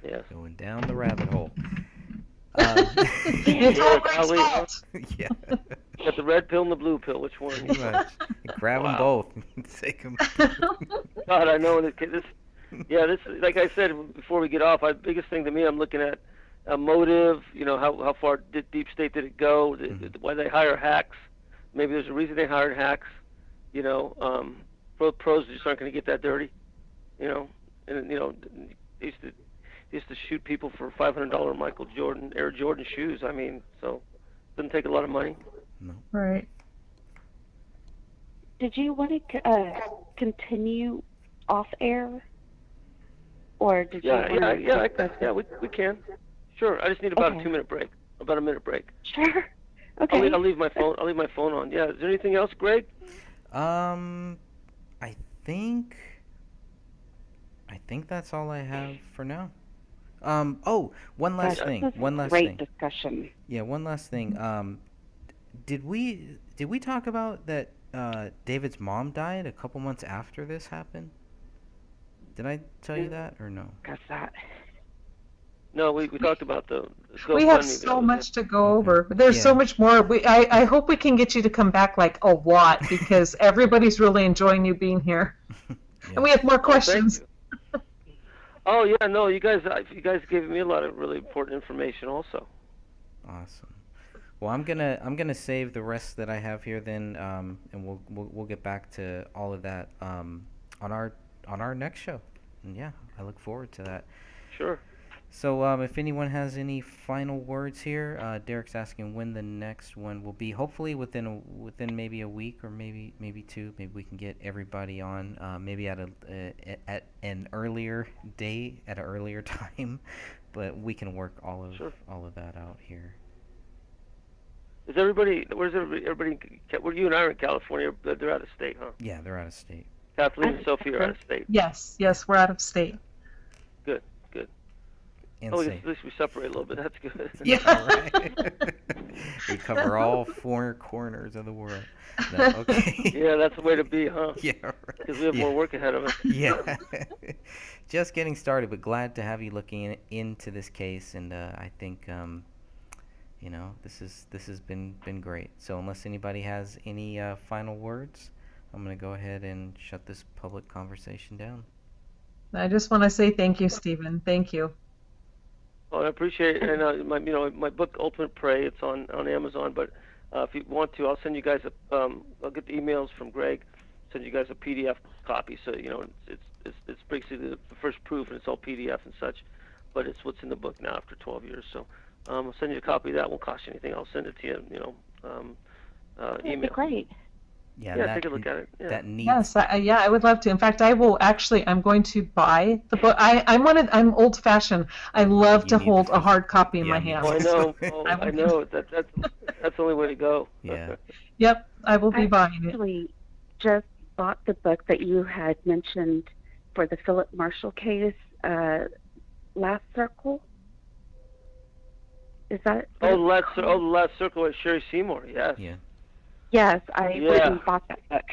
Yeah. Going down the rabbit hole. It's all Greg's fault. Yeah. Got the red pill and the blue pill. Which one? Pretty much. Grab them both. Take them. God, I know this Yeah, this like I said before we get off. The biggest thing to me, I'm looking at a motive. You know, how far did Deep State did it go? Why they hire hacks? Maybe there's a reason they hired hacks. You know, pros just aren't going to get that dirty. You know, and you know, they used to shoot people for $500 Michael Jordan Air Jordan shoes. I mean, so it doesn't take a lot of money. No. Right. Did you want to continue off air, or did you? Yeah, we can. Sure. I just need about a 2-minute break. About a minute break. Sure. Okay. I'll leave my phone. I'll leave my phone on. Yeah. Is there anything else, Greg? I think that's all I have for now. One last thing. Great discussion. Yeah, one last thing. Did we talk about that David's mom died a couple months after this happened? Did I tell you that or no? Got that. No, we talked about the We have GoFundMe so that much to go over. There's so Yeah. much more. I hope we can get you to come back like a lot because everybody's really enjoying you being here. Yeah. And we have more Thank questions. you. Oh yeah, no, you guys gave me a lot of really important information also. Awesome. Well, I'm gonna save the rest that I have here then, and we'll get back to all of that on our next show. And yeah, I look forward to that. Sure. So if anyone has any final words here, Derek's asking when the next one will be. Hopefully within maybe a week or maybe two. Maybe we can get everybody on. Maybe at an earlier day at an earlier time, but we can work all of that out here. Is everybody? Where's everybody? Well, you and I are in California. But they're out of state, huh? Yeah, they're out of state. Kathleen and Sophia are out of state. Yes, we're out of state. Good. And Oh, safe. at least we separate a little bit. That's good. Yeah. Right. We cover all 4 corners of the world. No, okay. Yeah, that's the way to be, huh? Yeah, right. Because we have more work ahead of us. Yeah. Just getting started, but glad to have you looking into this case, and I think this has been great. So unless anybody has any final words, I'm going to go ahead and shut this public conversation down. I just want to say thank you, Stephen. Thank you. Well, I appreciate it. And my book Ultimate Prey, it's on Amazon. But if you want to, I'll send you guys I'll get the emails from Greg, send you guys a PDF copy. So it's basically the first proof, and it's all PDF and such. But it's what's in the book now after 12 years. So I'll send you a copy of that. It won't cost you anything. I'll send it to you. That'd be Email. great. Yeah, take a look at it. Yeah. That needs. Yes, I would love to. In fact, I'm going to buy the book. I'm old-fashioned. I love to need hold the a hard copy in yeah, my me hand. Oh, I know. Oh, I I know. That's the only way to go. Yeah. Yep, I will be I buying it. actually just bought the book that you had mentioned for the Philip Marshall case, Last Circle. Is that? The last circle with Sherry Seymour. Yes. Yeah. Yes, I went and bought that book.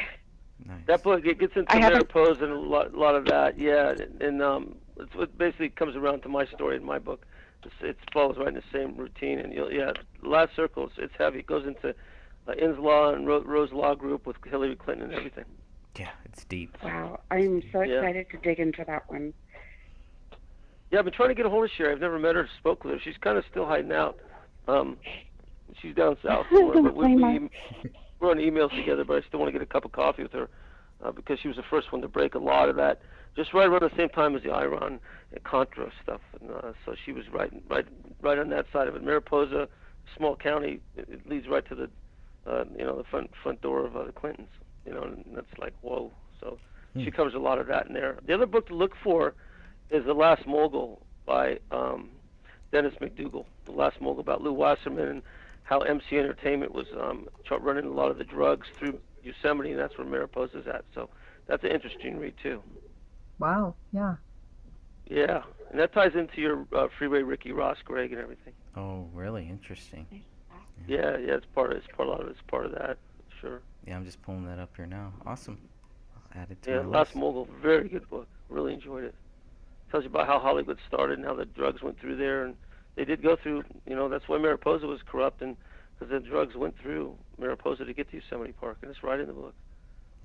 Nice. That book, it gets into menopause and a lot of that. Yeah, and it's what basically comes around to my story in my book. It follows right in the same routine, and Last Circle, it's heavy. It goes into Inn's Law and Rose Law Group with Hillary Clinton and everything. Yeah, it's deep. Wow, I'm so excited to dig into that one. Yeah, I've been trying to get a hold of Sherry. I've never met her, spoke with her. She's kind of still hiding out. She's down south somewhere, but we're on emails together, but I still want to get a cup of coffee with her because she was the first one to break a lot of that, just right around the same time as the Iran and Contra stuff. And so she was right on that side of it. Mariposa, small county, it leads right to the the front door of the Clintons. And that's like whoa. So she covers a lot of that in there. The other book to look for is The Last Mogul by Dennis McDougall. The Last Mogul, about Lou Wasserman and how MC Entertainment was running a lot of the drugs through Yosemite, and that's where Mariposa's at. So that's an interesting read too. Wow, yeah. Yeah, and that ties into your Freeway Ricky Ross, Greg, and everything. Oh, really interesting. Yeah, it's part of that. Sure. Yeah, I'm just pulling that up here now. Awesome. I'll add it to Yeah, my Last list. Mogul, very good book. Really enjoyed it. Tells you about how Hollywood started and how the drugs went through there, and they did go through. That's why Mariposa was corrupt, and because the drugs went through Mariposa to get to Yosemite Park, and it's right in the book.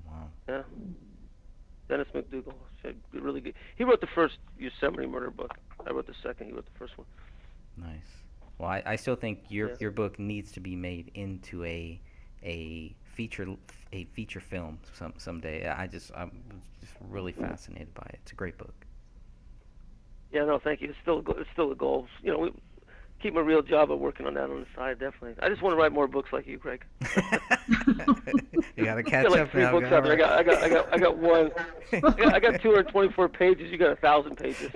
Wow. Yeah. Dennis McDougal. Really good. He wrote the first Yosemite murder book. I wrote the second. He wrote the first one. Nice. Well, I still think Yeah. your book needs to be made into a feature film someday. I'm just really fascinated by it. It's a great book. Yeah, no, thank you. It's still a goal. You know, keep my real job of working on that on the side. Definitely. I just want to write more books like you, Craig. You gotta I catch got like up 3 now. books out there. I got one. I got 224 pages. You got 1,000 pages.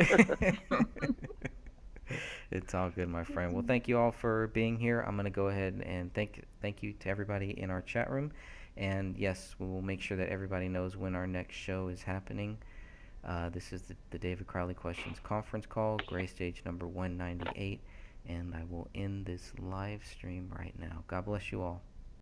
It's all good, my friend. Well, thank you all for being here. I'm gonna go ahead and thank you to everybody in our chat room, and yes, we will make sure that everybody knows when our next show is happening. This is the David Crowley Questions conference call, Gray Stage number 198, and I will end this live stream right now. God bless you all.